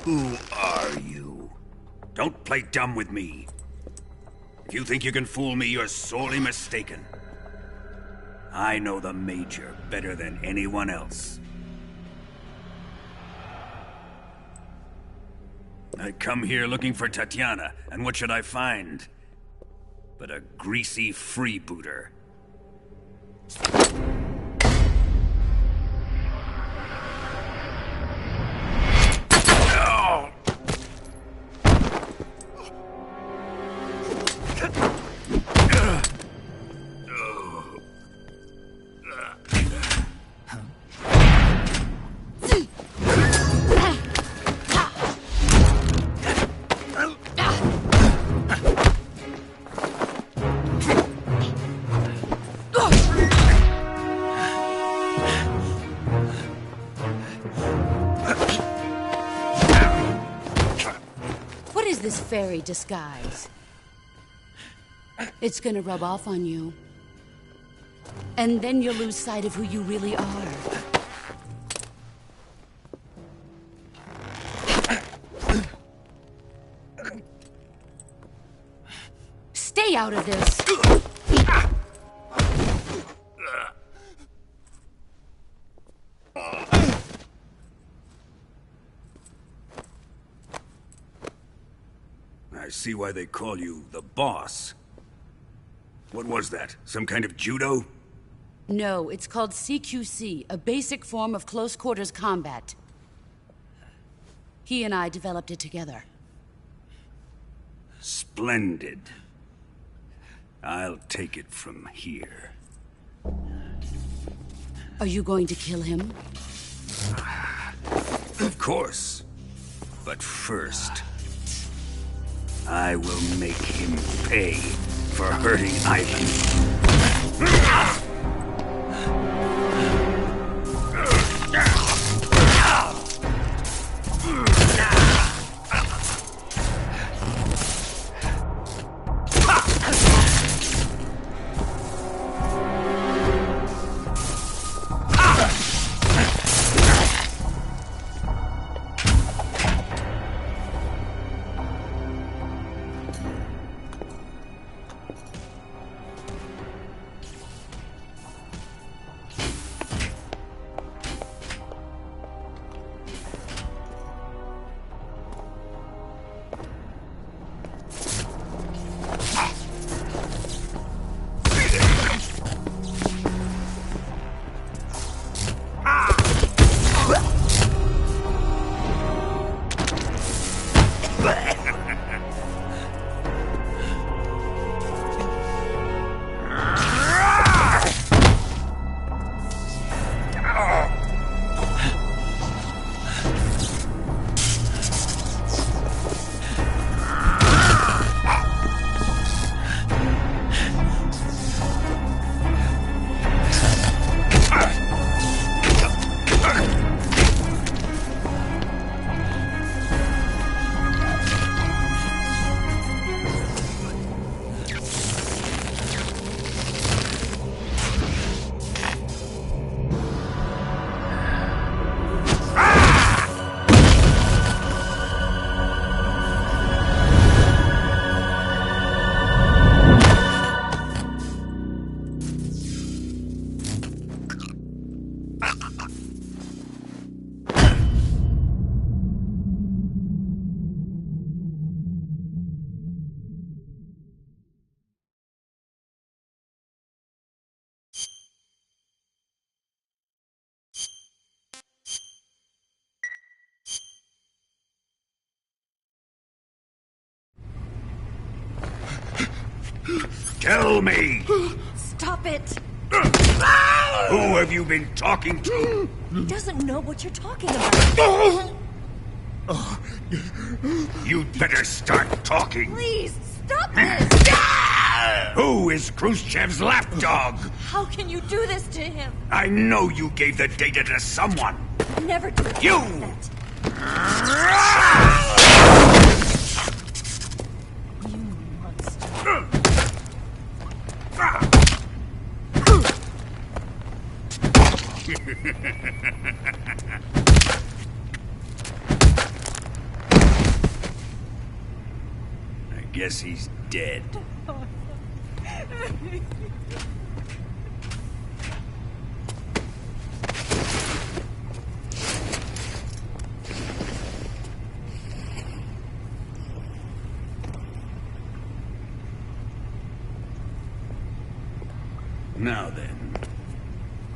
Who are you? Don't play dumb with me. If you think you can fool me, you're sorely mistaken. I know the Major better than anyone else. I come here looking for Tatiana, and what should I find? But a greasy freebooter. This fairy disguise. It's gonna rub off on you. And then you'll lose sight of who you really are. Stay out of this. I see why they call you the boss. What was that? Some kind of judo? No, it's called CQC, a basic form of close quarters combat. He and I developed it together. Splendid. I'll take it from here. Are you going to kill him? Of course. But first, I will make him pay for hurting Ivan. Tell me! Stop it! Who have you been talking to? He doesn't know what you're talking about. You'd better start talking. Please, stop this! Who is Khrushchev's lapdog? How can you do this to him? I know you gave the data to someone. Never do You! I guess he's dead. Now then,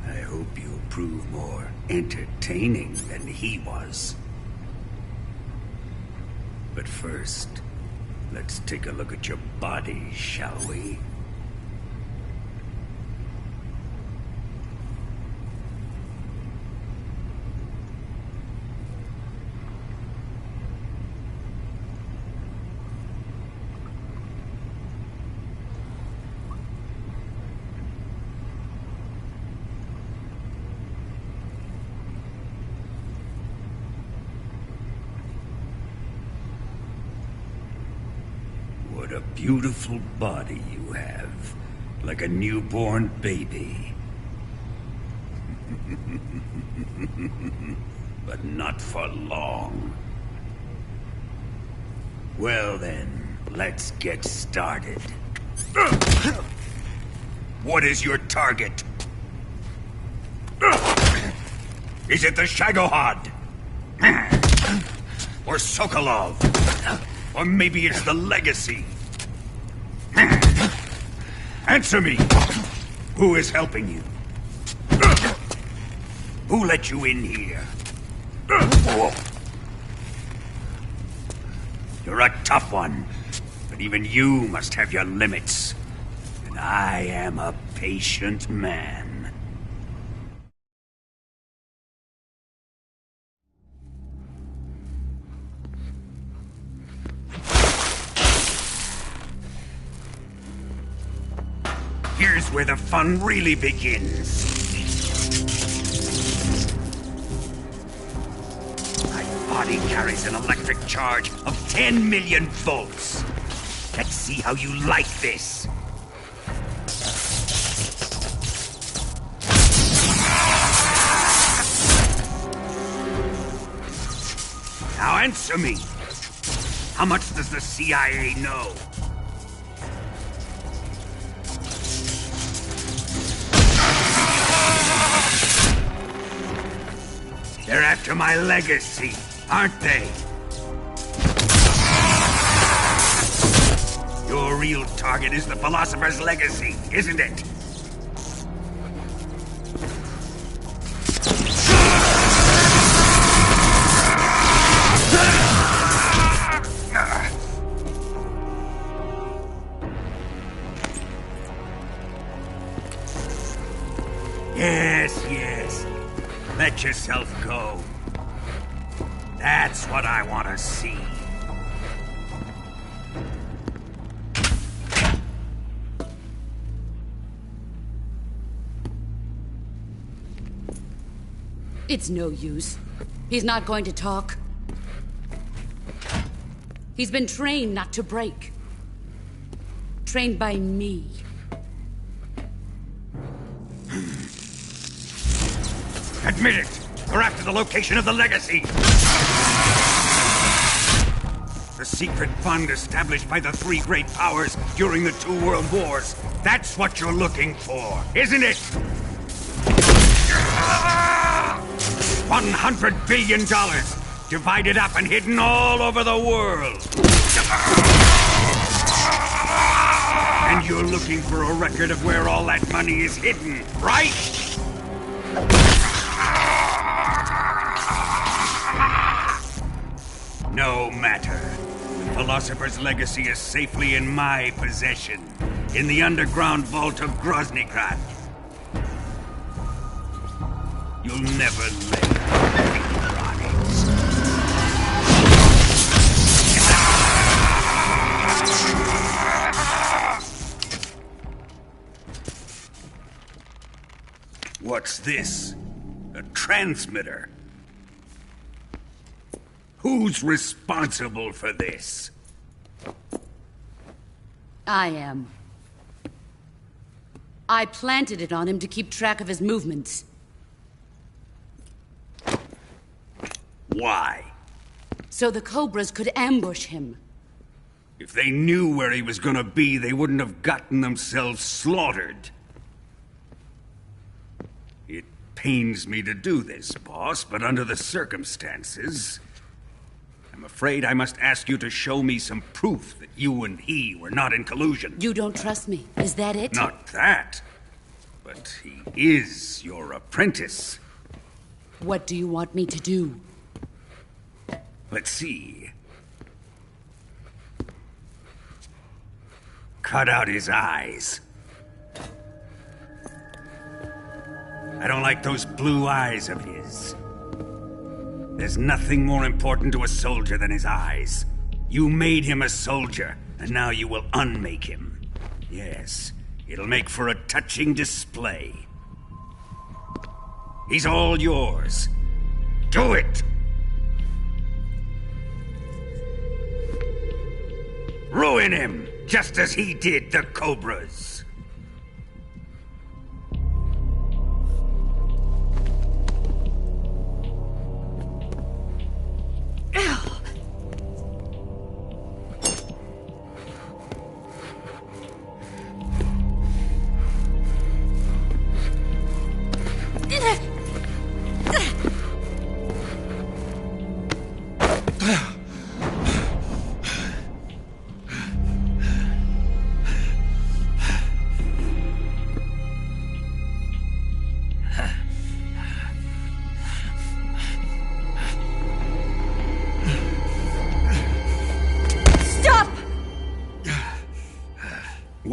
I hope you'll prove more entertaining than he was. But first, let's take a look at your body, shall we? What a beautiful body you have. Like a newborn baby. But not for long. Well then, let's get started. What is your target? Is it the Shagohod? Or Sokolov? Or maybe it's the Legacy? Answer me! Who is helping you? Who let you in here? You're a tough one, but even you must have your limits. And I am a patient man. Here's where the fun really begins. My body carries an electric charge of 10 million volts. Let's see how you like this. Now answer me. How much does the CIA know? They're after my legacy, aren't they? Your real target is the Philosopher's Legacy, isn't it? Yes. Let yourself go. That's what I want to see. It's no use. He's not going to talk. He's been trained not to break. Trained by me. Admit it! We're after the location of the Legacy! The secret fund established by the three great powers during the 2 world wars. That's what you're looking for, isn't it? $100 billion, divided up and hidden all over the world. And you're looking for a record of where all that money is hidden, right? No matter. The Philosopher's Legacy is safely in my possession, in the underground vault of Groznygrad. You'll never lay a finger on it. What's this? A transmitter? Who's responsible for this? I am. I planted it on him to keep track of his movements. Why? So the Cobras could ambush him. If they knew where he was gonna be, they wouldn't have gotten themselves slaughtered. It pains me to do this, boss, but under the circumstances, I'm afraid I must ask you to show me some proof that you and he were not in collusion. You don't trust me, is that it? Not that, but he is your apprentice. What do you want me to do? Let's see. Cut out his eyes. I don't like those blue eyes of his. There's nothing more important to a soldier than his eyes. You made him a soldier, and now you will unmake him. Yes, it'll make for a touching display. He's all yours. Do it! Ruin him, just as he did the Cobras.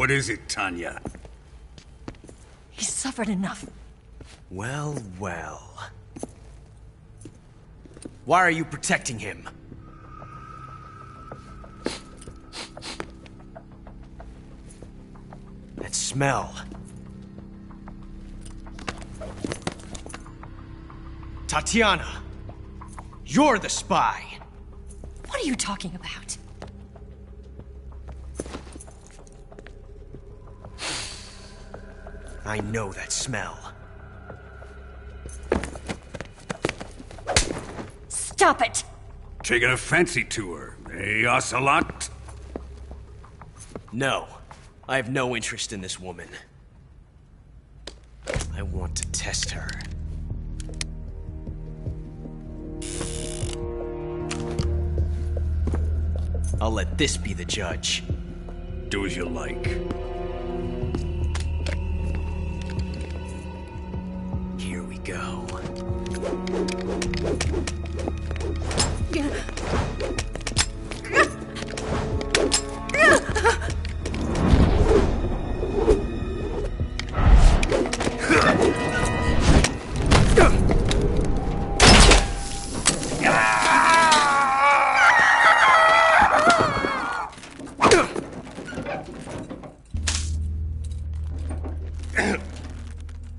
What is it, Tanya? He's suffered enough. Well, well. Why are you protecting him? That smell. Tatiana! You're the spy! What are you talking about? I know that smell. Stop it! Taking a fancy to her, eh, Ocelot? No. I have no interest in this woman. I want to test her. I'll let this be the judge. Do as you like. Here we go.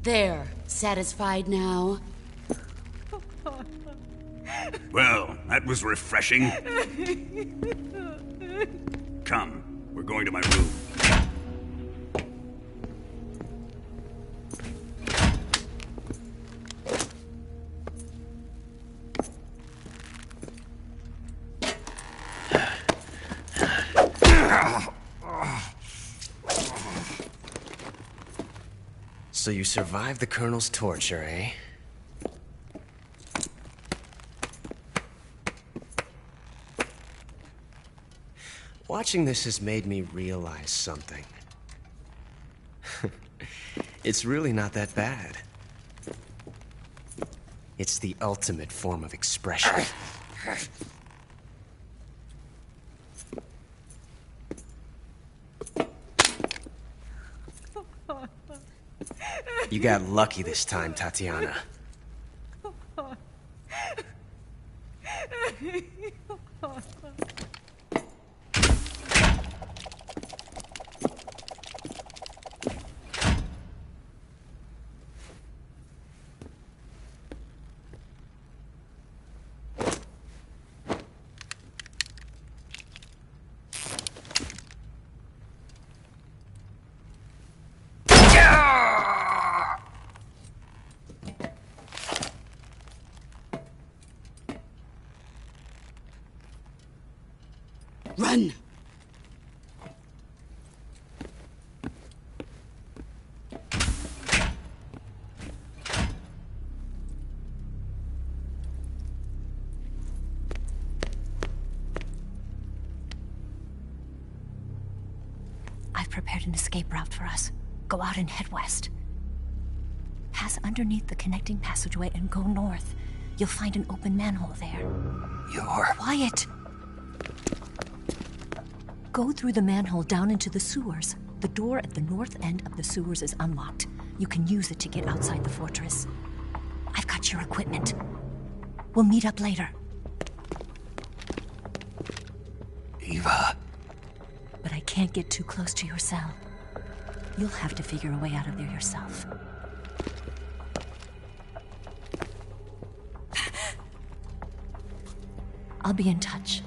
There. Satisfied now? Well, that was refreshing. Come, we're going to my room. So you survived the Colonel's torture, eh? Watching this has made me realize something. It's really not that bad. It's the ultimate form of expression. You got lucky this time, Tatiana. Run! I've prepared an escape route for us. Go out and head west. Pass underneath the connecting passageway and go north. You'll find an open manhole there. You're... Quiet! Go through the manhole down into the sewers. The door at the north end of the sewers is unlocked. You can use it to get outside the fortress. I've got your equipment. We'll meet up later. Eva. But I can't get too close to your cell. You'll have to figure a way out of there yourself. I'll be in touch.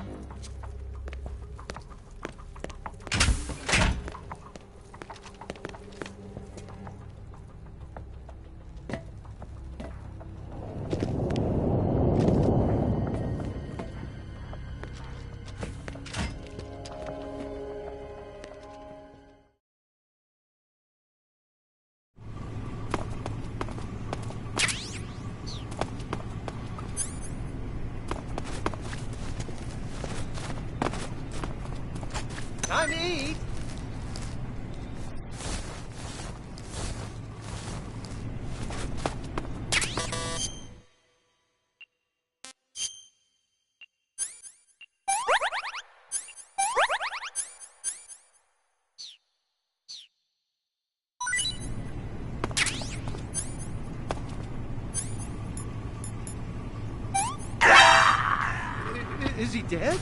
Is he dead?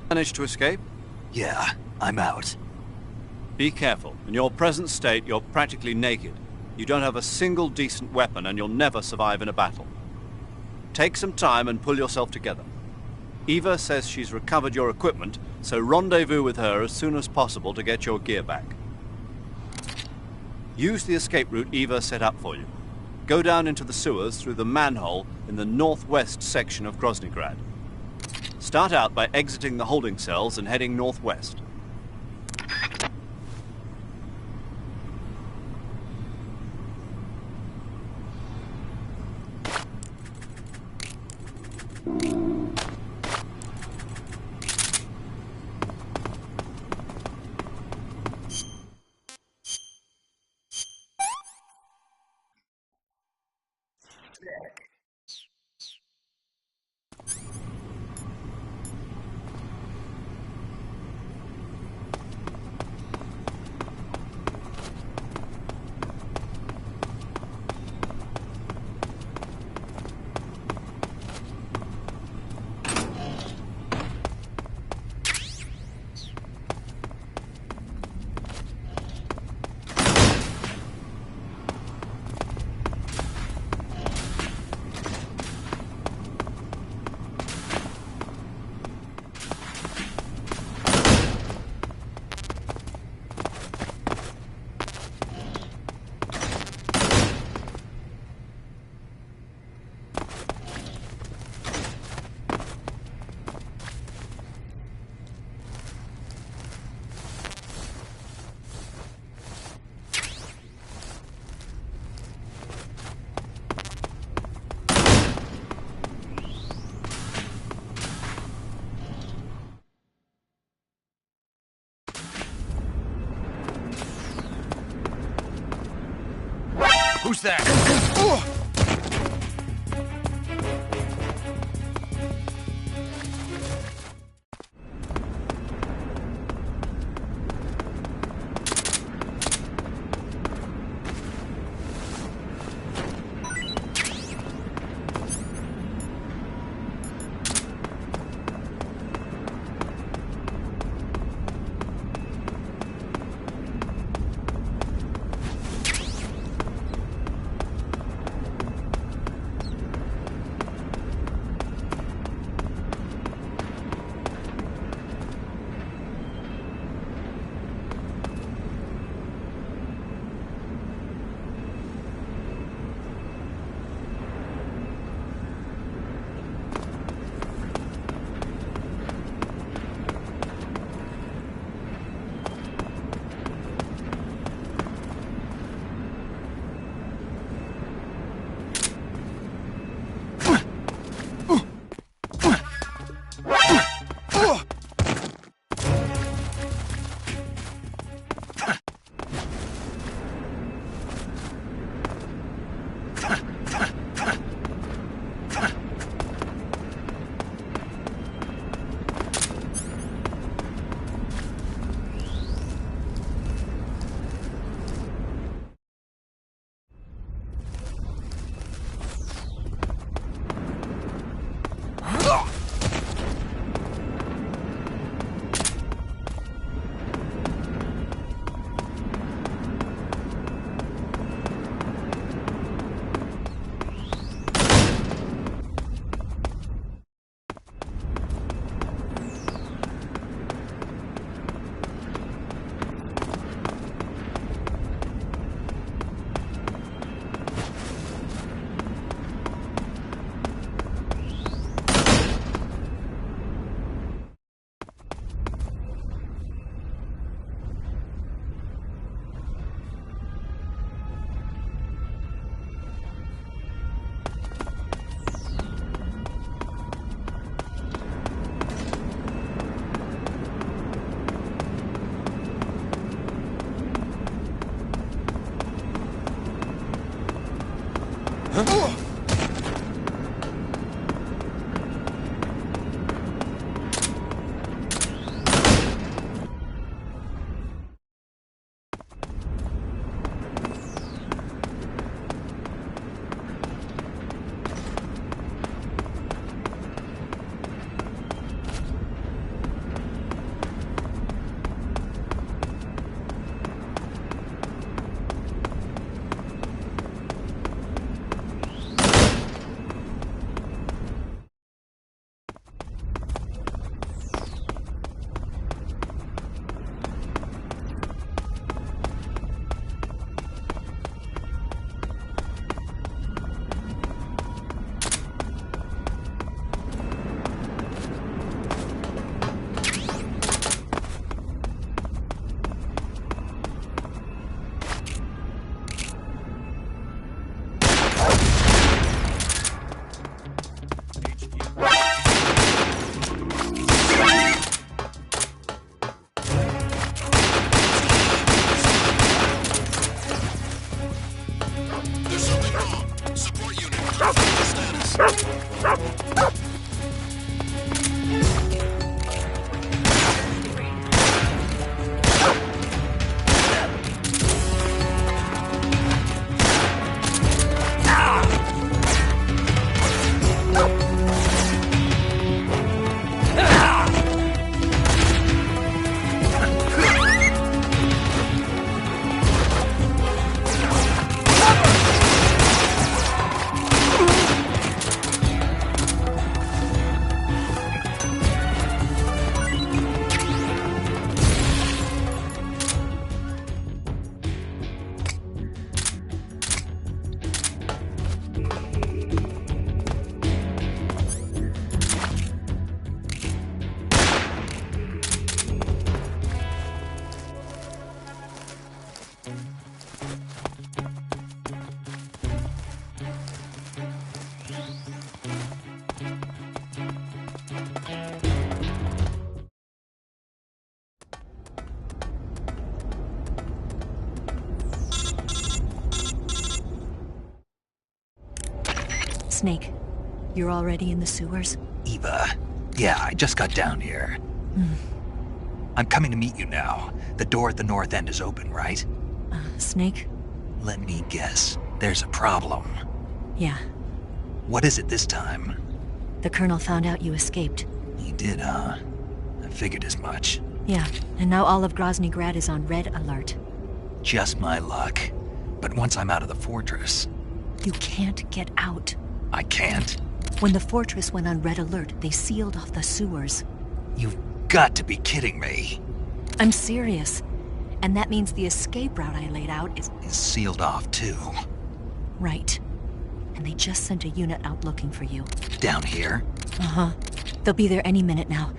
Managed to escape? Yeah, I'm out. Be careful. In your present state, you're practically naked. You don't have a single decent weapon, and you'll never survive in a battle. Take some time and pull yourself together. Eva says she's recovered your equipment, so rendezvous with her as soon as possible to get your gear back. Use the escape route Eva set up for you. Go down into the sewers through the manhole in the northwest section of Groznygrad. Start out by exiting the holding cells and heading northwest. Who's that? Snake, you're already in the sewers? Eva, yeah, I just got down here. I'm coming to meet you now. The door at the north end is open, right? Snake? Let me guess. There's a problem. Yeah. What is it this time? The Colonel found out you escaped. He did, huh? I figured as much. Yeah, and now all of Grozny Grad is on red alert. Just my luck. But once I'm out of the fortress... You can't get out. I can't? When the fortress went on red alert, they sealed off the sewers. You've got to be kidding me. I'm serious. And that means the escape route I laid out is sealed off, too. Right. And they just sent a unit out looking for you. Down here? Uh-huh. They'll be there any minute now.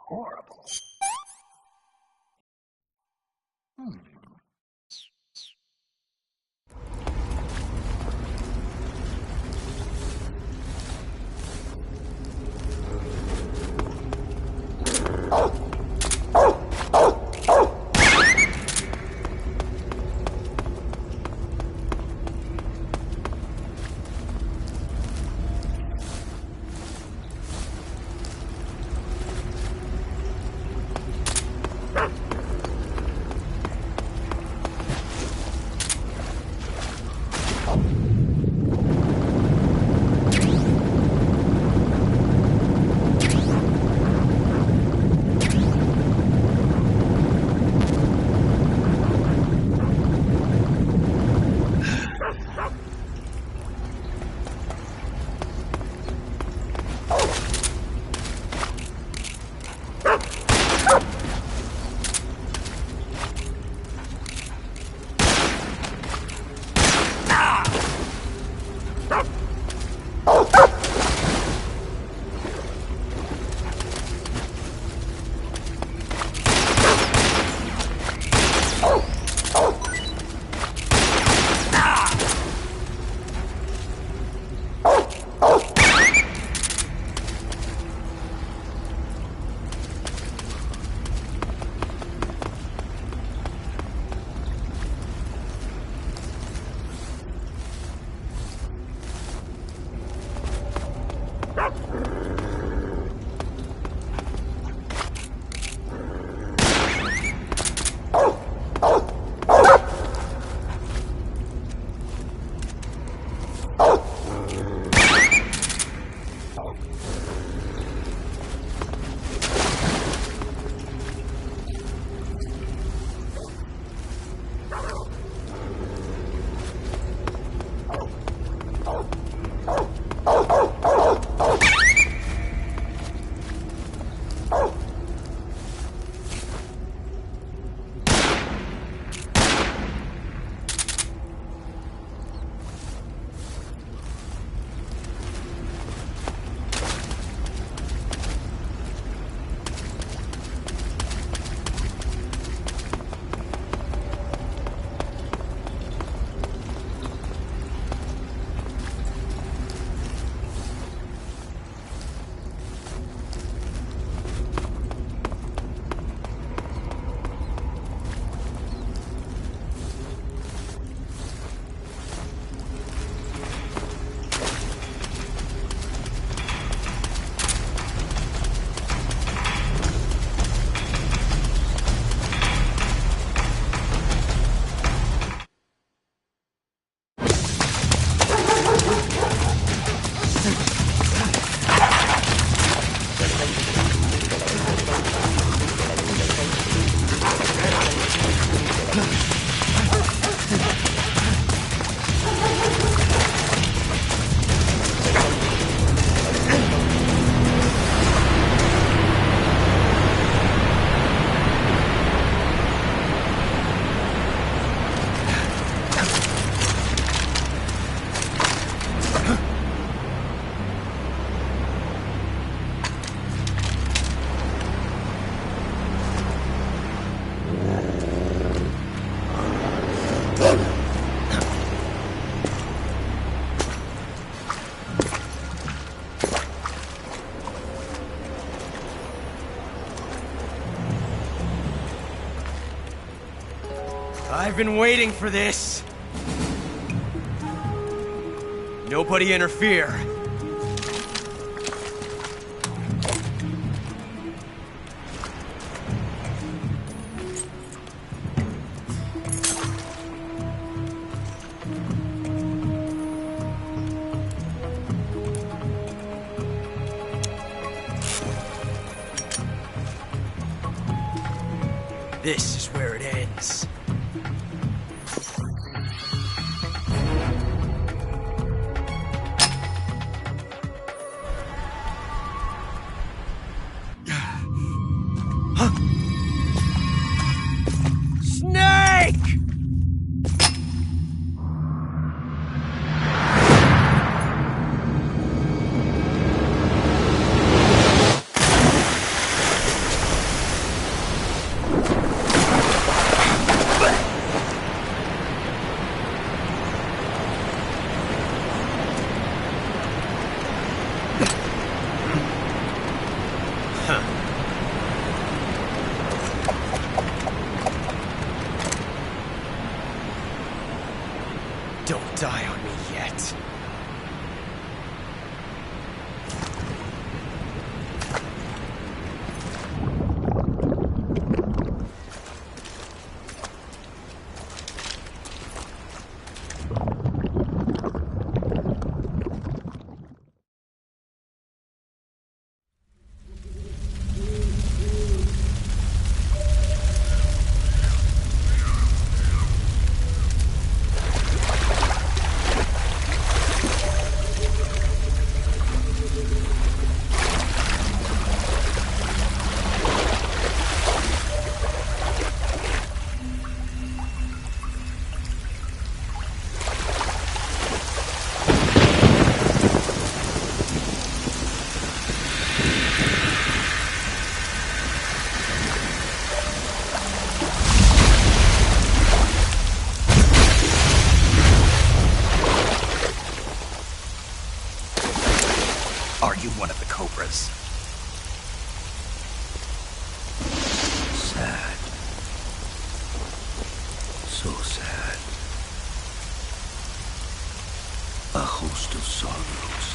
Horrible. I've been waiting for this. Nobody interfere. This is where it ends. Snake! Don't die on me yet. Are you one of the Cobras? Sad. So sad. A host of sorrows.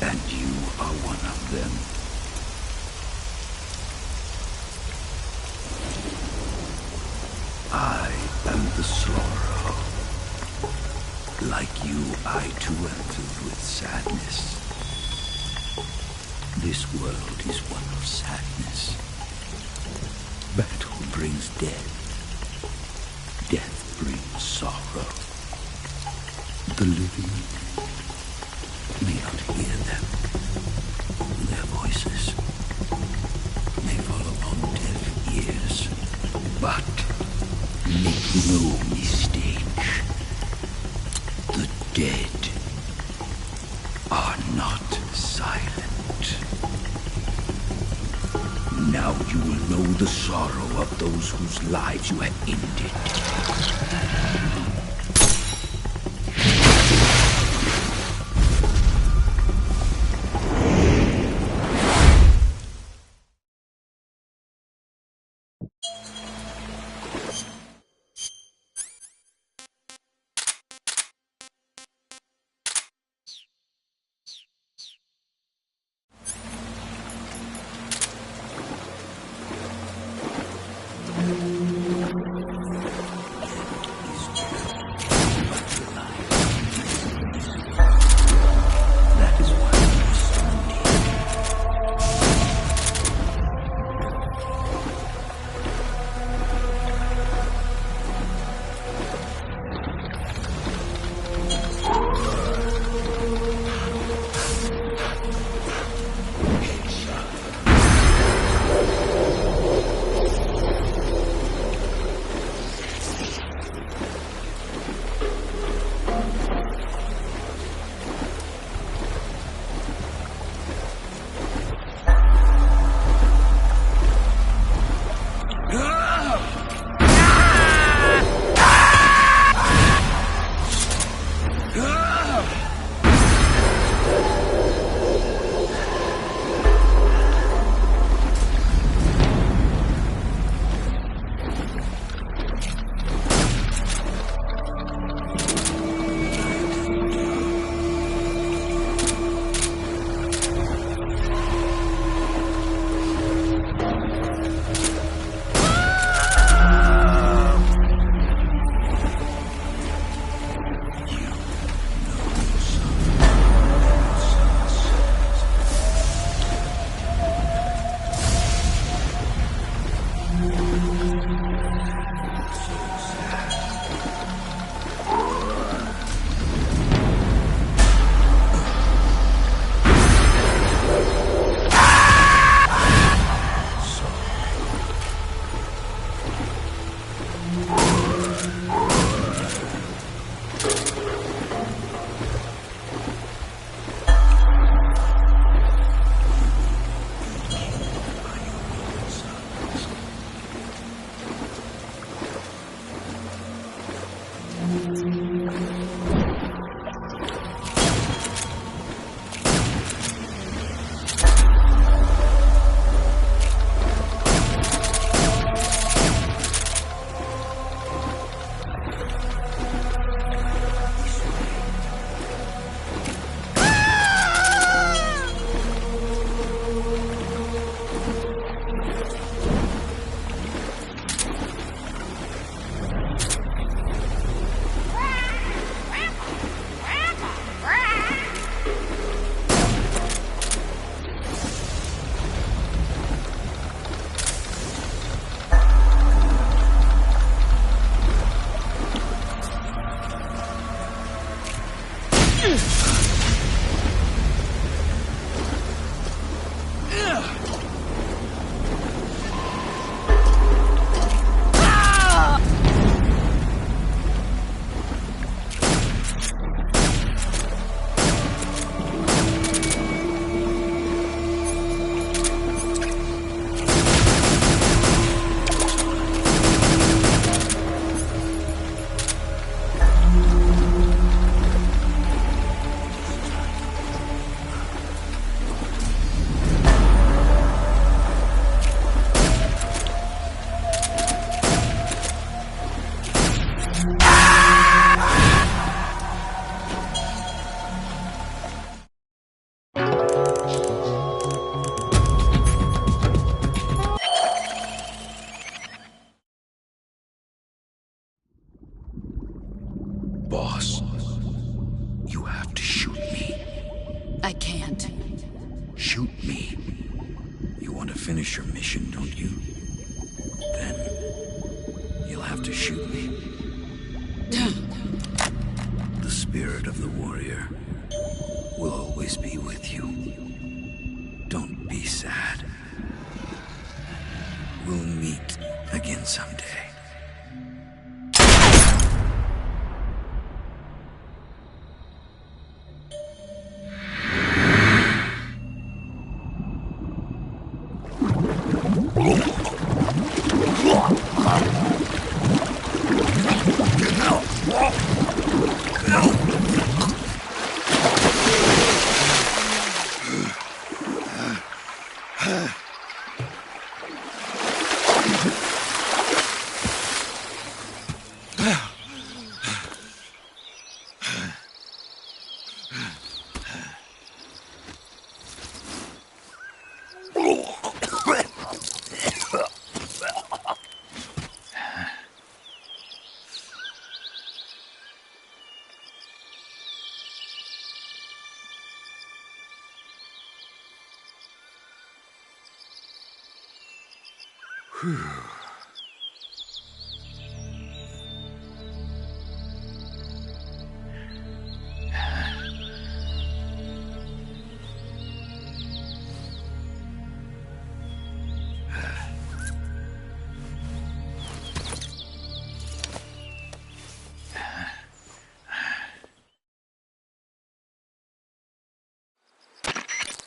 And you are one of them. I am the sorrow. Like you, I too am filled with sadness. This world is one of sadness. Battle brings death. Death brings sorrow. The living may not hear them. Their voices may fall upon deaf ears. But make no mistake. The dead are not silent. Now you will know the sorrow of those whose lives you have ended. Is can't. Shoot me. You want to finish your mission, don't you? Then you'll have to shoot me. The spirit of the warrior will always be with you. Don't be sad. We'll meet again someday.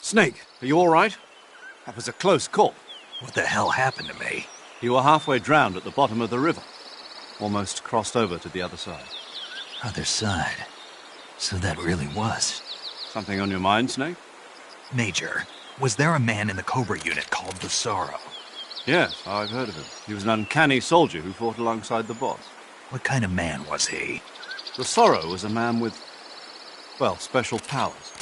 Snake, are you all right? That was a close call. What the hell happened to me? You were halfway drowned at the bottom of the river. Almost crossed over to the other side. Other side? So that really was. Something on your mind, Snake? Major, was there a man in the Cobra unit called the Sorrow? Yes, I've heard of him. He was an uncanny soldier who fought alongside the boss. What kind of man was he? The Sorrow was a man with, well, special powers.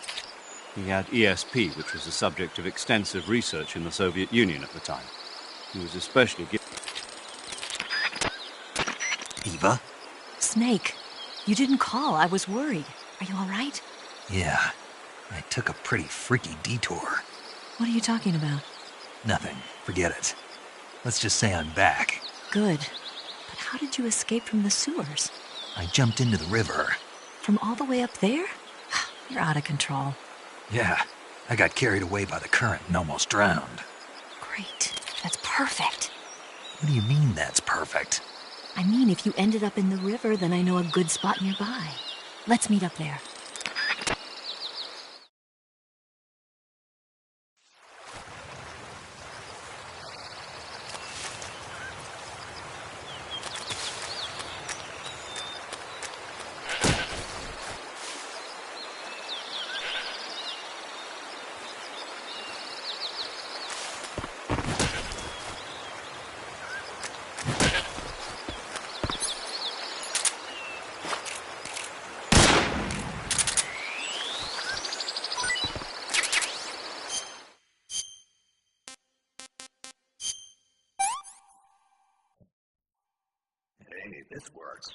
He had ESP, which was the subject of extensive research in the Soviet Union at the time. He was especially gifted. Eva? Snake, you didn't call. I was worried. Are you all right? Yeah, I took a pretty freaky detour. What are you talking about? Nothing. Forget it. Let's just say I'm back. Good. But how did you escape from the sewers? I jumped into the river. From all the way up there? You're out of control. Yeah, I got carried away by the current and almost drowned. Great. That's perfect. What do you mean that's perfect? I mean, if you ended up in the river, then I know a good spot nearby. Let's meet up there. Hey, this works.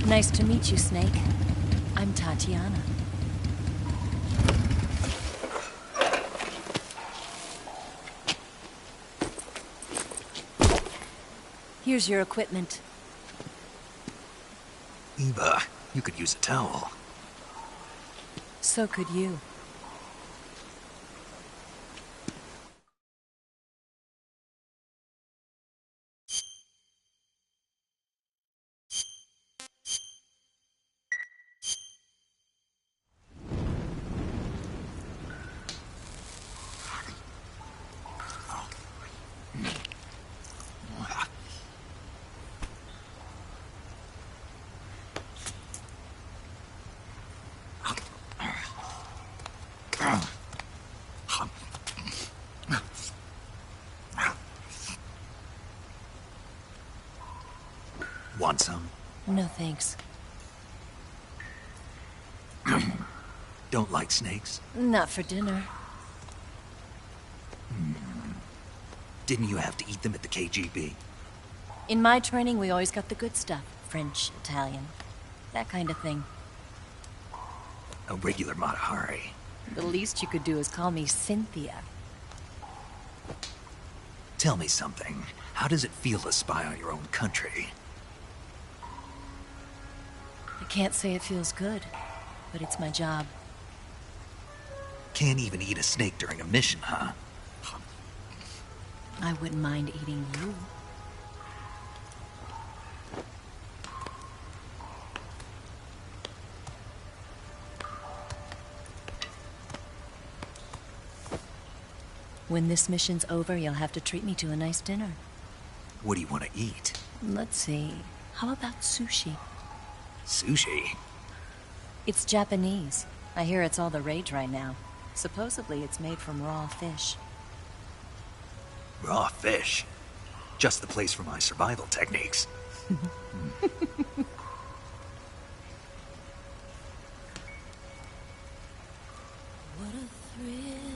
Nice to meet you, Snake. I'm Tatiana. Here's your equipment. Eva, you could use a towel. So could you. Want some? No, thanks. Don't like snakes? Not for dinner. Didn't you have to eat them at the KGB? In my training, we always got the good stuff. French, Italian, that kind of thing. A regular Mata Hari. The least you could do is call me Cynthia. Tell me something. How does it feel to spy on your own country? I can't say it feels good, but it's my job. Can't even eat a snake during a mission, huh? I wouldn't mind eating you. When this mission's over, you'll have to treat me to a nice dinner. What do you want to eat? Let's see. How about sushi? Sushi? It's Japanese. I hear it's all the rage right now. Supposedly it's made from raw fish. Raw fish? Just the place for my survival techniques. What a thrill.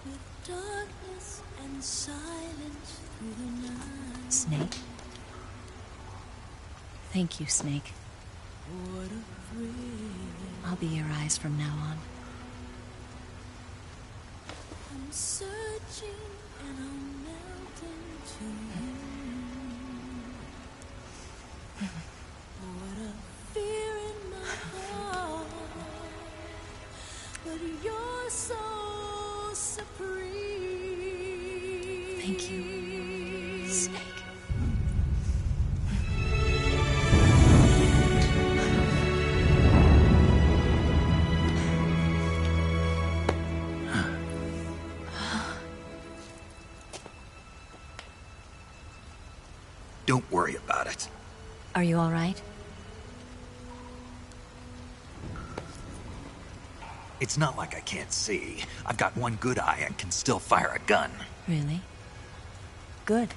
With darkness and silence through the night. Snake? Thank you, Snake. What a thrill. I'll be your eyes from now on. I'm searching and I'm melting to you. What a fear in my heart. But you're so supreme. Thank you, Snake. Don't worry about it. Are you all right? It's not like I can't see. I've got one good eye and can still fire a gun. Really? Good.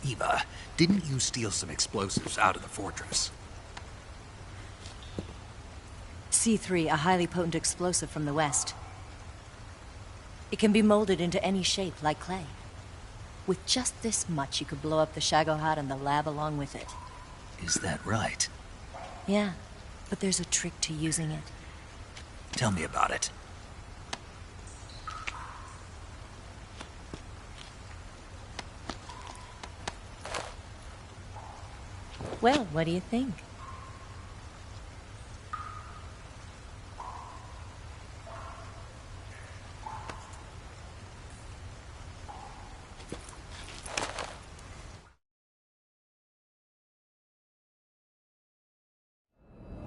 Eva, didn't you steal some explosives out of the fortress? C3, a highly potent explosive from the west. It can be molded into any shape, like clay. With just this much, you could blow up the Shagohod and the lab along with it. Is that right? Yeah, but there's a trick to using it. Tell me about it. Well, what do you think?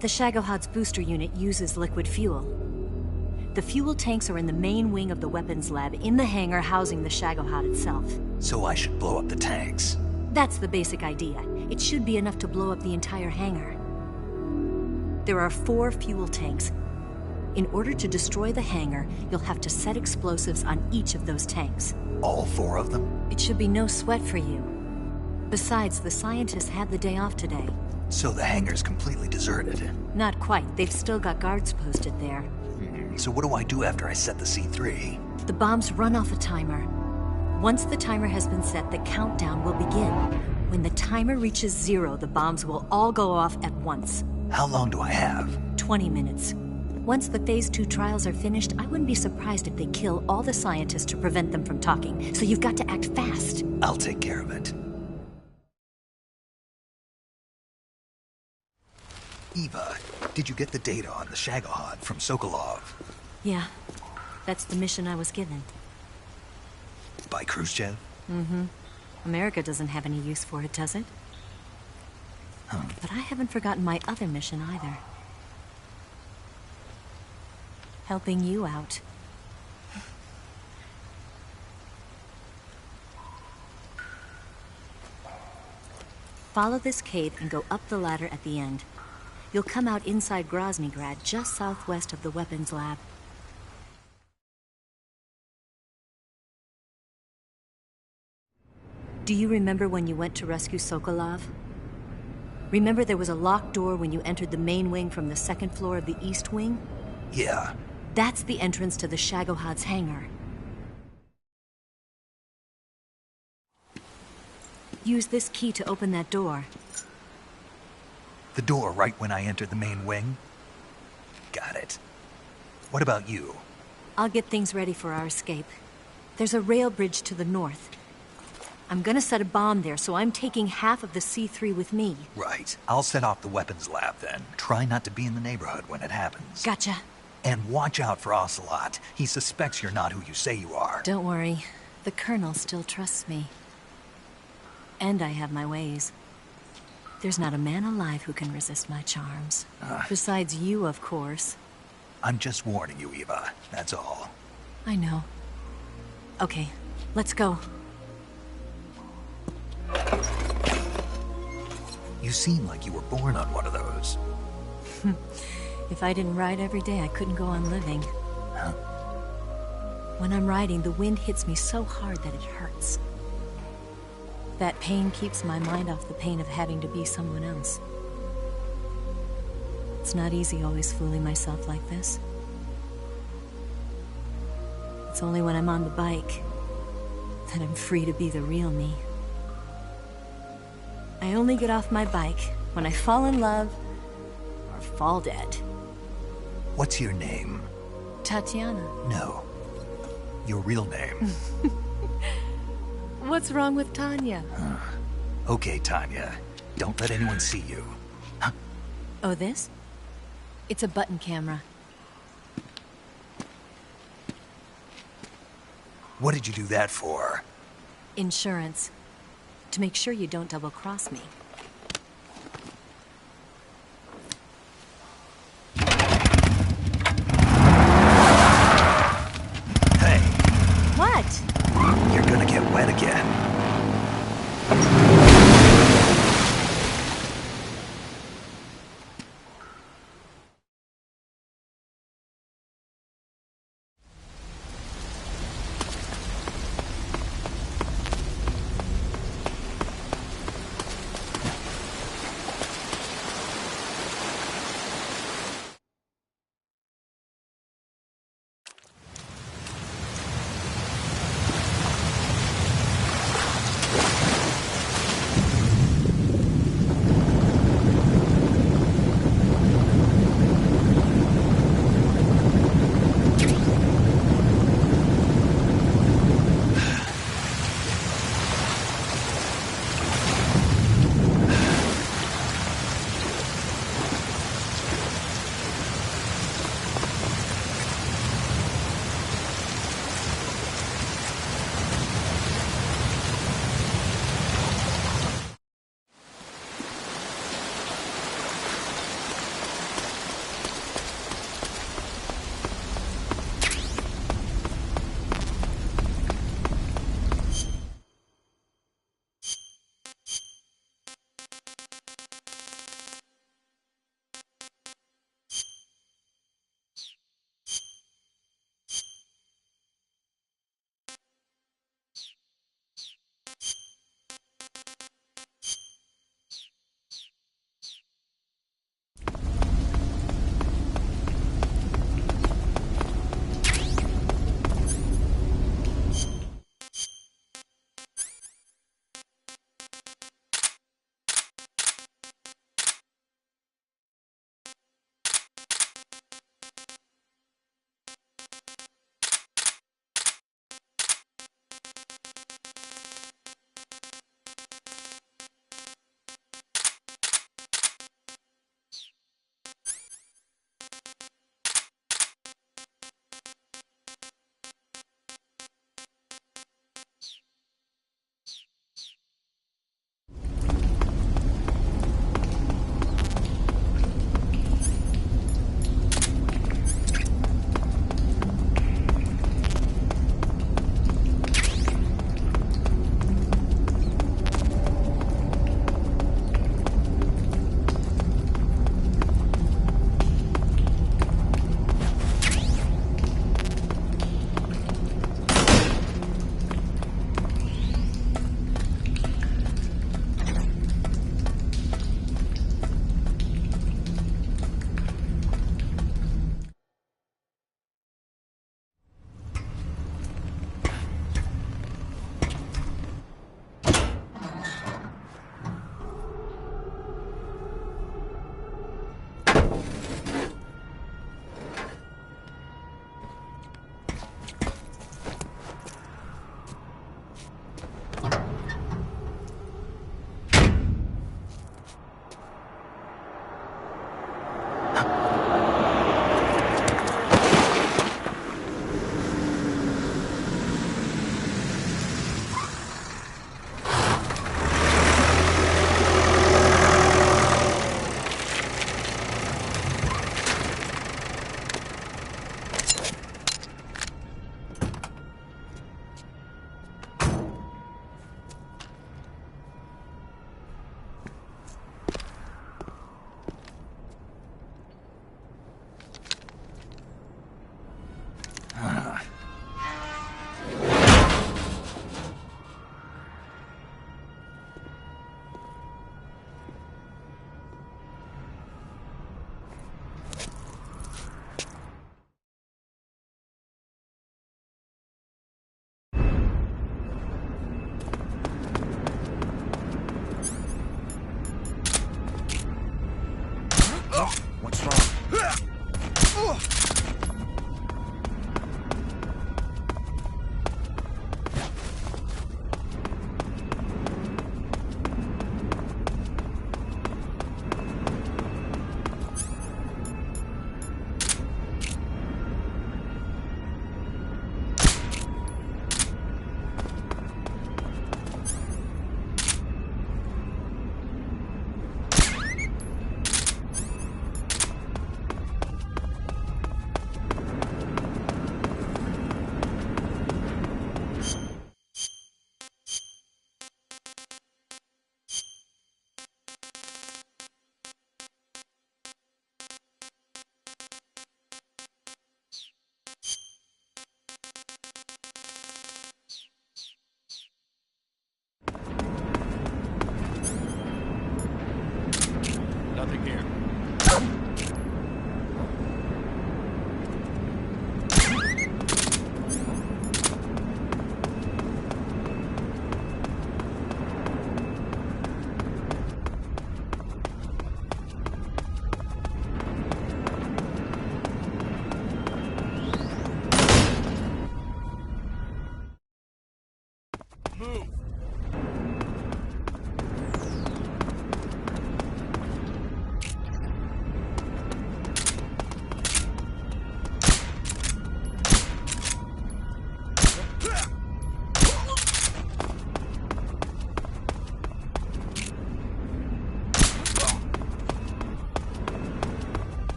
The Shagohod's booster unit uses liquid fuel. The fuel tanks are in the main wing of the weapons lab in the hangar housing the Shagohod itself. So I should blow up the tanks. That's the basic idea. It should be enough to blow up the entire hangar. There are 4 fuel tanks. In order to destroy the hangar, you'll have to set explosives on each of those tanks. All 4 of them? It should be no sweat for you. Besides, the scientists had the day off today. So the hangar's completely deserted. Not quite. They've still got guards posted there. So what do I do after I set the C3? The bombs run off a timer. Once the timer has been set, the countdown will begin. When the timer reaches 0, the bombs will all go off at once. How long do I have? 20 minutes. Once the Phase 2 trials are finished, I wouldn't be surprised if they kill all the scientists to prevent them from talking. So you've got to act fast. I'll take care of it. Eva, did you get the data on the Shagohod from Sokolov? Yeah, that's the mission I was given. By Khrushchev? Mm-hmm. America doesn't have any use for it, does it? But I haven't forgotten my other mission either. Helping you out. Follow this cave and go up the ladder at the end. You'll come out inside Groznygrad, just southwest of the weapons lab. Do you remember when you went to rescue Sokolov? Remember there was a locked door when you entered the main wing from the second floor of the east wing? Yeah. That's the entrance to the Shagohod's hangar. Use this key to open that door. The door right when I entered the main wing? Got it. What about you? I'll get things ready for our escape. There's a rail bridge to the north. I'm gonna set a bomb there, so I'm taking half of the C3 with me. Right. I'll set off the weapons lab then. Try not to be in the neighborhood when it happens. Gotcha. And watch out for Ocelot. He suspects you're not who you say you are. Don't worry. The Colonel still trusts me. And I have my ways. There's not a man alive who can resist my charms. Besides you, of course. I'm just warning you, Eva. That's all. I know. Okay, let's go. You seem like you were born on one of those. If I didn't ride every day, I couldn't go on living. Huh? When I'm riding, the wind hits me so hard that it hurts. That pain keeps my mind off the pain of having to be someone else. It's not easy always fooling myself like this. It's only when I'm on the bike that I'm free to be the real me. I only get off my bike when I fall in love or fall dead. What's your name? Tatiana. No. Your real name. What's wrong with Tanya? Okay, Tanya. Don't let anyone see you. Huh? Oh, this? It's a button camera. What did you do that for? Insurance. To make sure you don't double-cross me. Hey. What? You're gonna get wet again.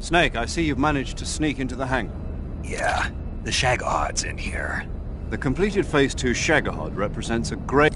Snake, I see you've managed to sneak into the hangar. Yeah, the Shagohod's in here. The completed Phase 2 Shagohod represents a great...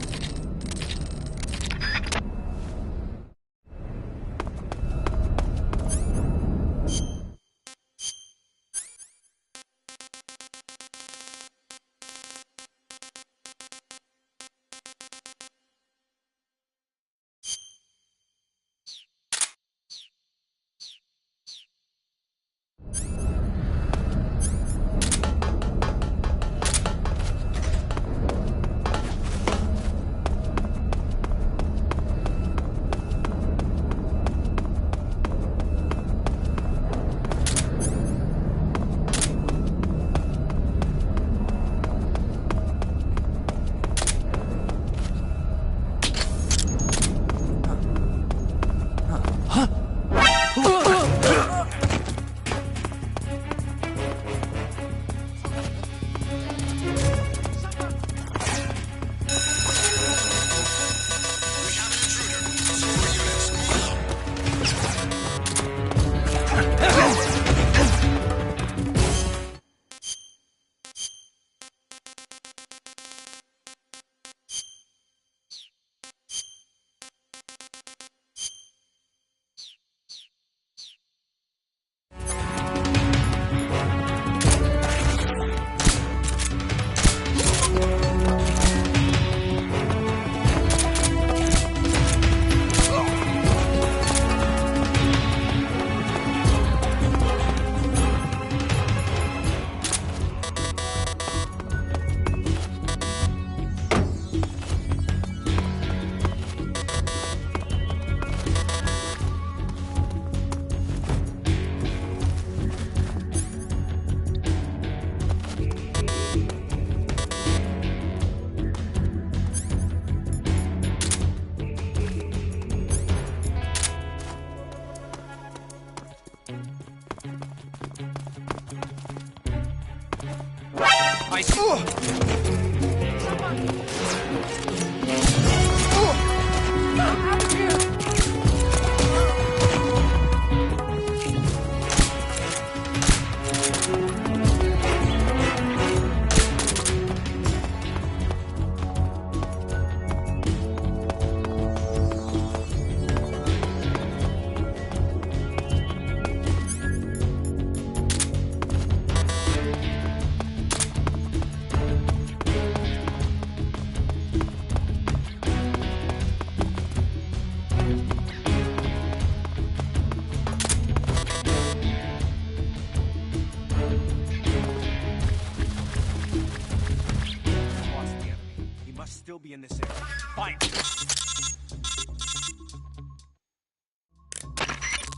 be in this area. Fine.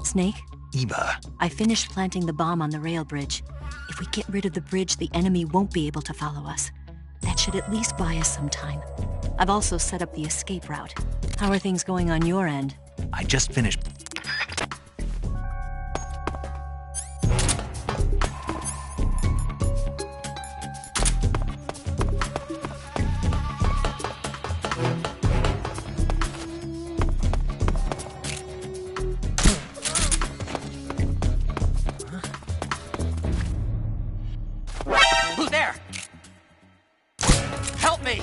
Snake? Eva. I finished planting the bomb on the rail bridge. If we get rid of the bridge, the enemy won't be able to follow us. That should at least buy us some time. I've also set up the escape route. How are things going on your end? I just finished... Who's there? Help me!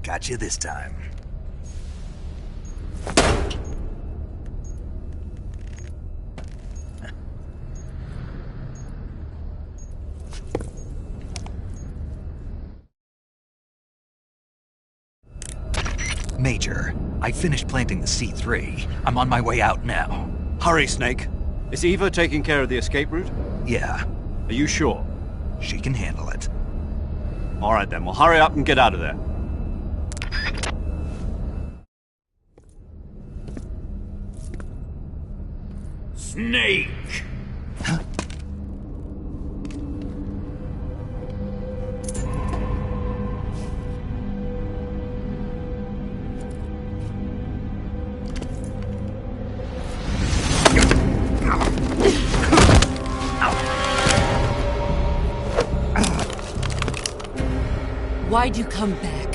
Got you this time. Major, I finished planting the C3. I'm on my way out now. Hurry, Snake. Is Eva taking care of the escape route? Yeah. Are you sure? She can handle it. All right then, well hurry up and get out of there. Snake! Why'd you come back?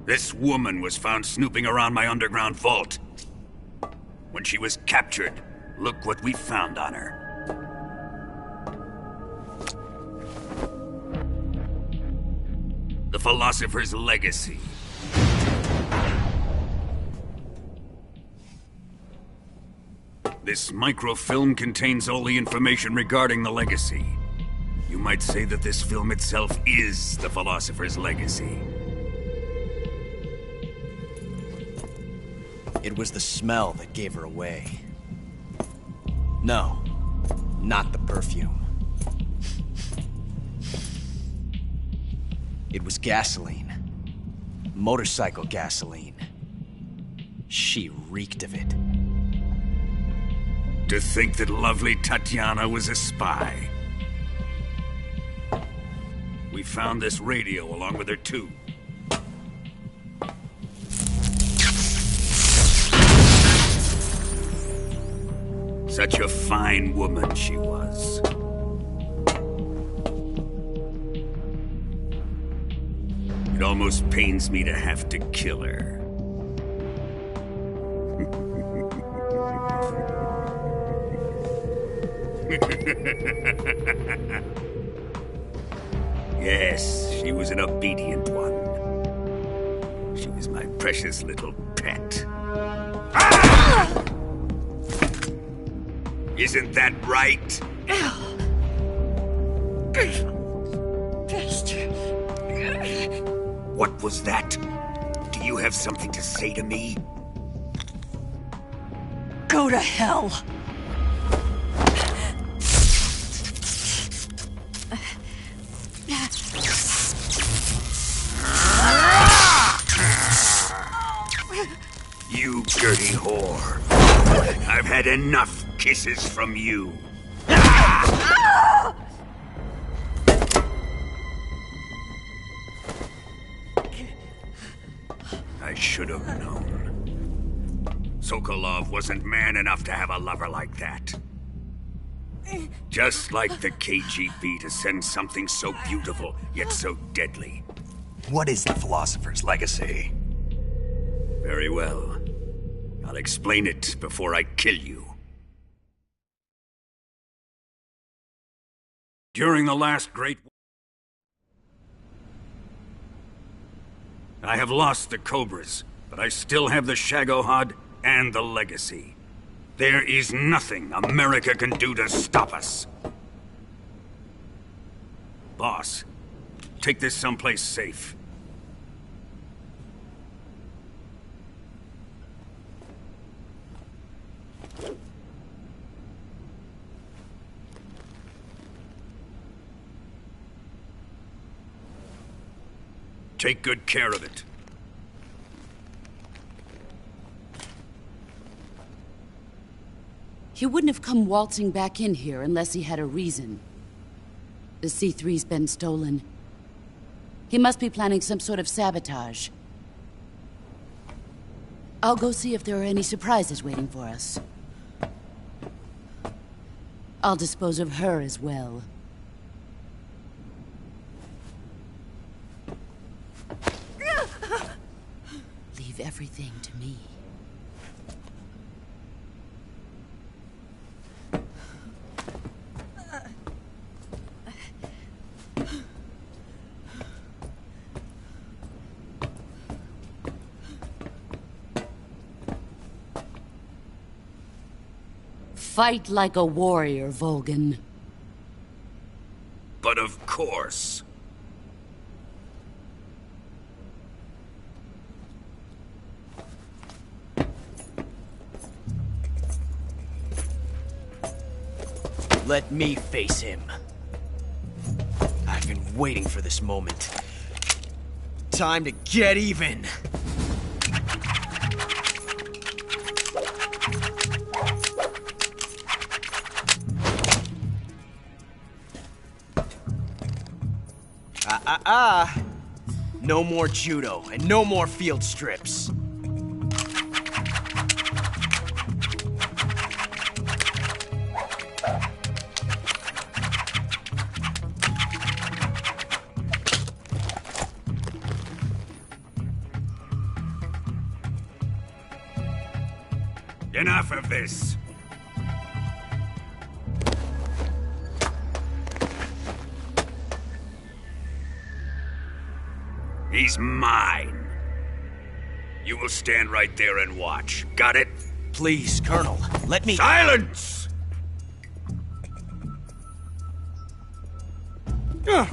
This woman was found snooping around my underground vault. When she was captured, look what we found on her. The Philosopher's Legacy. This microfilm contains all the information regarding the Legacy. You might say that this film itself is the Philosopher's Legacy. It was the smell that gave her away. No, not the perfume. It was gasoline. Motorcycle gasoline. She reeked of it. To think that lovely Tatiana was a spy. We found this radio along with her too. Such a fine woman she was. It almost pains me to have to kill her. Yes, she was an obedient one. She was my precious little pet. Ah! Isn't that right? What was that? Do you have something to say to me? Go to hell! You dirty whore. I've had enough kisses from you. I should have known. Sokolov wasn't man enough to have a lover like that. Just like the KGB to send something so beautiful, yet so deadly. What is the Philosopher's Legacy? Very well. I'll explain it before I kill you. During the last Great War, I have lost the Cobras, but I still have the Shagohod and the Legacy. There is nothing America can do to stop us. Boss, take this someplace safe. Take good care of it. He wouldn't have come waltzing back in here unless he had a reason. The C3's been stolen. He must be planning some sort of sabotage. I'll go see if there are any surprises waiting for us. I'll dispose of her as well. Leave everything to me. Fight like a warrior, Volgin. But of course. Let me face him. I've been waiting for this moment. Time to get even! No more judo, and no more field strips. Enough of this. He's mine. You will stand right there and watch. Got it? Please, Colonel, let me... Silence! Huh?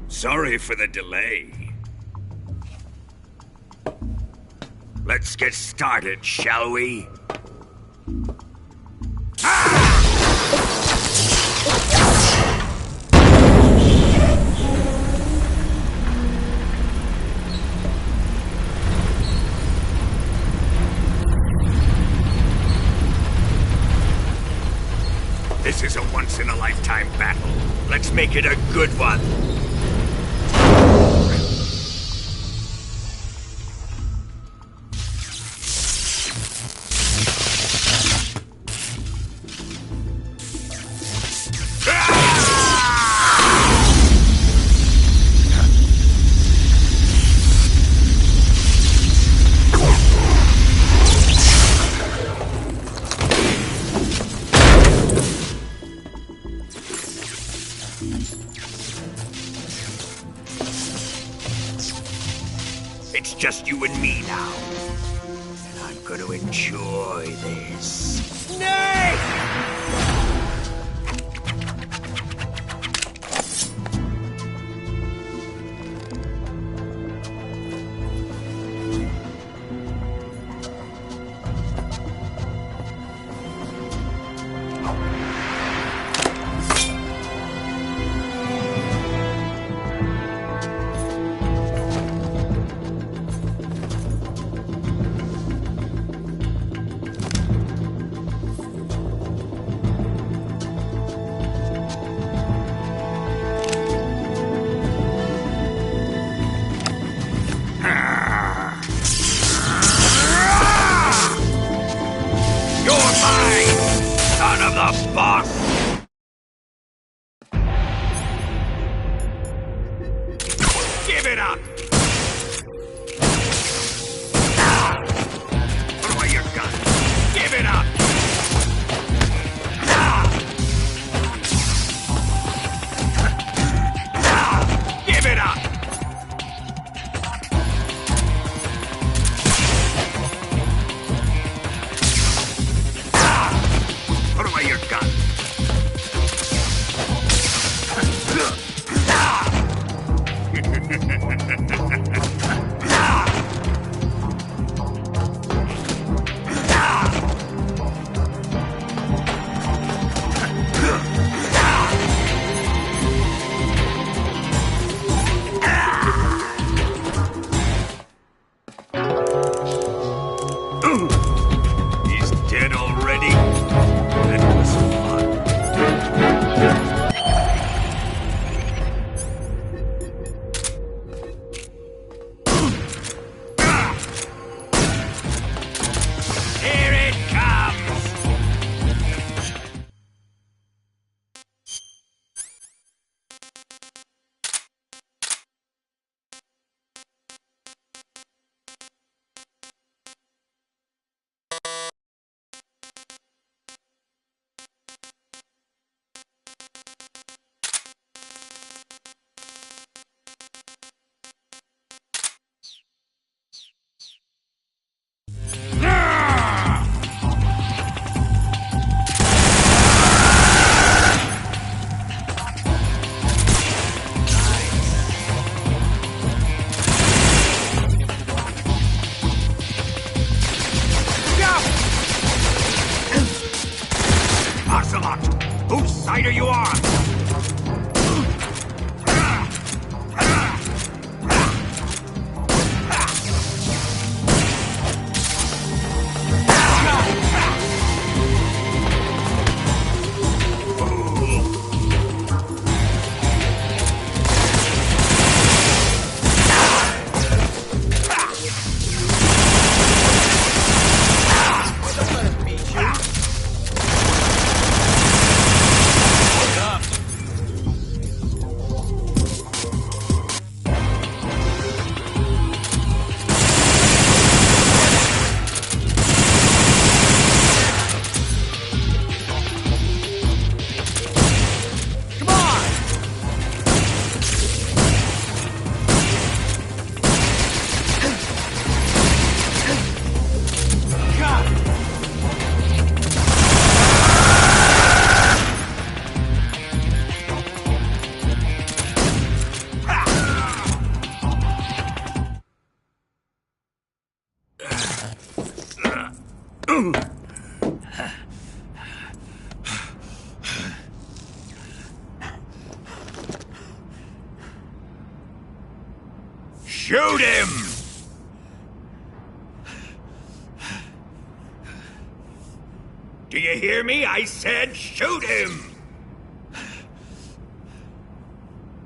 Sorry for the delay. Let's get started, shall we? This is a once-in-a-lifetime battle. Let's make it a good one. It's just you and me now. And I'm gonna enjoy this. Snake! Give it up! Put away your gun. Give it up! Give it up! Put away your gun. He's dead already? That was fun. Here it comes! Ocelot! Whose side are you on? Shoot him! Do you hear me? I said shoot him!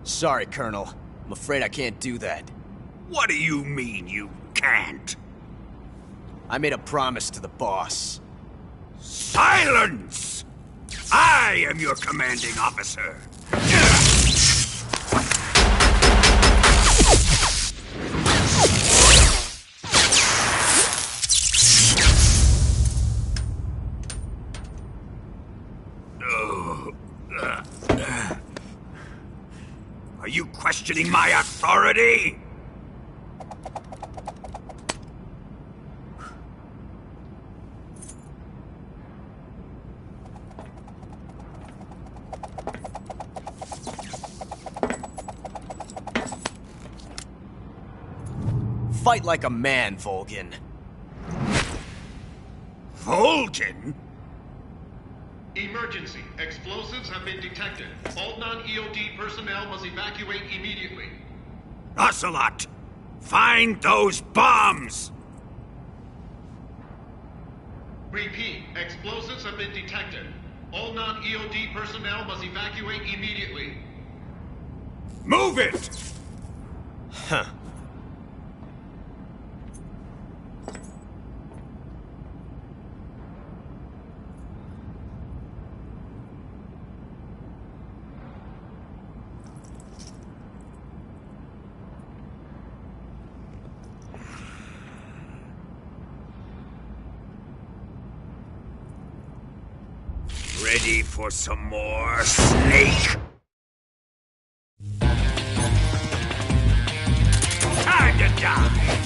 Sorry, Colonel. I'm afraid I can't do that. What do you mean you can't? I made a promise to the boss. Silence! I am your commanding officer. Are you questioning my authority? Fight like a man, Volgin. Volgin? Emergency. Explosives have been detected. All non-EOD personnel must evacuate immediately. Ocelot! Find those bombs! Repeat. Explosives have been detected. All non-EOD personnel must evacuate immediately. Move it! Huh. Ready for some more, Snake? Time to die!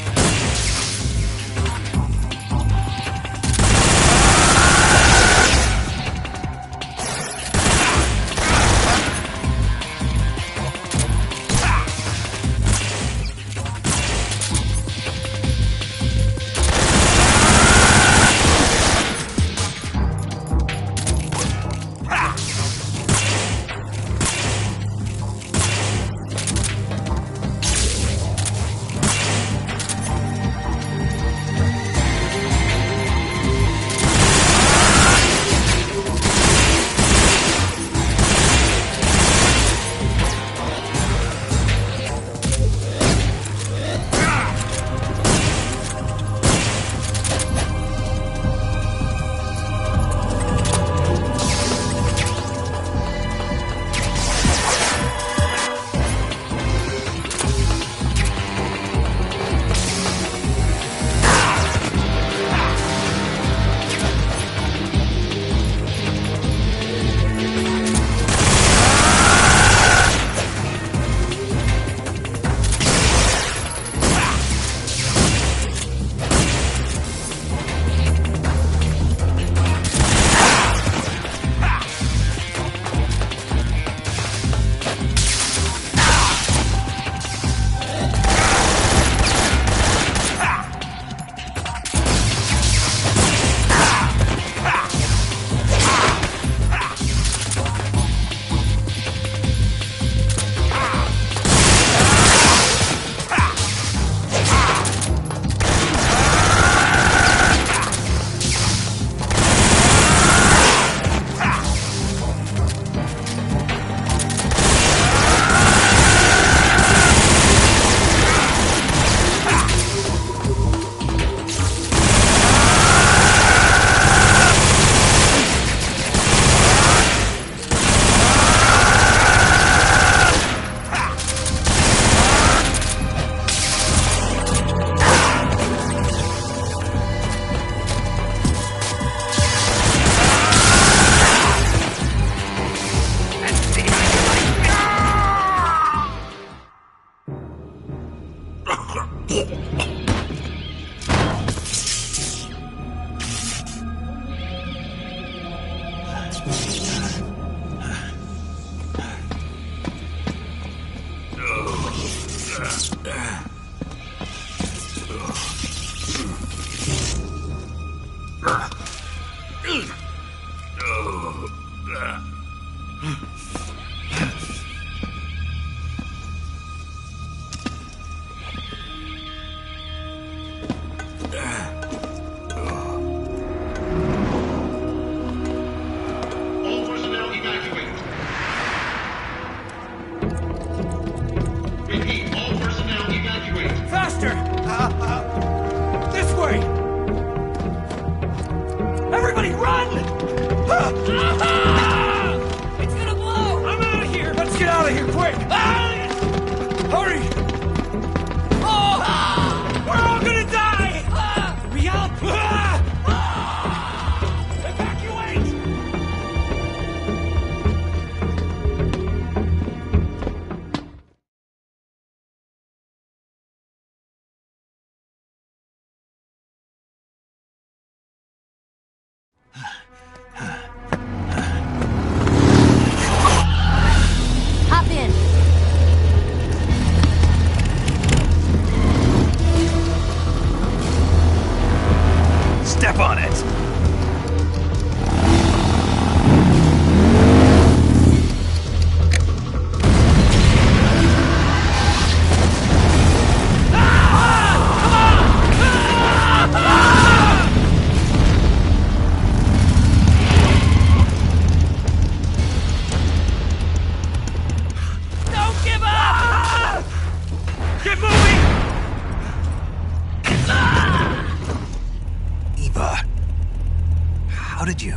did you?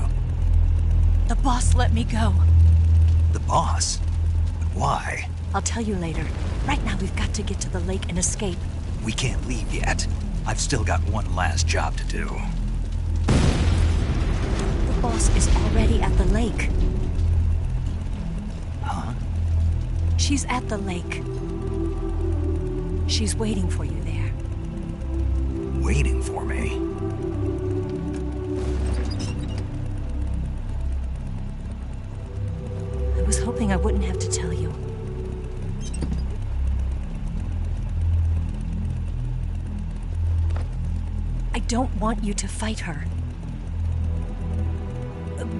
The boss let me go. The boss? But why? I'll tell you later. Right now, we've got to get to the lake and escape. We can't leave yet. I've still got one last job to do. The boss is already at the lake. Huh? She's at the lake. She's waiting for you there. Waiting for me? I was hoping I wouldn't have to tell you. I don't want you to fight her.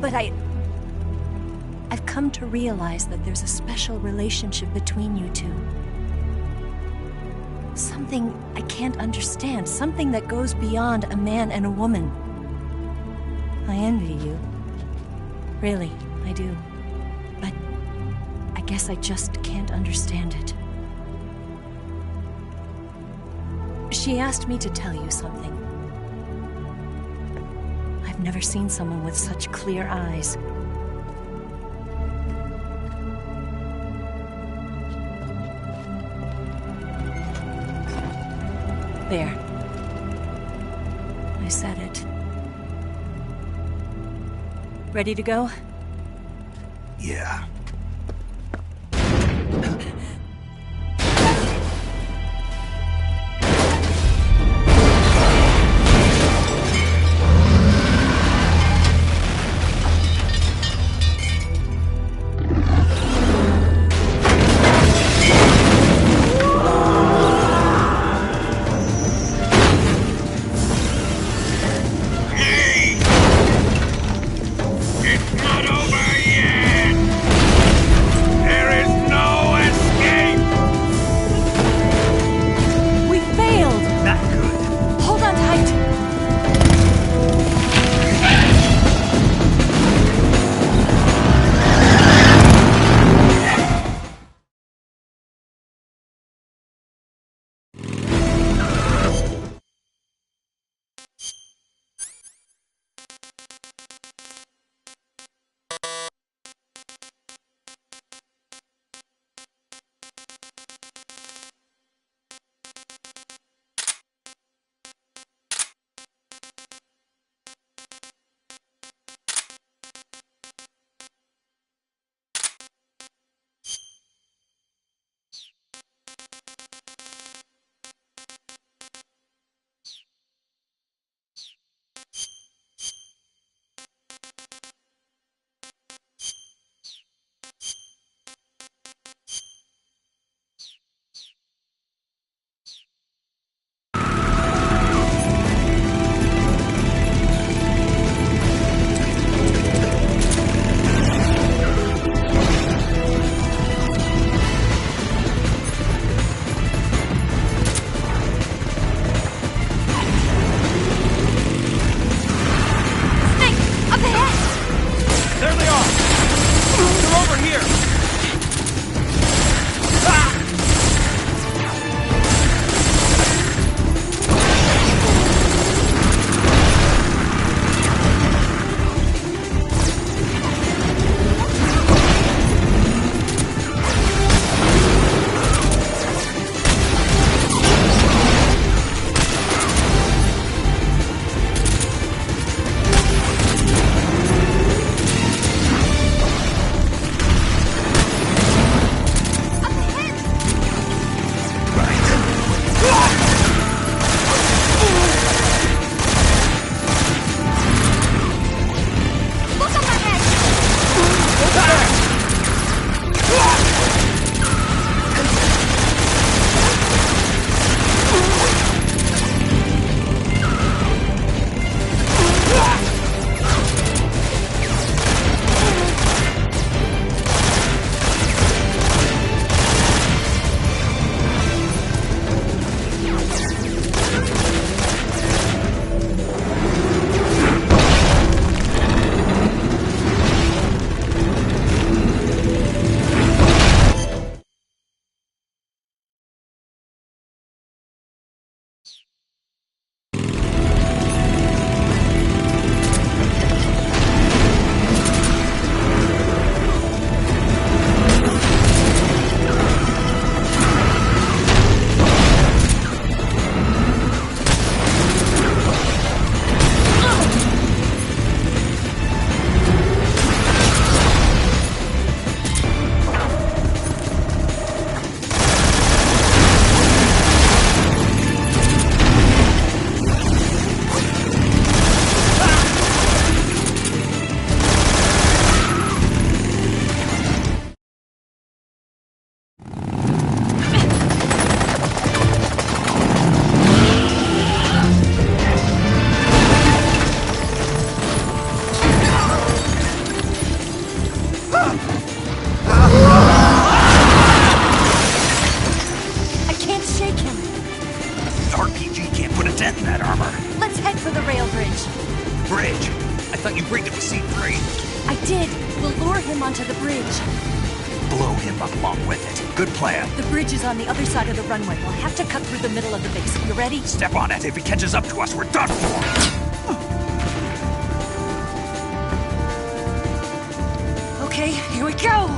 But I've come to realize that there's a special relationship between you two. Something I can't understand. Something that goes beyond a man and a woman. I envy you. Really, I do. But I guess I just can't understand it. She asked me to tell you something. I've never seen someone with such clear eyes. There. I said it. Ready to go? Yeah. It's not over yet! onto the bridge. Blow him up along with it. Good plan. The bridge is on the other side of the runway. We'll have to cut through the middle of the base. You ready? Step on it. If he catches up to us, we're done for. Okay, here we go!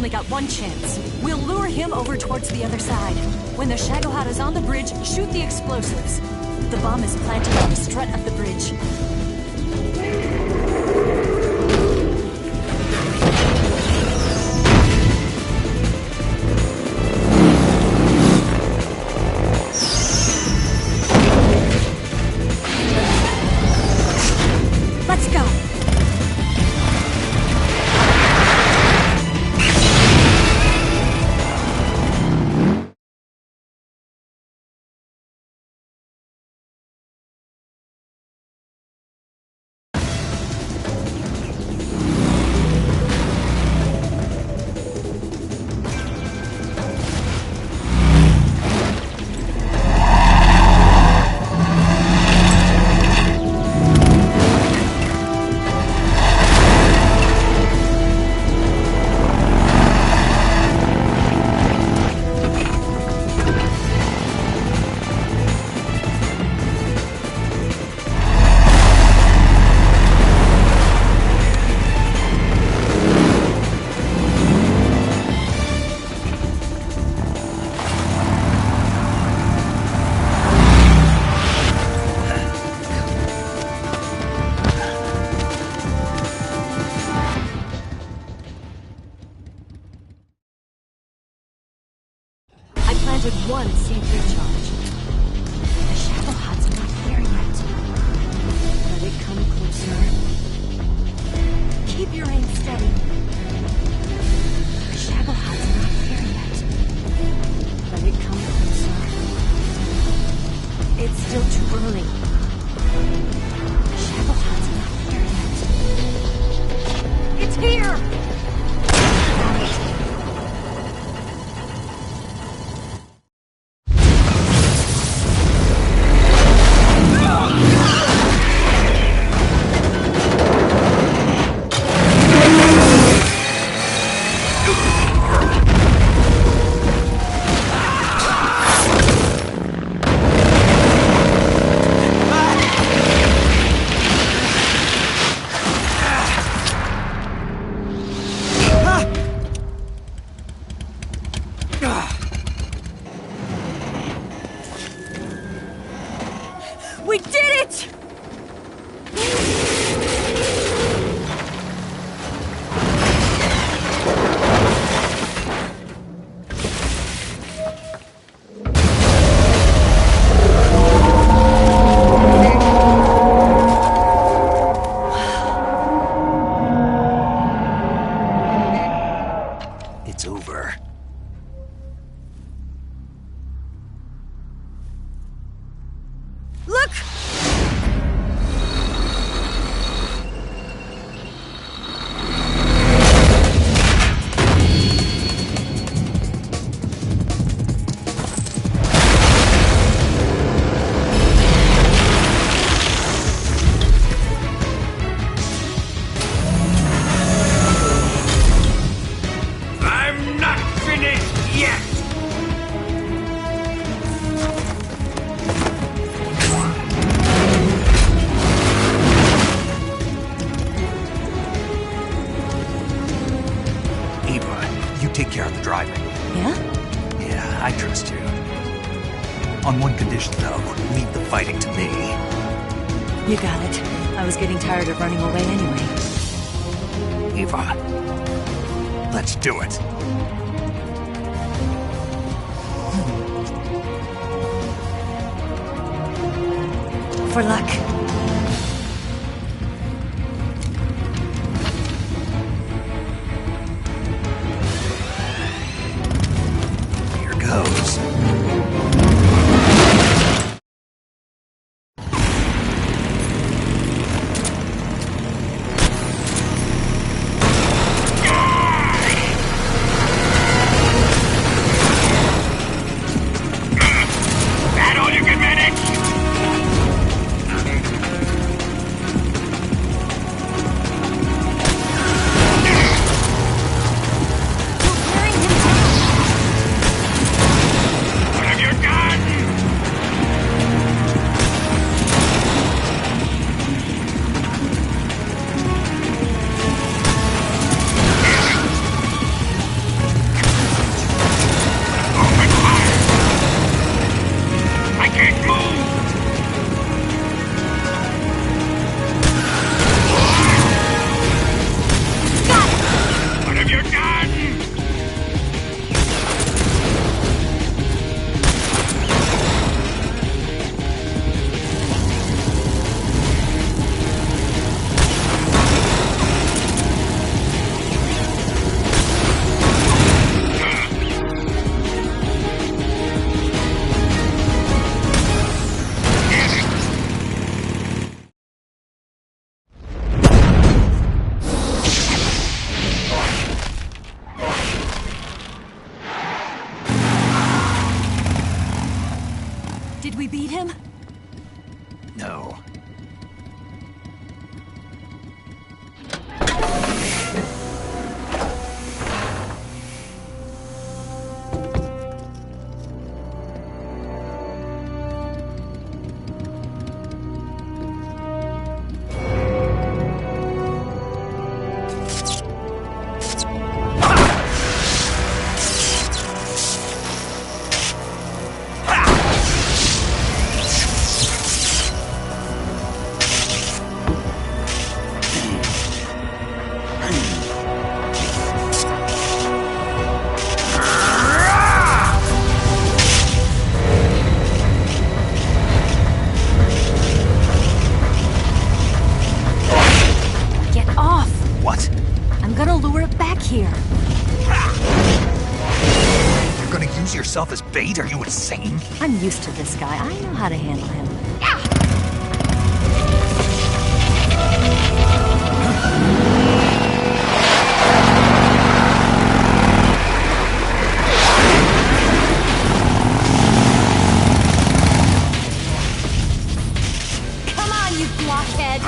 only got one chance. We'll lure him over towards the other side. When the Shagohod is on the bridge, shoot the explosives. The bomb is planted on the strut of the bridge. Let's go! Planted one C3 charge. The Shagohod's not here yet. Let it come closer. Keep your aim steady. The Shagohod's not here yet. Let it come closer. It's still too early. The Shagohod's not here yet. It's here! Got it. We did it! It's over. Look! I'm not finished yet! Eva, you take care of the driving. Yeah? Yeah, I trust you. On one condition, though, leave the fighting to me. You got it. I was getting tired of running away anyway. Eva, let's do it. For luck. Here goes. That all you can manage? Did we beat him? No. Yourself as bait? Are you insane? I'm used to this guy. I know how to handle him. Come on, you blockhead!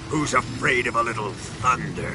Who's afraid of a little thunder?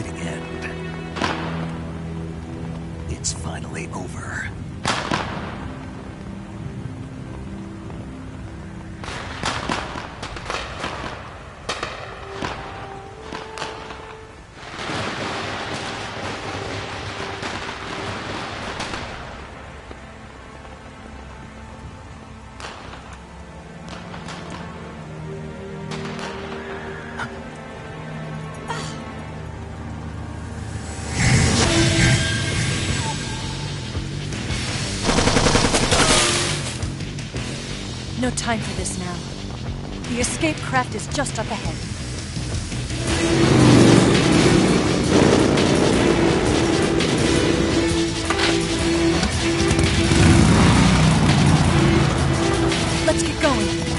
fitting end. It's finally over. No time for this now. The escape craft is just up ahead. Let's get going.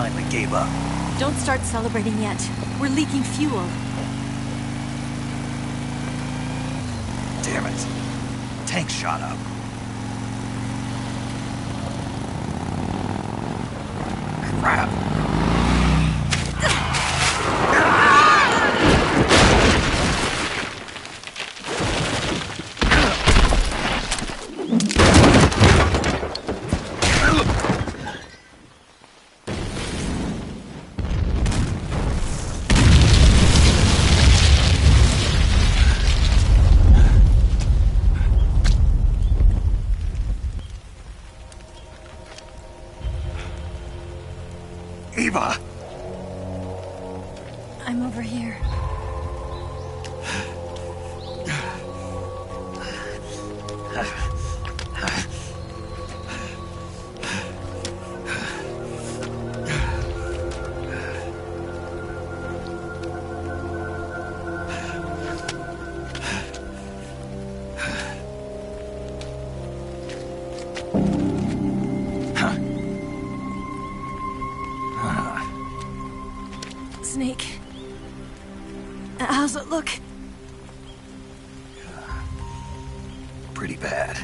finally gave up. Don't start celebrating yet. We're leaking fuel. Damn it. Tank shot up. Crap. Eva! I'm over here. Snake. How's it look? Pretty bad.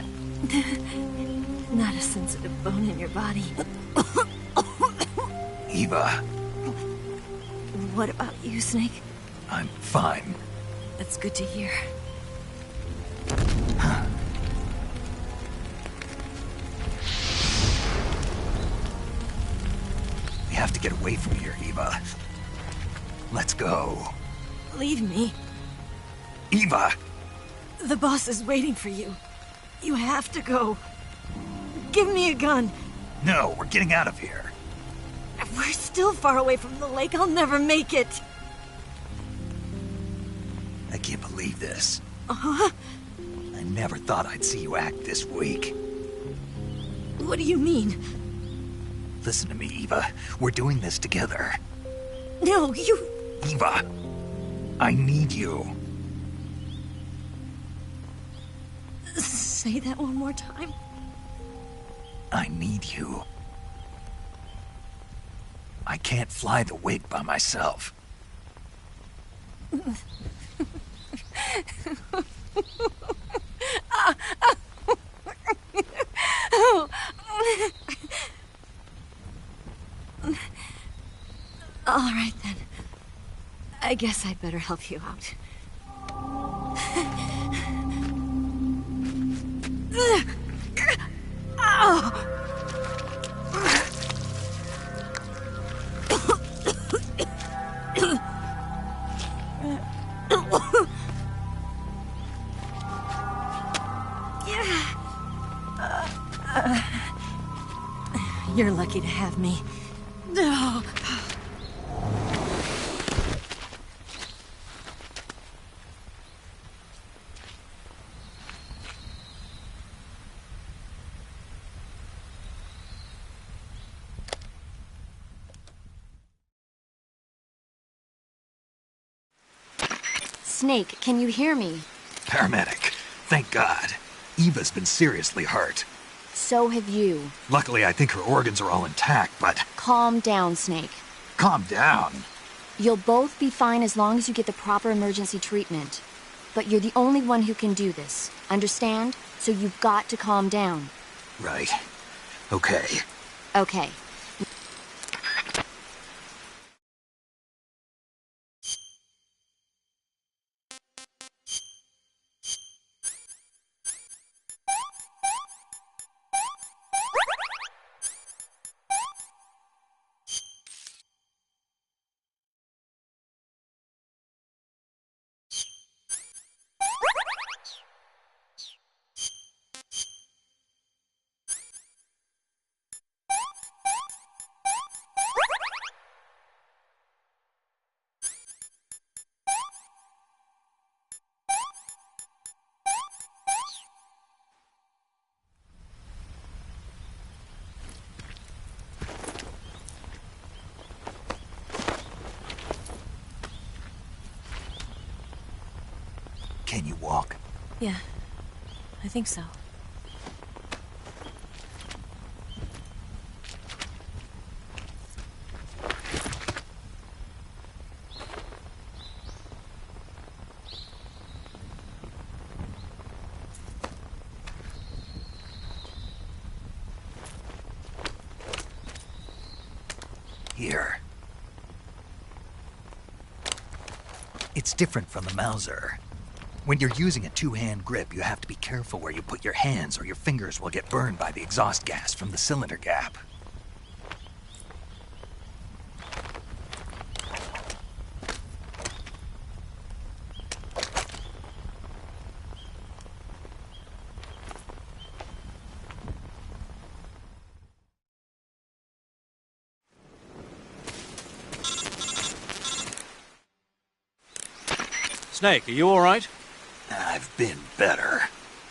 Not a sensitive bone in your body. Eva, What about you, Snake? I'm fine. That's good to hear. We have to get away from here, Eva. Let's go. Leave me. Eva! The boss is waiting for you. You have to go. Give me a gun. No, we're getting out of here. We're still far away from the lake. I'll never make it. I can't believe this. Uh-huh. I never thought I'd see you act this weak. What do you mean? Listen to me, Eva. We're doing this together. No, you... Eva, I need you. Say that one more time. I need you. I can't fly the wig by myself. All right, then. I guess I'd better help you out. You're lucky to have me. No. Snake, can you hear me? Paramedic. Thank God. Eva's been seriously hurt. So have you. Luckily, I think her organs are all intact, but... Calm down, Snake. Calm down. You'll both be fine as long as you get the proper emergency treatment. But you're the only one who can do this. Understand? So you've got to calm down. Right. Okay. Okay. Can you walk? Yeah, I think so. Here. It's different from the Mauser. When you're using a two-hand grip, you have to be careful where you put your hands or your fingers will get burned by the exhaust gas from the cylinder gap. Snake, are you all right? I've been better.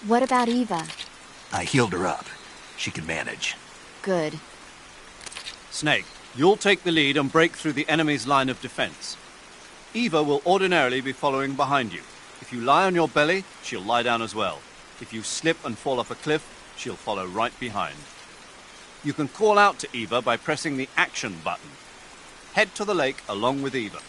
What about Eva? I healed her up. She can manage. Good. Snake, you'll take the lead and break through the enemy's line of defense. Eva will ordinarily be following behind you. If you lie on your belly, she'll lie down as well. If you slip and fall off a cliff, she'll follow right behind. You can call out to Eva by pressing the action button. Head to the lake along with Eva.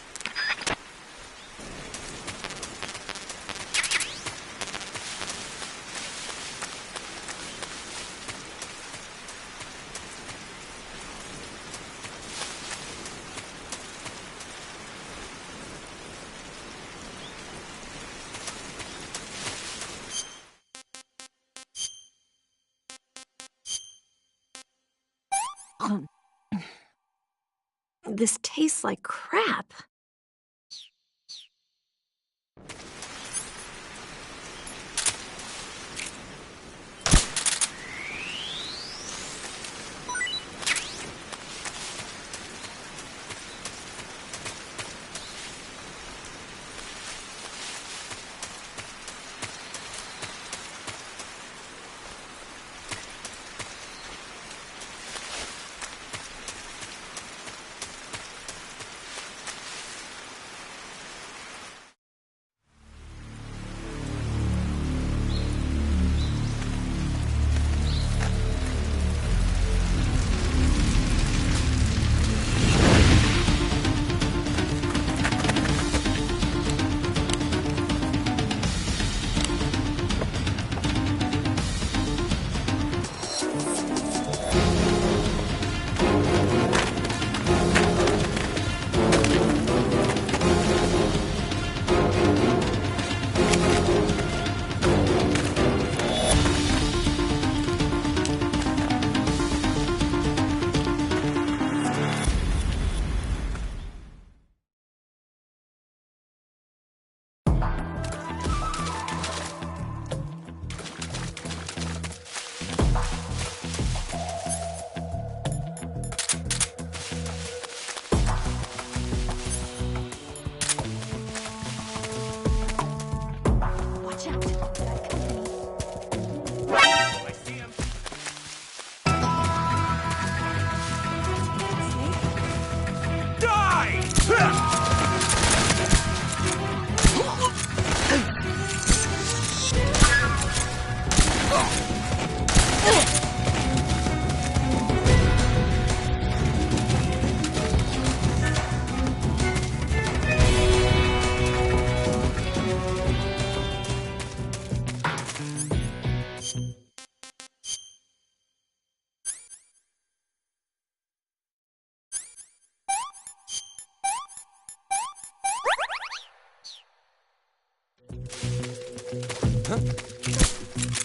This tastes like crap.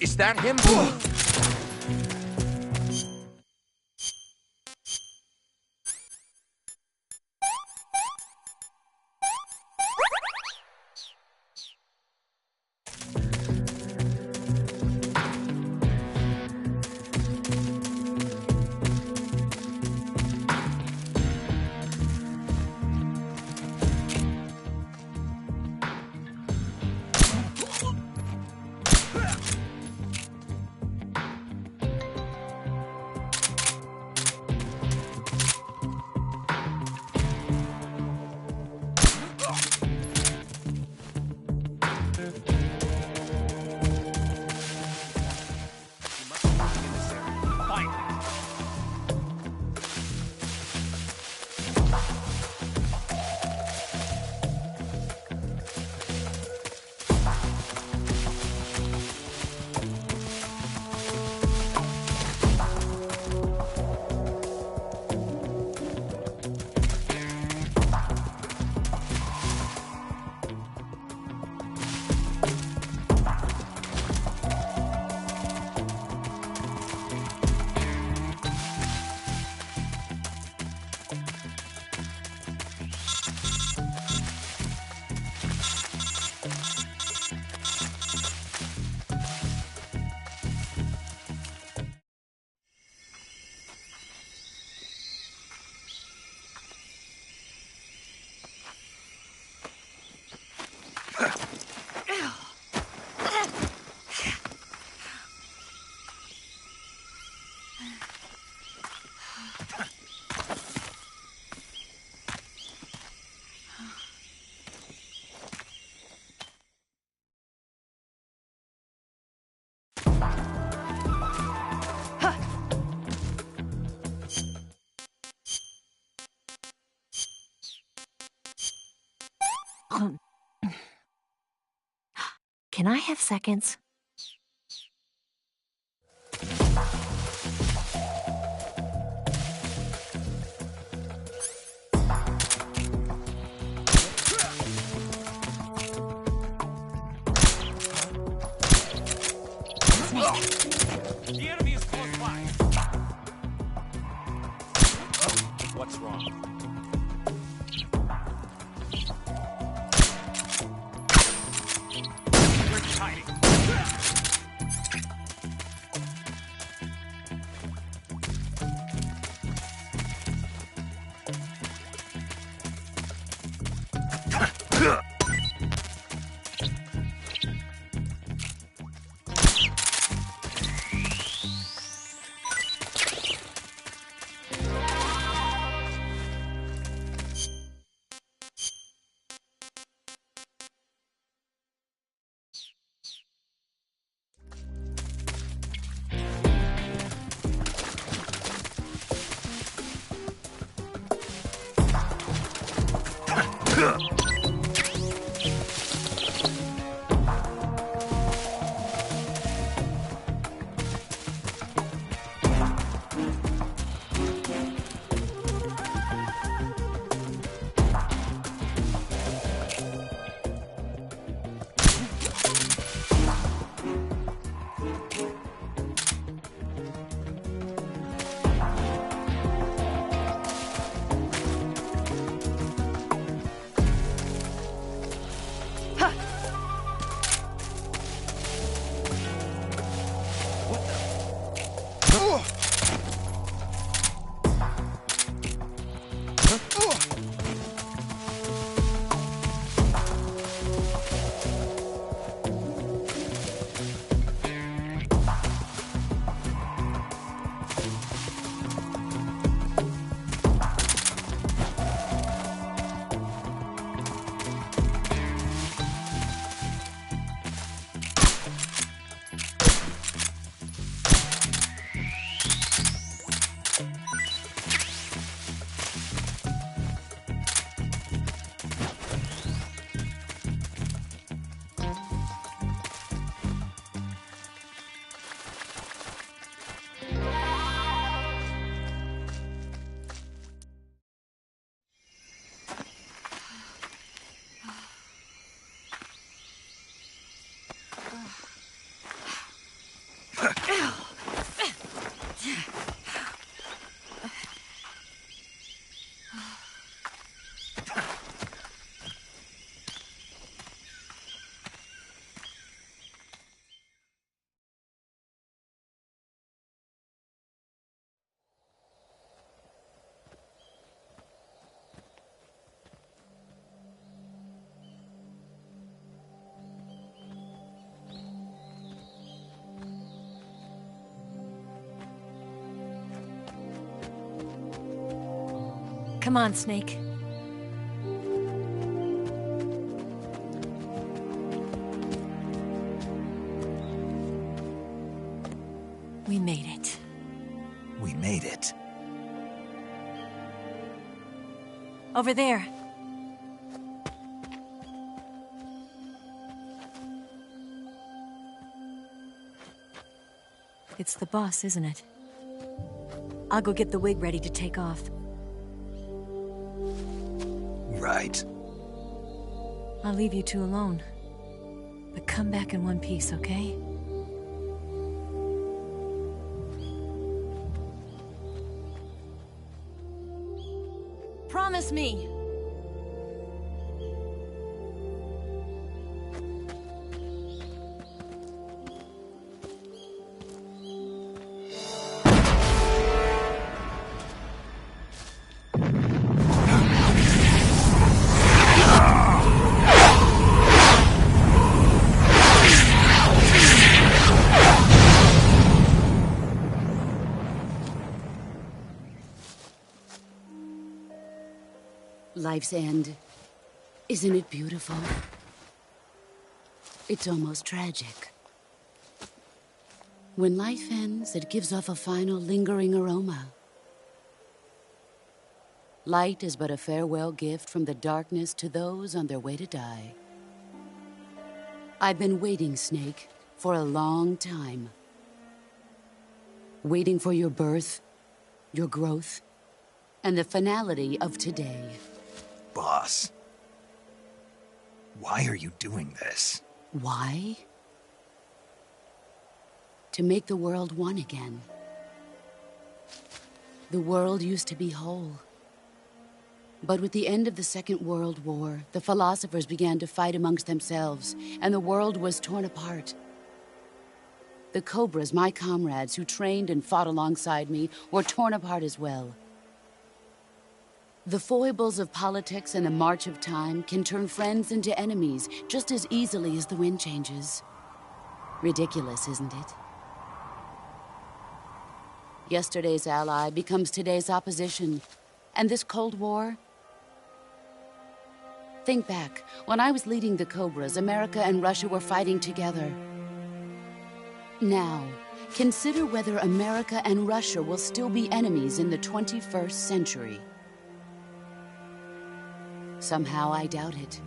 Is that him? Can I have seconds? The enemy is close by. What's wrong? Where's he hiding? Come on, Snake. We made it. We made it. Over there. It's the boss, isn't it? I'll go get the wig ready to take off. Right. I'll leave you two alone. But come back in one piece, okay? Promise me! Life's end. Isn't it beautiful? It's almost tragic. When life ends, it gives off a final lingering aroma. Light is but a farewell gift from the darkness to those on their way to die. I've been waiting, Snake, for a long time. Waiting for your birth, your growth, and the finality of today. Boss, why are you doing this? Why? To make the world one again. The world used to be whole. But with the end of the Second World War, the philosophers began to fight amongst themselves, and the world was torn apart. The Cobras, my comrades who trained and fought alongside me, were torn apart as well. The foibles of politics and the march of time can turn friends into enemies just as easily as the wind changes. Ridiculous, isn't it? Yesterday's ally becomes today's opposition, and this Cold War? Think back. When I was leading the Cobras, America and Russia were fighting together. Now, consider whether America and Russia will still be enemies in the 21st century. Somehow I doubt it.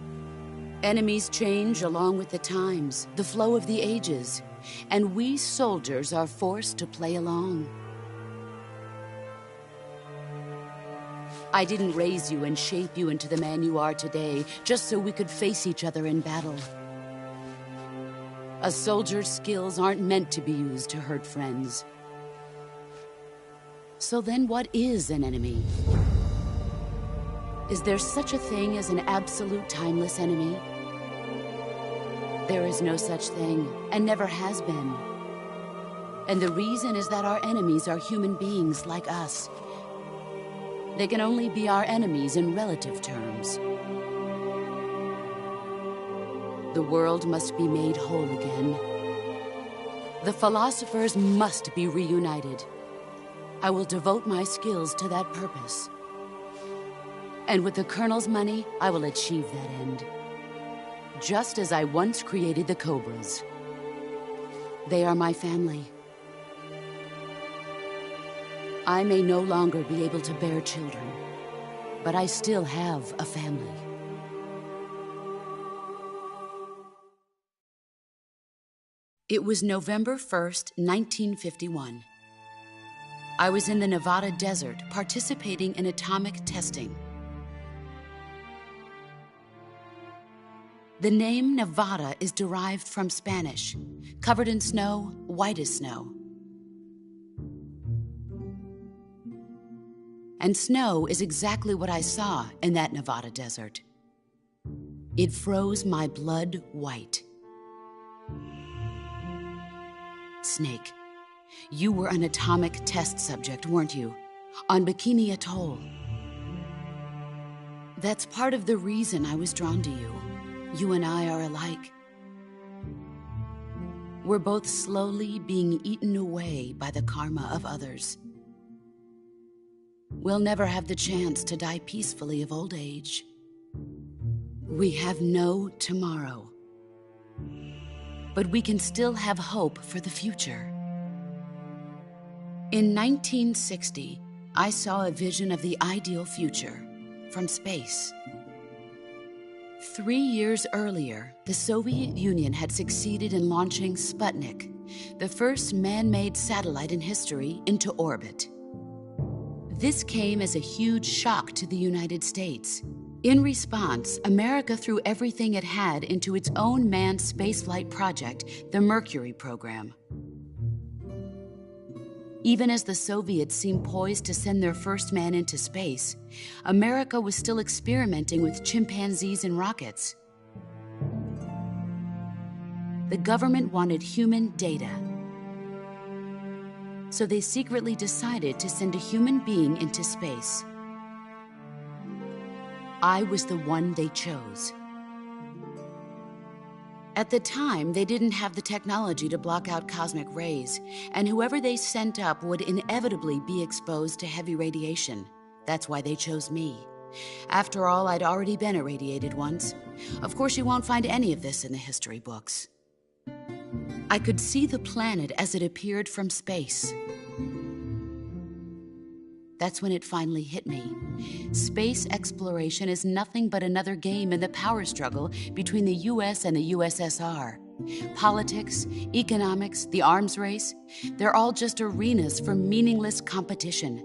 Enemies change along with the times, the flow of the ages, and we soldiers are forced to play along. I didn't raise you and shape you into the man you are today just so we could face each other in battle. A soldier's skills aren't meant to be used to hurt friends. So then what is an enemy? Is there such a thing as an absolute timeless enemy? There is no such thing, and never has been. And the reason is that our enemies are human beings like us. They can only be our enemies in relative terms. The world must be made whole again. The philosophers must be reunited. I will devote my skills to that purpose. And with the Colonel's money, I will achieve that end. Just as I once created the Cobras. They are my family. I may no longer be able to bear children, but I still have a family. It was November 1st, 1951. I was in the Nevada desert participating in atomic testing. The name Nevada is derived from Spanish, covered in snow, white as snow. And snow is exactly what I saw in that Nevada desert. It froze my blood white. Snake, you were an atomic test subject, weren't you? On Bikini Atoll. That's part of the reason I was drawn to you. You and I are alike. We're both slowly being eaten away by the karma of others. We'll never have the chance to die peacefully of old age. We have no tomorrow. But we can still have hope for the future. In 1960, I saw a vision of the ideal future from space. 3 years earlier, the Soviet Union had succeeded in launching Sputnik, the first man-made satellite in history, into orbit. This came as a huge shock to the United States. In response, America threw everything it had into its own manned spaceflight project, the Mercury program. Even as the Soviets seemed poised to send their first man into space, America was still experimenting with chimpanzees and rockets. The government wanted human data. So they secretly decided to send a human being into space. I was the one they chose. At the time, they didn't have the technology to block out cosmic rays, and whoever they sent up would inevitably be exposed to heavy radiation. That's why they chose me. After all, I'd already been irradiated once. Of course, you won't find any of this in the history books. I could see the planet as it appeared from space. That's when it finally hit me. Space exploration is nothing but another game in the power struggle between the US and the USSR. Politics, economics, the arms race, they're all just arenas for meaningless competition.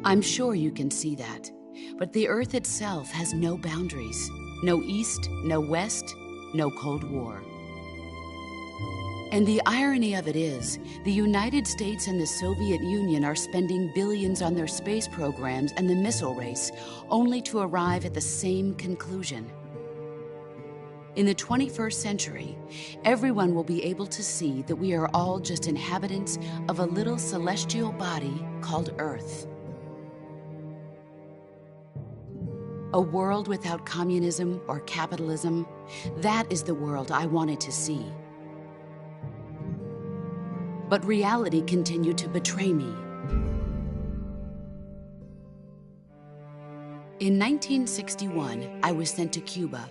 I'm sure you can see that, but the Earth itself has no boundaries. No East, no West, no Cold War. And the irony of it is, the United States and the Soviet Union are spending billions on their space programs and the missile race, only to arrive at the same conclusion. In the 21st century, everyone will be able to see that we are all just inhabitants of a little celestial body called Earth. A world without communism or capitalism, that is the world I wanted to see. But reality continued to betray me. In 1961, I was sent to Cuba,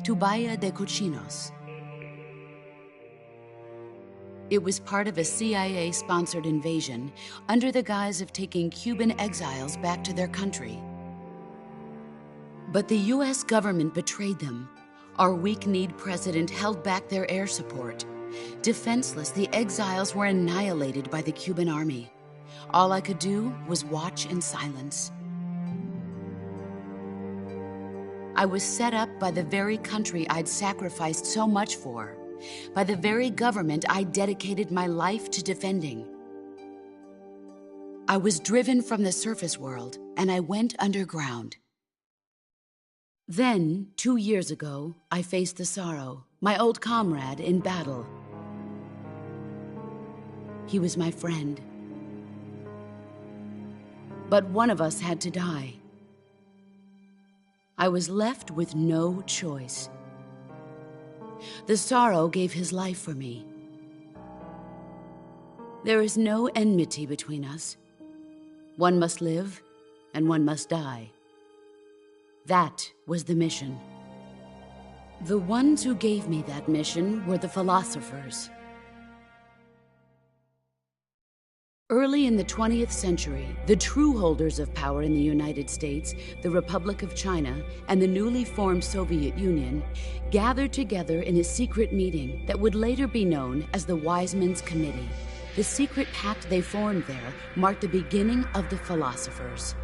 to Bahia de Cochinos. It was part of a CIA-sponsored invasion under the guise of taking Cuban exiles back to their country. But the US government betrayed them. Our weak-kneed president held back their air support. Defenseless, the exiles were annihilated by the Cuban army. All I could do was watch in silence. I was set up by the very country I'd sacrificed so much for, by the very government I dedicated my life to defending. I was driven from the surface world, and I went underground. Then, 2 years ago, I faced the Sorrow, my old comrade in battle. He was my friend. But one of us had to die. I was left with no choice. The Sorrow gave his life for me. There is no enmity between us. One must live, and one must die. That was the mission. The ones who gave me that mission were the philosophers. Early in the 20th century, the true holders of power in the United States, the Republic of China, and the newly formed Soviet Union gathered together in a secret meeting that would later be known as the Wiseman's Committee. The secret pact they formed there marked the beginning of the philosophers.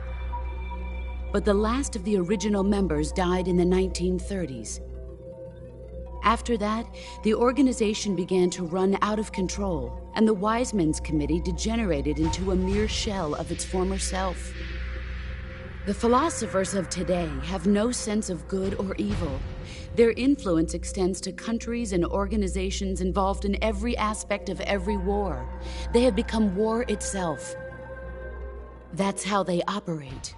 But the last of the original members died in the 1930s. After that, the organization began to run out of control, and the Wiseman's Committee degenerated into a mere shell of its former self. The philosophers of today have no sense of good or evil. Their influence extends to countries and organizations involved in every aspect of every war. They have become war itself. That's how they operate.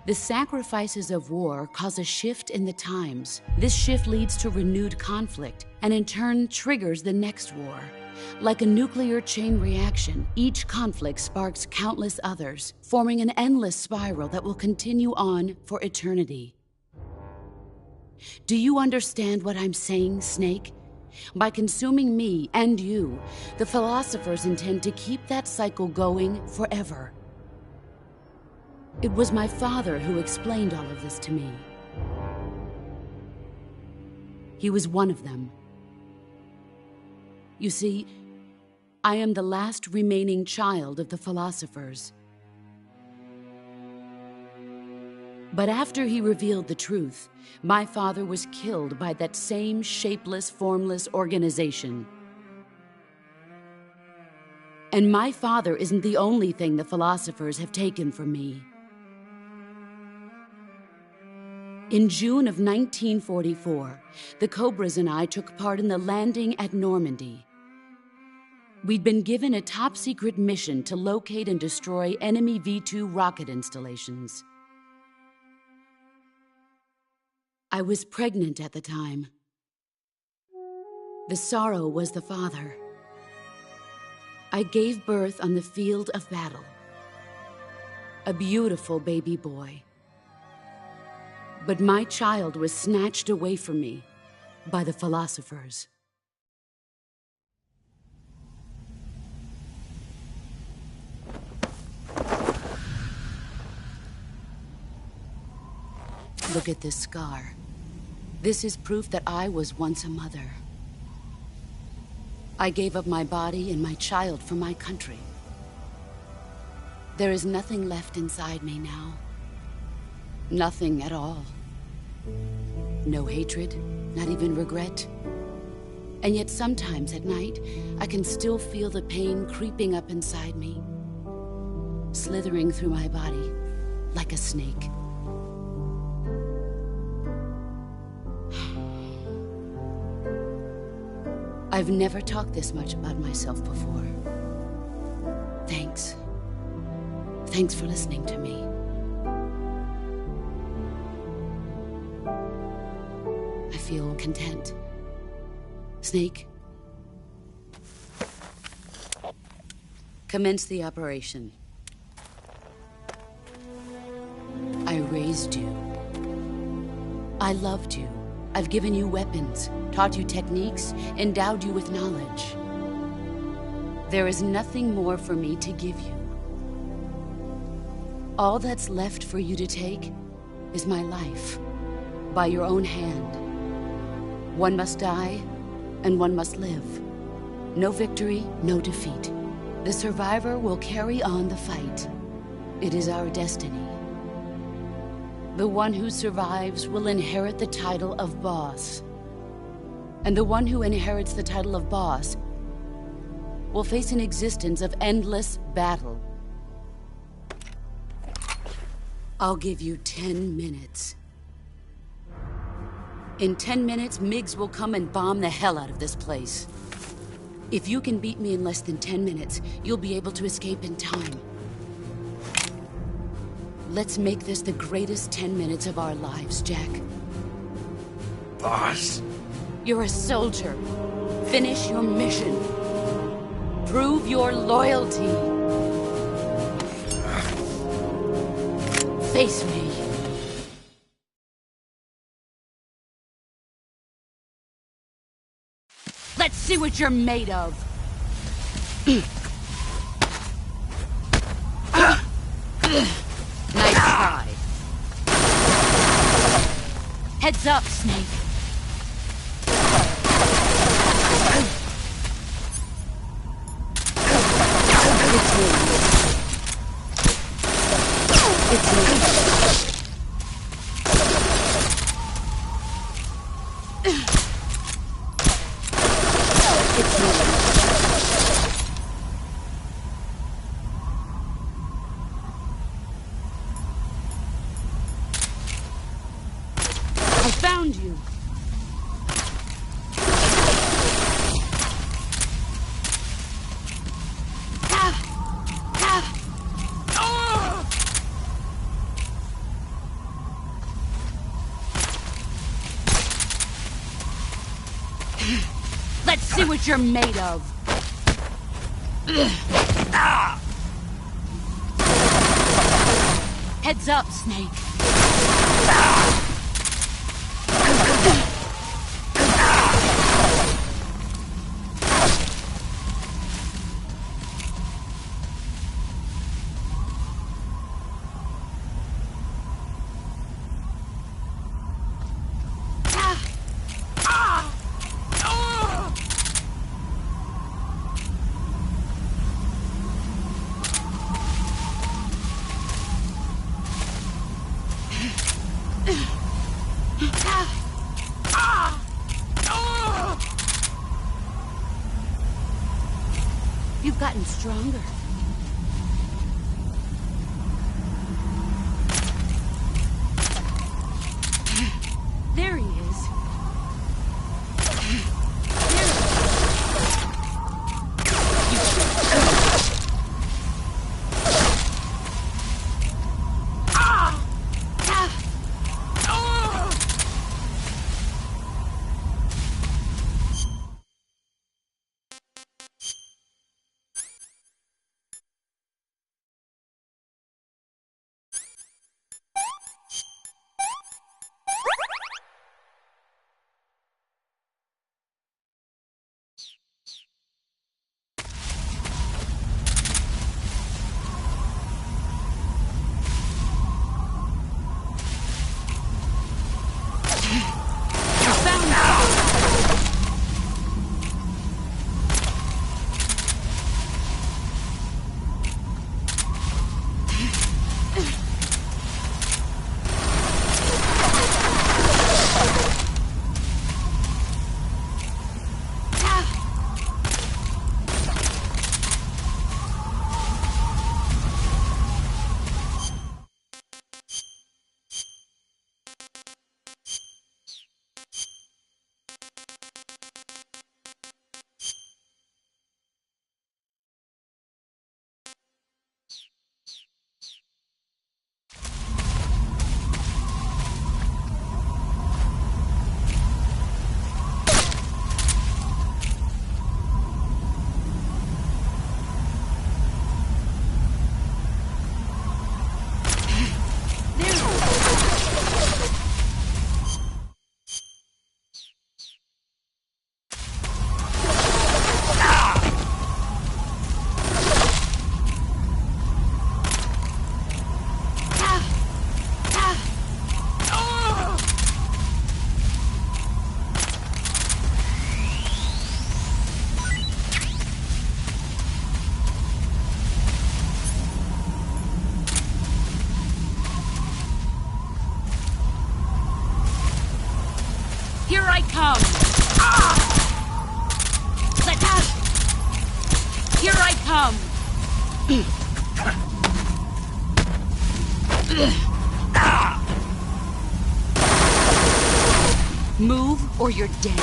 The sacrifices of war cause a shift in the times. This shift leads to renewed conflict, and in turn triggers the next war. Like a nuclear chain reaction, each conflict sparks countless others, forming an endless spiral that will continue on for eternity. Do you understand what I'm saying, Snake? By consuming me and you, the philosophers intend to keep that cycle going forever. It was my father who explained all of this to me. He was one of them. You see, I am the last remaining child of the philosophers. But after he revealed the truth, my father was killed by that same shapeless, formless organization. And my father isn't the only thing the philosophers have taken from me. In June of 1944, the Cobras and I took part in the landing at Normandy. We'd been given a top-secret mission to locate and destroy enemy V-2 rocket installations. I was pregnant at the time. The Sorrow was the father. I gave birth on the field of battle. A beautiful baby boy. But my child was snatched away from me by the philosophers. Look at this scar. This is proof that I was once a mother. I gave up my body and my child for my country. There is nothing left inside me now. Nothing at all. No hatred, not even regret. And yet sometimes at night, I can still feel the pain creeping up inside me, slithering through my body like a snake. I've never talked this much about myself before. Thanks. Thanks for listening to me. I feel content. Snake, commence the operation. I raised you. I loved you. I've given you weapons, taught you techniques, endowed you with knowledge. There is nothing more for me to give you. All that's left for you to take is my life, by your own hand. One must die, and one must live. No victory, no defeat. The survivor will carry on the fight. It is our destiny. The one who survives will inherit the title of boss. And the one who inherits the title of boss will face an existence of endless battle. I'll give you 10 minutes. In 10 minutes, MiGs will come and bomb the hell out of this place. If you can beat me in less than 10 minutes, you'll be able to escape in time. Let's make this the greatest 10 minutes of our lives, Jack. Boss? You're a soldier. Finish your mission. Prove your loyalty. Face me. Let's see what you're made of. Nice try. Heads up, Snake. It's me. I found you. Let's see what you're made of. Heads up, Snake. You've gotten stronger. There he is. come! Move or you're dead.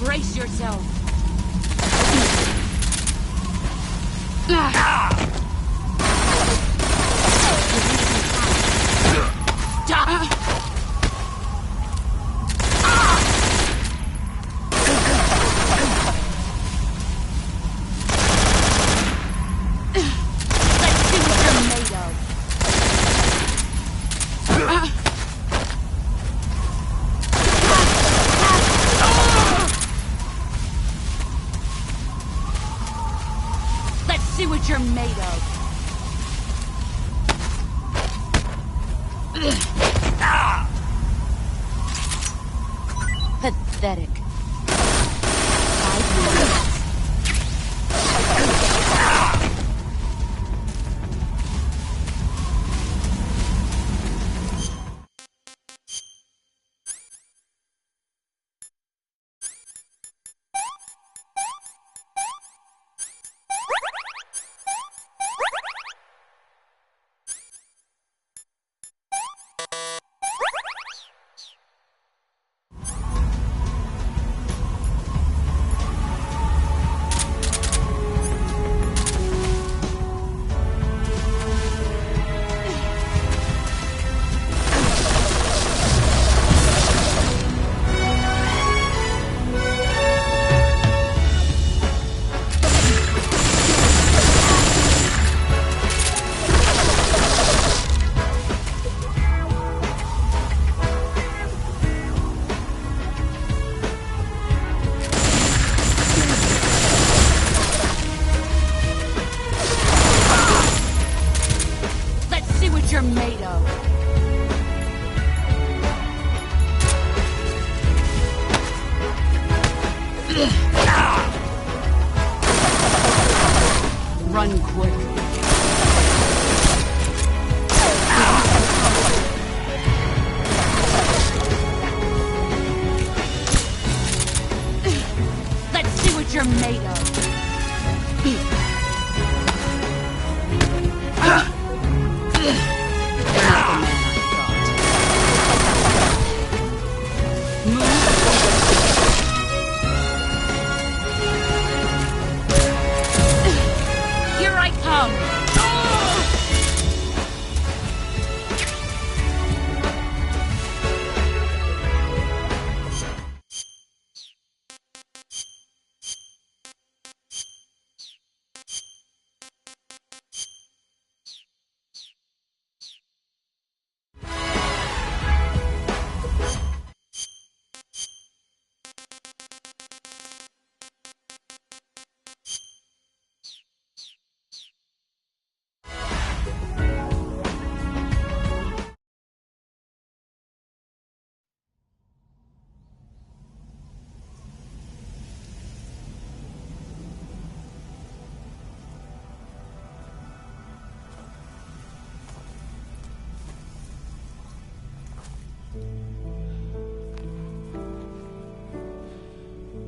Brace yourself. See what you're made of. Pathetic. You're made of. Run quick. Let's see what you're made of. Here I come!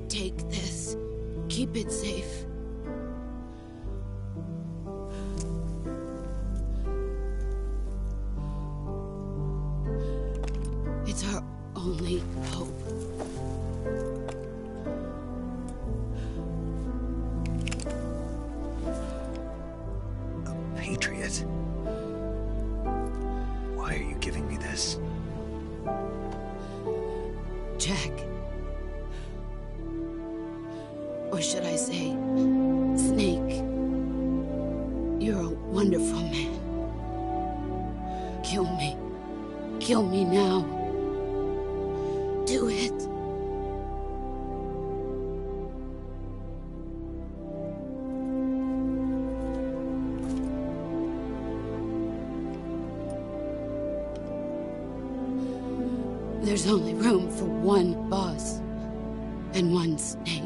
Take this. Keep it safe. It's our only hope. A patriot? Why are you giving me this? Jack. Or should I say, Snake? You're a wonderful man. Kill me. Kill me now. Do it. There's There's only room for one boss and one snake.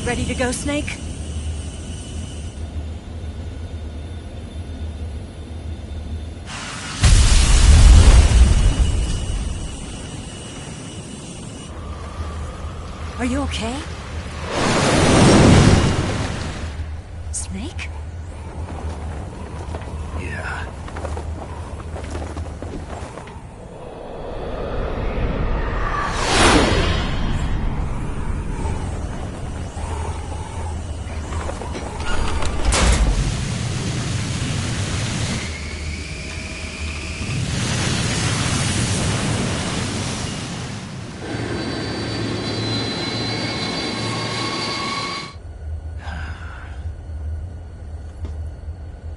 Ready to go, Snake? Are you okay? Snake? Yeah.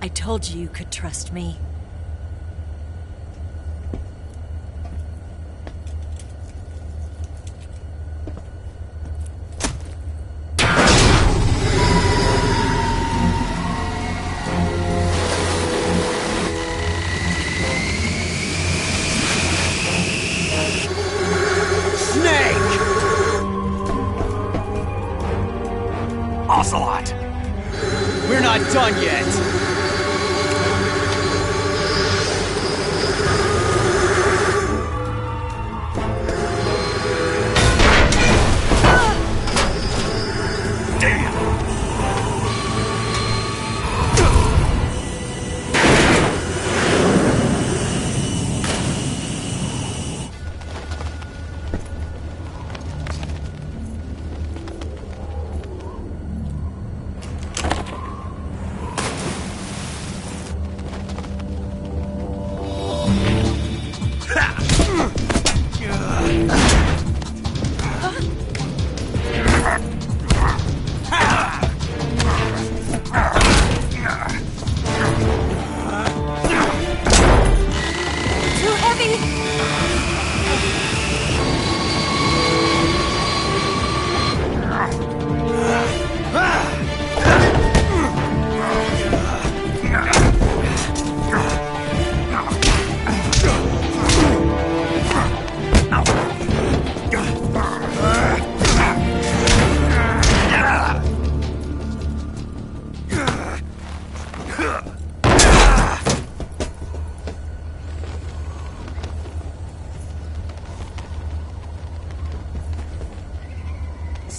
I told you you could trust me. Ocelot! We're not done yet!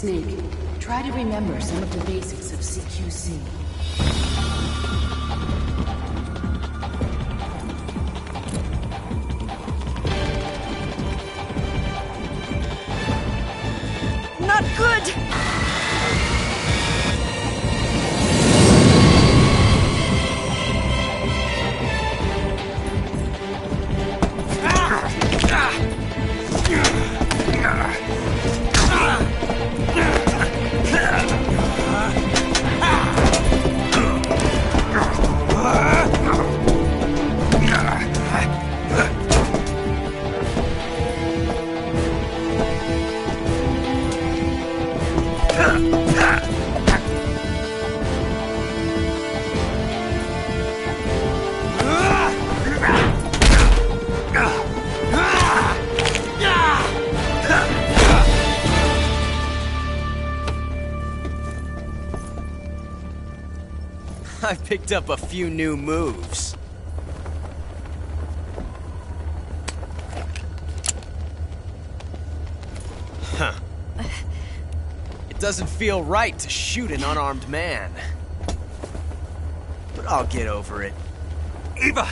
Snake, try to remember some of the basics of CQC. Not good! I picked up a few new moves. Huh. It doesn't feel right to shoot an unarmed man. But I'll get over it. Eva!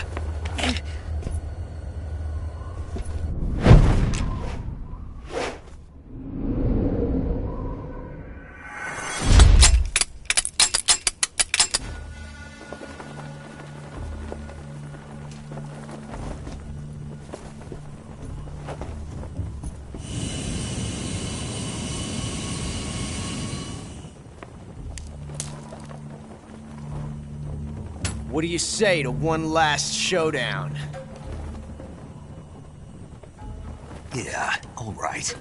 What do you say to one last showdown? Yeah, all right.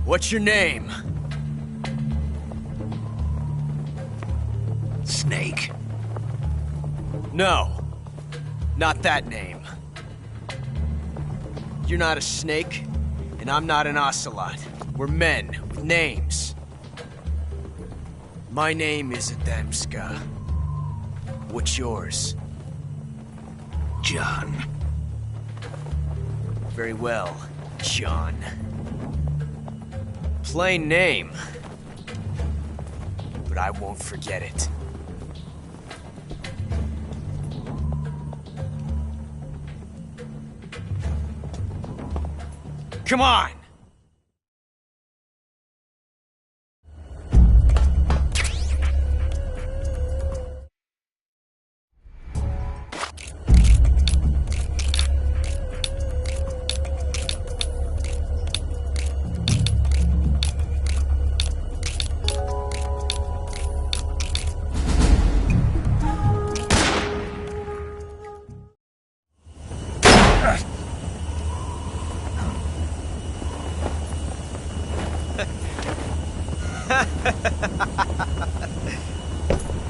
What's your name? Snake. No. Not that name. You're not a snake, and I'm not an ocelot. We're men with names. My name is Adamska. What's yours? John. Very well, John. Plain name. But I won't forget it. Come on!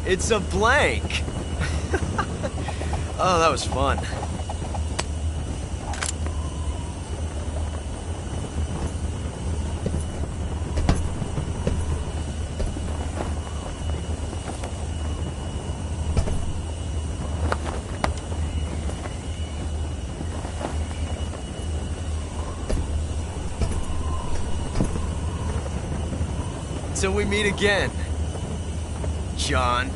It's a blank. Oh, that was fun. Till we meet again, John.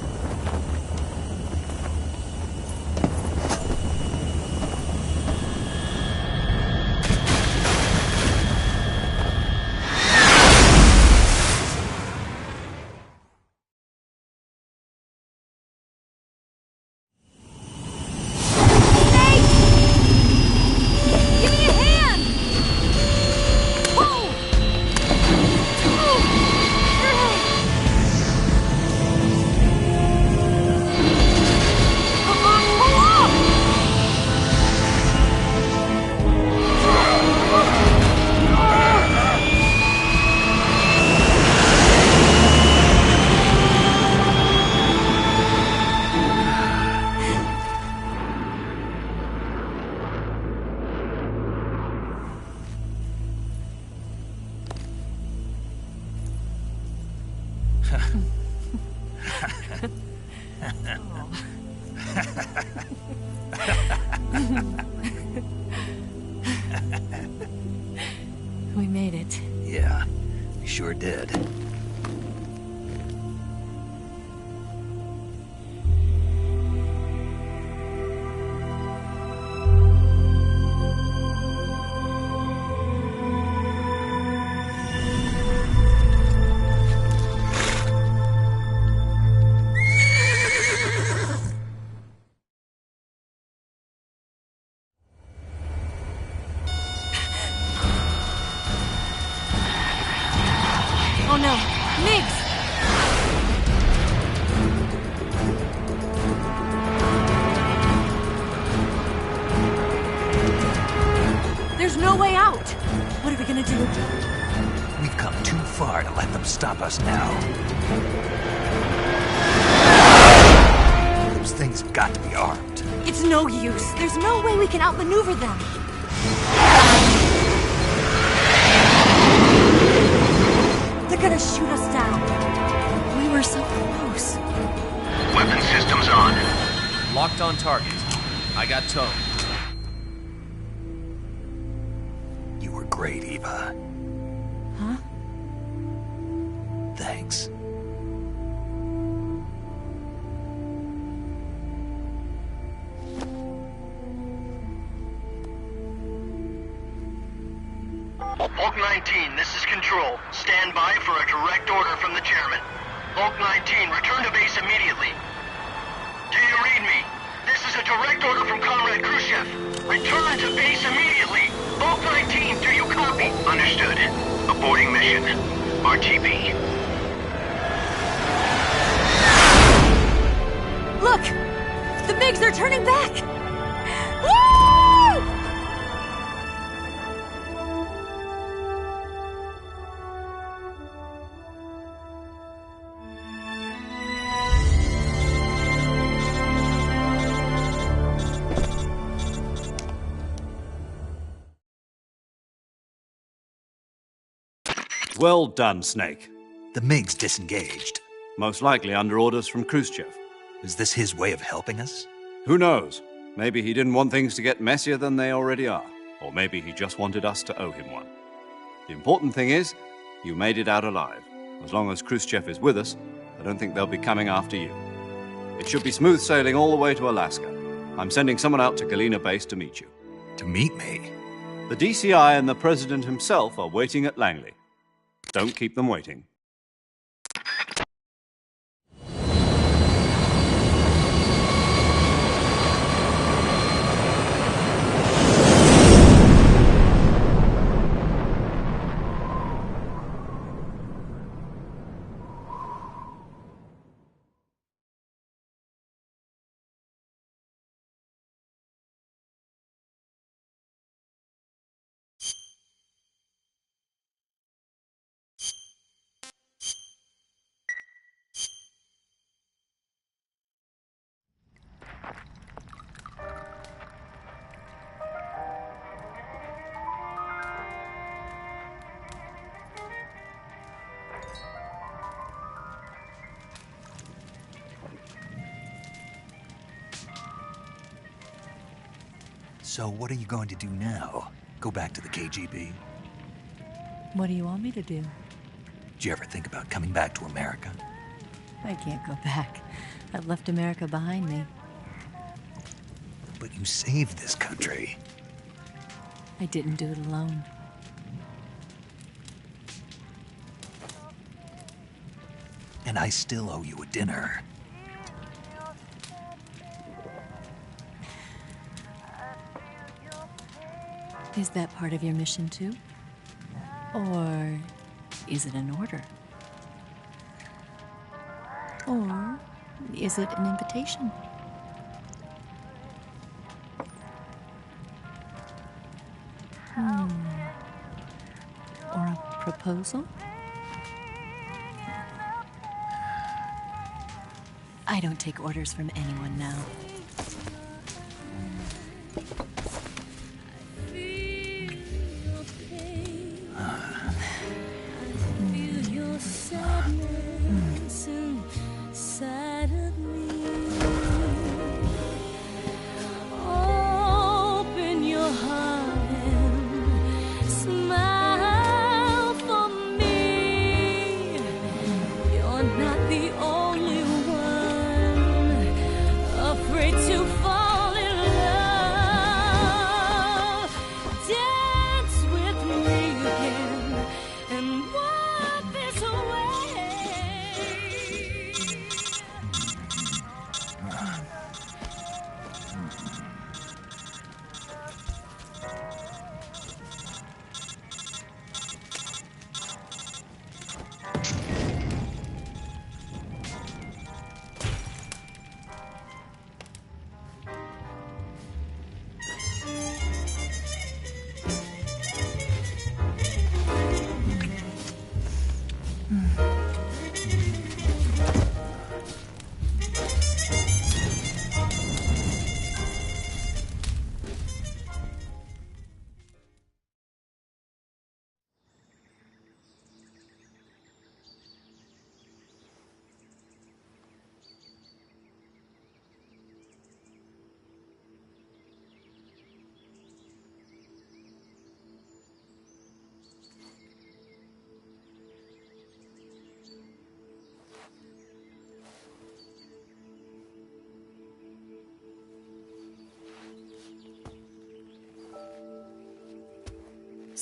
We made it. Yeah, we sure did. Oh no, Migs! There's no way out! What are we gonna do? We've come too far to let them stop us now. Those things have got to be armed. It's no use. There's no way we can outmaneuver them. They're gonna shoot us down. We were so close. Weapon systems on. Locked on target. I got towed. You were great, Eva. Huh? Thanks. Hulk 19, this is Control. Stand by for a direct order from the chairman. Hulk 19, return to base immediately. Do you read me? This is a direct order from Comrade Khrushchev. Return to base immediately. Hulk 19, do you copy? Understood. Aborting mission. RTB. Look! The MiGs are turning back! Woo! Well done, Snake. The MiGs disengaged. Most likely under orders from Khrushchev. Is this his way of helping us? Who knows? Maybe he didn't want things to get messier than they already are. Or maybe he just wanted us to owe him one. The important thing is, you made it out alive. As long as Khrushchev is with us, I don't think they'll be coming after you. It should be smooth sailing all the way to Alaska. I'm sending someone out to Galena Base to meet you. To meet me? The DCI and the President himself are waiting at Langley. Don't keep them waiting. So what are you going to do now? Go back to the KGB? What do you want me to do? Did you ever think about coming back to America? I can't go back. I've left America behind me. But you saved this country. I didn't do it alone. And I still owe you a dinner. Is that part of your mission too? Or is it an order? Or is it an invitation? Or a proposal? I don't take orders from anyone now. Inside of me. Oh,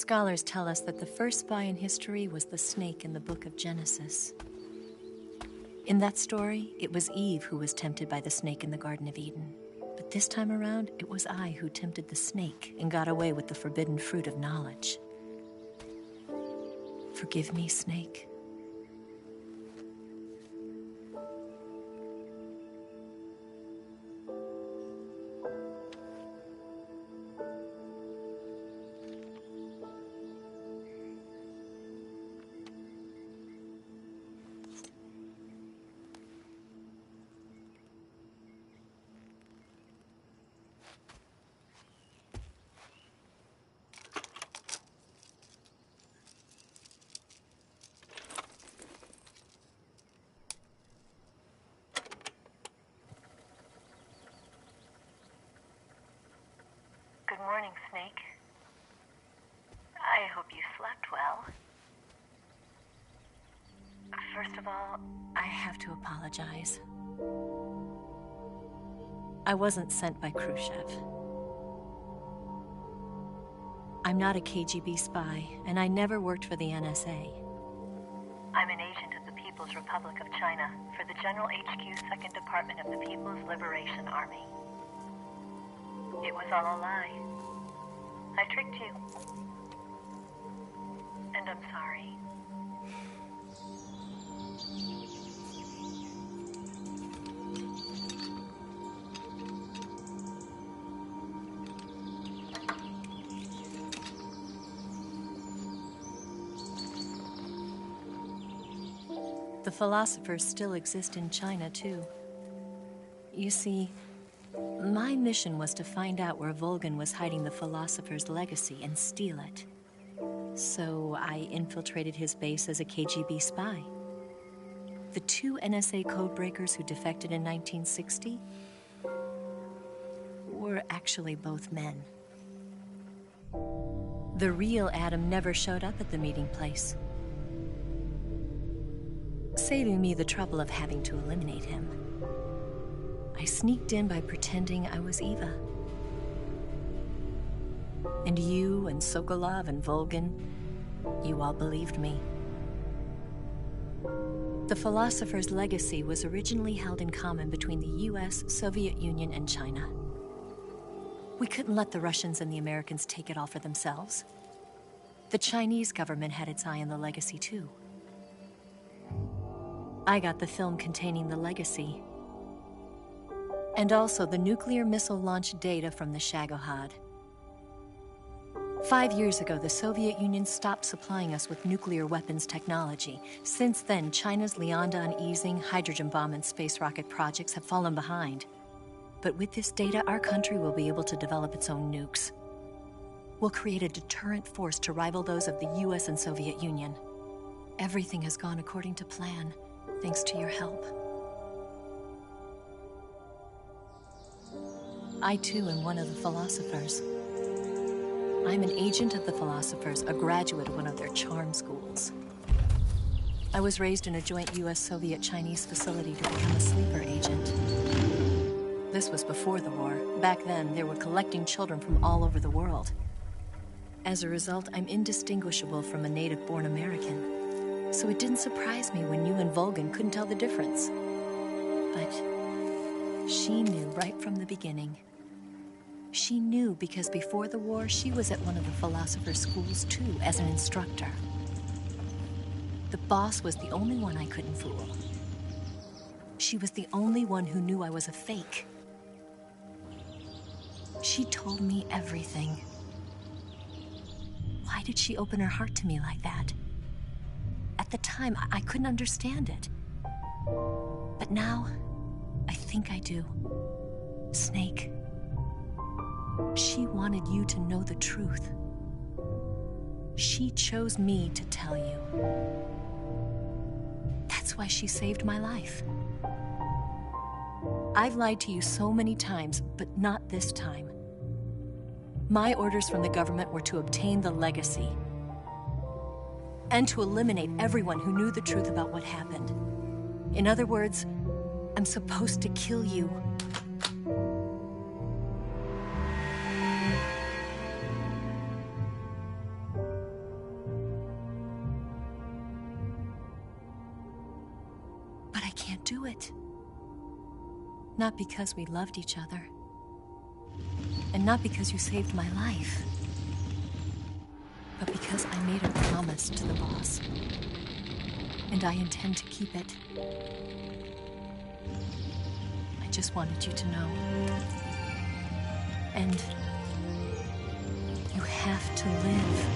Scholars tell us that the first spy in history was the snake in the book of Genesis. In that story, it was Eve who was tempted by the snake in the Garden of Eden. But this time around, it was I who tempted the snake and got away with the forbidden fruit of knowledge. Forgive me, Snake. Good morning, Snake. I hope you slept well. First of all, I have to apologize. I wasn't sent by Khrushchev. I'm not a KGB spy, and I never worked for the NSA. I'm an agent of the People's Republic of China for the General HQ 2nd Department of the People's Liberation Army. It was all a lie. I tricked you. And I'm sorry. The philosophers still exist in China, too. You see, my mission was to find out where Volgin was hiding the philosopher's legacy and steal it. So I infiltrated his base as a KGB spy. The 2 NSA codebreakers who defected in 1960 were actually both men. The real Adam never showed up at the meeting place, saving me the trouble of having to eliminate him. I sneaked in by pretending I was Eva. And you and Sokolov and Volgin, you all believed me. The philosopher's legacy was originally held in common between the US, Soviet Union, and China. We couldn't let the Russians and the Americans take it all for themselves. The Chinese government had its eye on the legacy, too. I got the film containing the legacy, and also the nuclear missile launch data from the Shagohod. 5 years ago, the Soviet Union stopped supplying us with nuclear weapons technology. Since then, China's Lianda and Yizheng hydrogen bomb and space rocket projects have fallen behind. But with this data, our country will be able to develop its own nukes. We'll create a deterrent force to rival those of the US and Soviet Union. Everything has gone according to plan, thanks to your help. I, too, am one of the philosophers. I'm an agent of the philosophers, a graduate of one of their charm schools. I was raised in a joint US-Soviet-Chinese facility to become a sleeper agent. This was before the war. Back then, they were collecting children from all over the world. As a result, I'm indistinguishable from a native-born American. So it didn't surprise me when you and Volgin couldn't tell the difference. But she knew right from the beginning. She knew because before the war, she was at one of the philosopher's schools too, as an instructor. The boss was the only one I couldn't fool. She was the only one who knew I was a fake. She told me everything. Why did she open her heart to me like that? At the time, I couldn't understand it. But now, I think I do. Snake. She wanted you to know the truth. She chose me to tell you. That's why she saved my life. I've lied to you so many times, but not this time. My orders from the government were to obtain the legacy and to eliminate everyone who knew the truth about what happened. In other words, I'm supposed to kill you. could do it. Not because we loved each other. And not because you saved my life. But because I made a promise to the boss. And I intend to keep it. I just wanted you to know. And you have to live.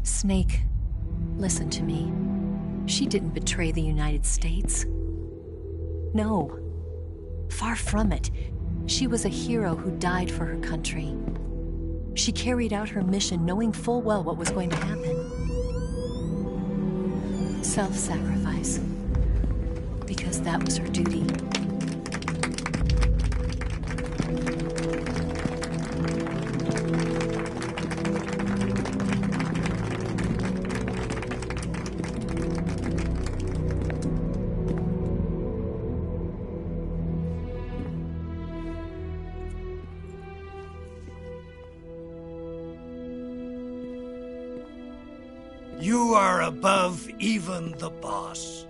Snake, listen to me. She didn't betray the United States. No. Far from it. She was a hero who died for her country. She carried out her mission knowing full well what was going to happen. Self-sacrifice. Because that was her duty. You are above even the boss.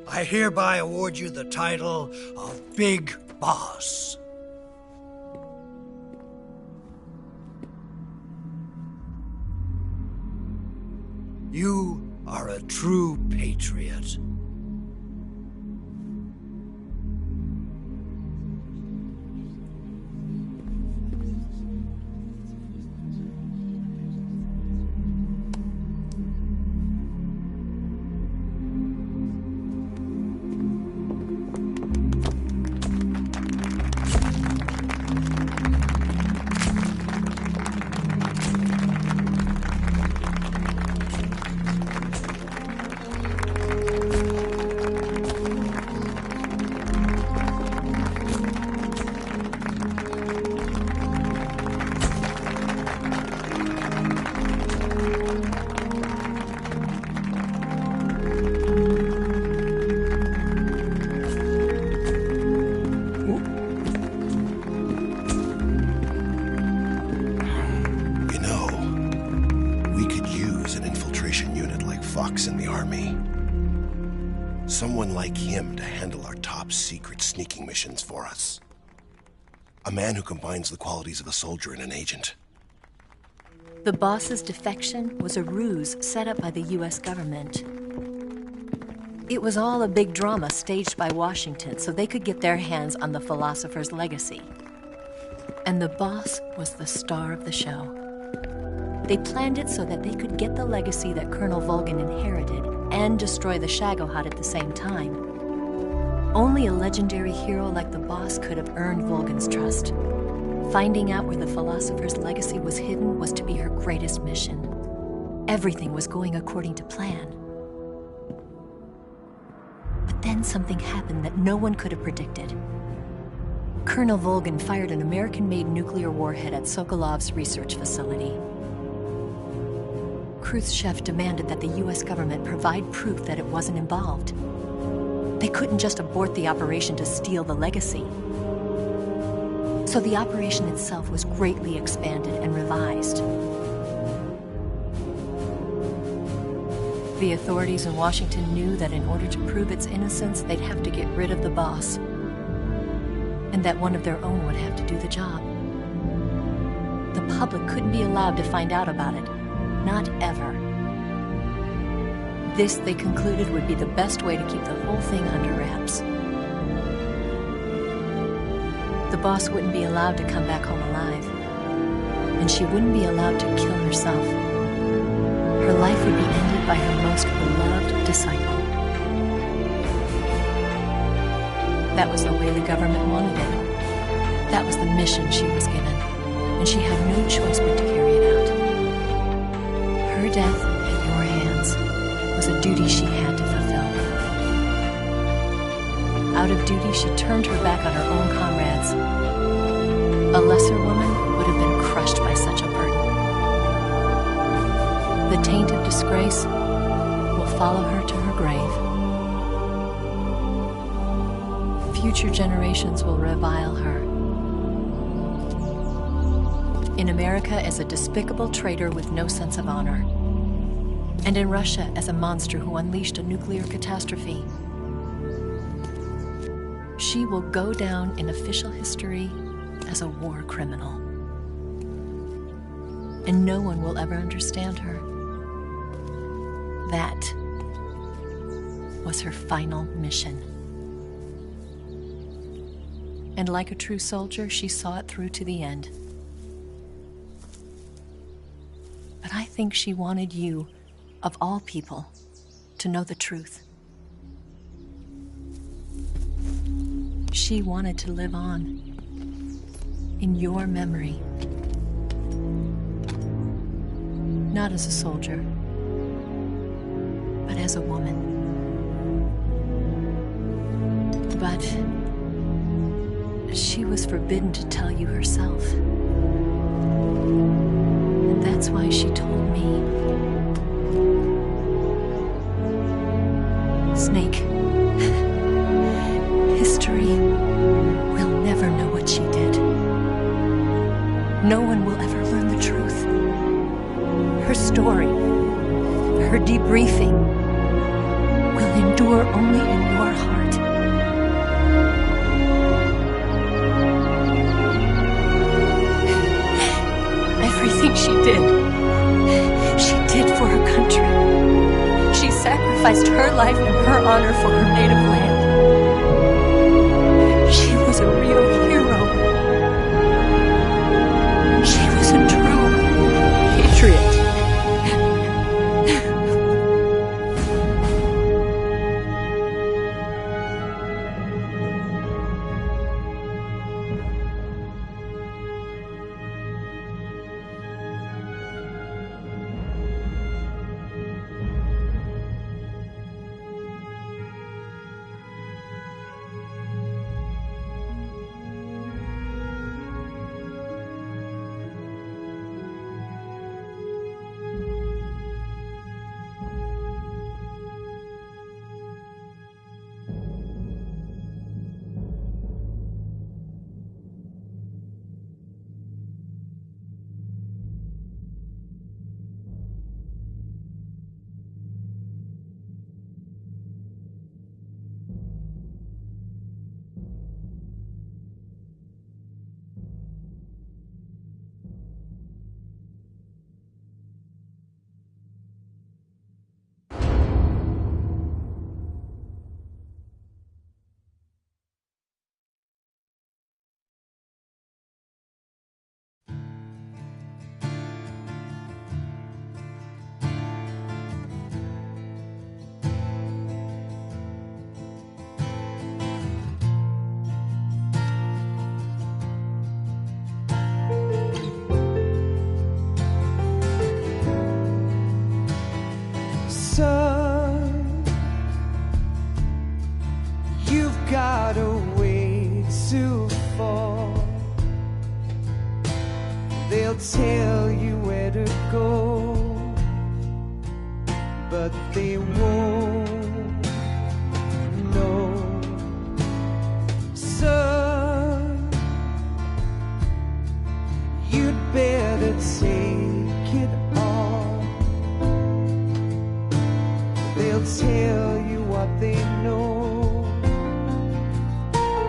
I hereby award you the title of Big Boss. You are a true patriot. Someone like him to handle our top secret sneaking missions for us. A man who combines the qualities of a soldier and an agent. The boss's defection was a ruse set up by the US government. It was all a big drama staged by Washington so they could get their hands on the philosopher's legacy. And the boss was the star of the show. They planned it so that they could get the legacy that Colonel Volgin inherited and destroy the Shagohod at the same time. Only a legendary hero like the boss could have earned Volgin's trust. Finding out where the philosopher's legacy was hidden was to be her greatest mission. Everything was going according to plan. But then something happened that no one could have predicted. Colonel Volgin fired an American-made nuclear warhead at Sokolov's research facility. Khrushchev demanded that the US government provide proof that it wasn't involved. They couldn't just abort the operation to steal the legacy. So the operation itself was greatly expanded and revised. The authorities in Washington knew that in order to prove its innocence, they'd have to get rid of the boss. And that one of their own would have to do the job. The public couldn't be allowed to find out about it. Not ever. This, they concluded, would be the best way to keep the whole thing under wraps. The boss wouldn't be allowed to come back home alive. And she wouldn't be allowed to kill herself. Her life would be ended by her most beloved disciple. That was the way the government wanted it. That was the mission she was given. And she had no choice but to carry it out. Her death at your hands was a duty she had to fulfill. Out of duty, she turned her back on her own comrades. A lesser woman would have been crushed by such a burden. The taint of disgrace will follow her to her grave. Future generations will revile her. In America as a despicable traitor with no sense of honor. And in Russia as a monster who unleashed a nuclear catastrophe. She will go down in official history as a war criminal. And no one will ever understand her. That was her final mission. And like a true soldier, she saw it through to the end. But I think she wanted you, of all people, to know the truth. She wanted to live on in your memory. Not as a soldier, but as a woman. But she was forbidden to tell you herself. And that's why she told me. Snake, history will never know what she did. No one will ever learn the truth. Her story, her debriefing, will endure only in your heart. Everything she did for her country. She sacrificed her life and her honor for her native land. She was a real hero. She was a true patriot. got a way to fall. They'll tell you where to go, but they won't know. Son, you'd better take it all. They'll tell you what they know,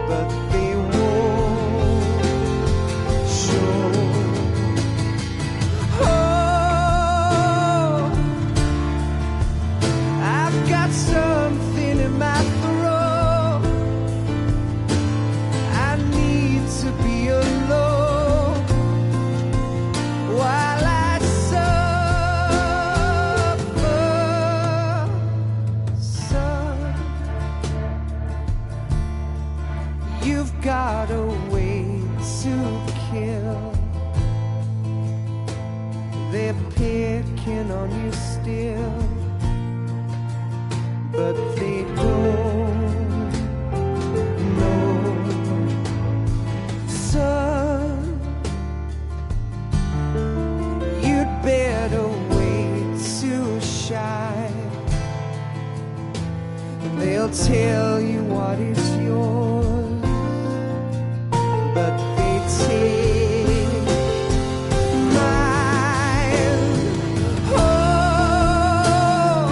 but they won't show. Oh, I've got something in my throat. I need to be alone while I suffer. Son, you've got a way to kill. They're picking on you still, but they don't They'll tell you what is yours, but they take mine. Oh,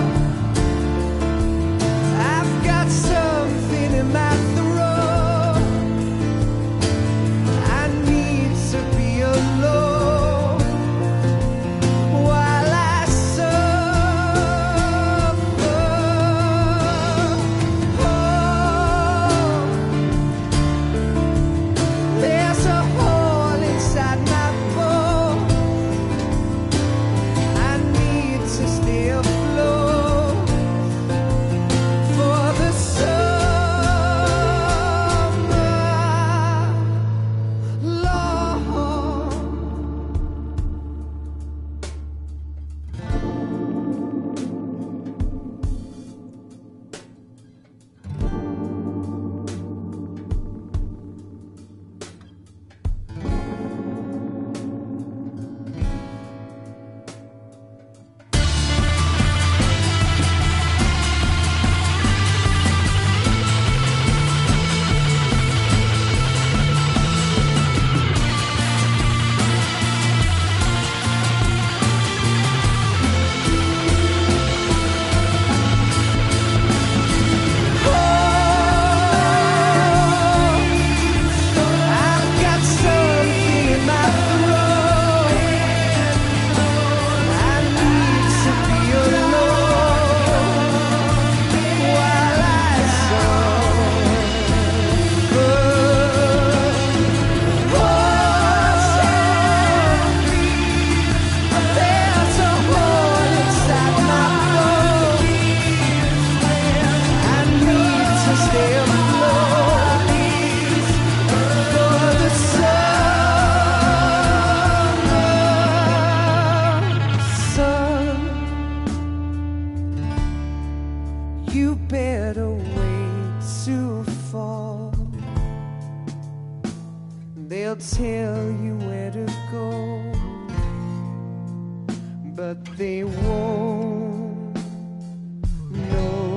I've got something in my throat. I need to be alone while I suffer. There's a hole inside my bones. I need to stay afloat for the summer long. I've got something in my throat. I need to be alone while I suffer. There's a hole inside my bones. I need to stay afloat for the summer sun. You better wait to fall. They'll tell you where to go, but they won't know.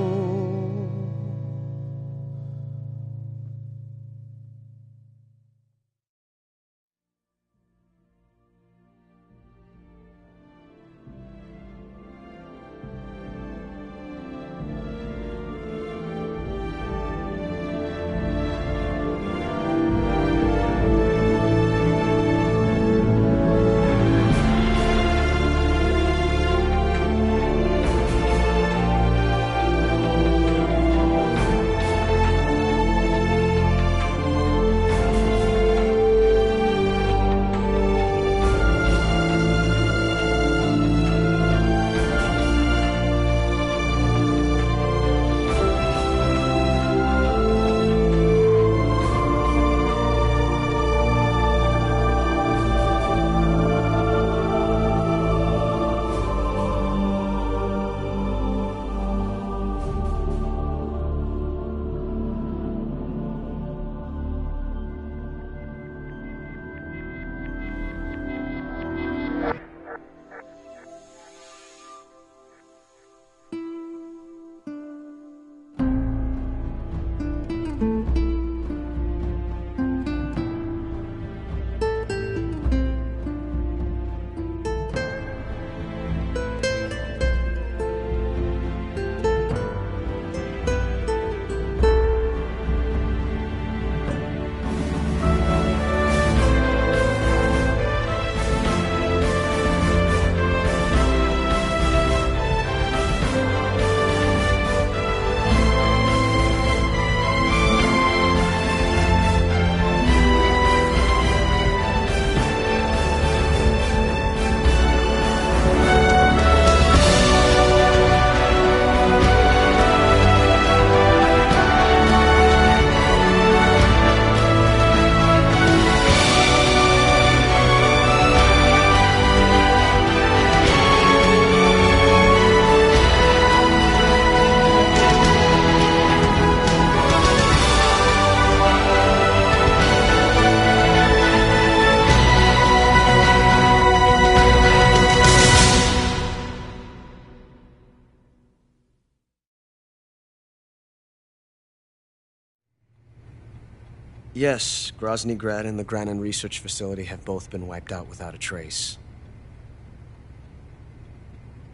Yes, Grozny Grad and the Granin Research Facility have both been wiped out without a trace.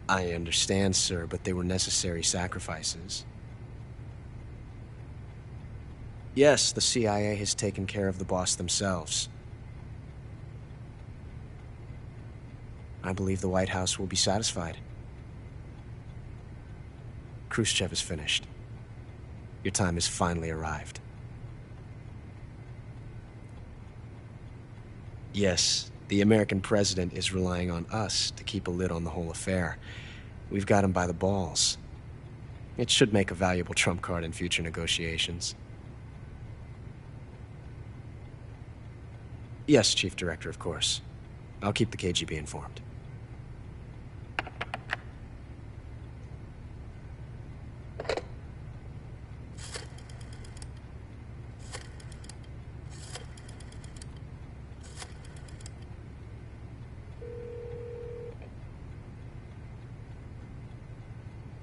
I understand, sir, but they were necessary sacrifices. Yes, the CIA has taken care of the boss themselves. I believe the White House will be satisfied. Khrushchev is finished. Your time has finally arrived. Yes, the American president is relying on us to keep a lid on the whole affair. We've got him by the balls. It should make a valuable trump card in future negotiations. Yes, Chief Director, of course. I'll keep the KGB informed.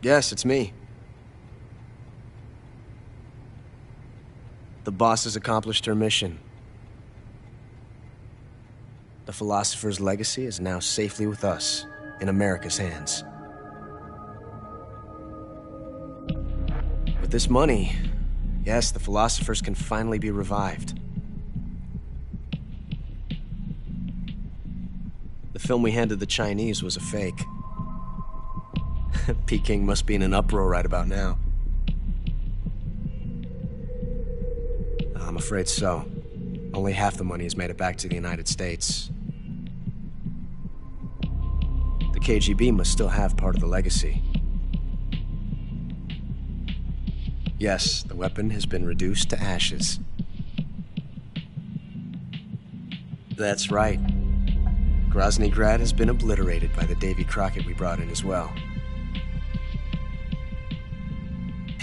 Yes, it's me. The boss has accomplished her mission. The philosopher's legacy is now safely with us, in America's hands. With this money, yes, the philosophers can finally be revived. The film we handed the Chinese was a fake. Peking must be in an uproar right about now. I'm afraid so. Only half the money has made it back to the United States. The KGB must still have part of the legacy. Yes, the weapon has been reduced to ashes. That's right. Grozny Grad has been obliterated by the Davy Crockett we brought in as well.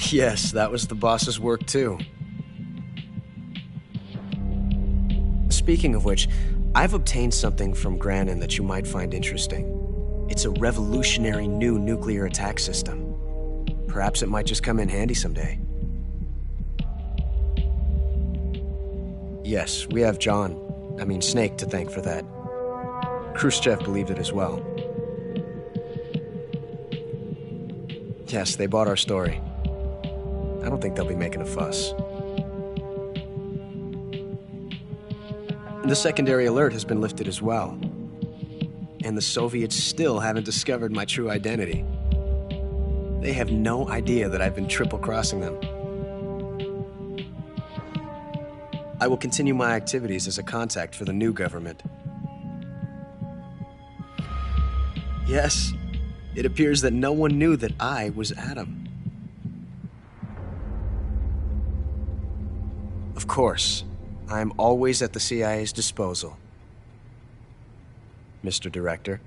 Yes, that was the boss's work too. Speaking of which, I've obtained something from Granin that you might find interesting. It's a revolutionary new nuclear attack system. Perhaps it might just come in handy someday. Yes, we have Snake to thank for that. Khrushchev believed it as well. Yes, they bought our story. I don't think they'll be making a fuss. The secondary alert has been lifted as well. And the Soviets still haven't discovered my true identity. They have no idea that I've been triple-crossing them. I will continue my activities as a contact for the new government. Yes, it appears that no one knew that I was Adam. Of course, I'm always at the CIA's disposal, Mr. Director.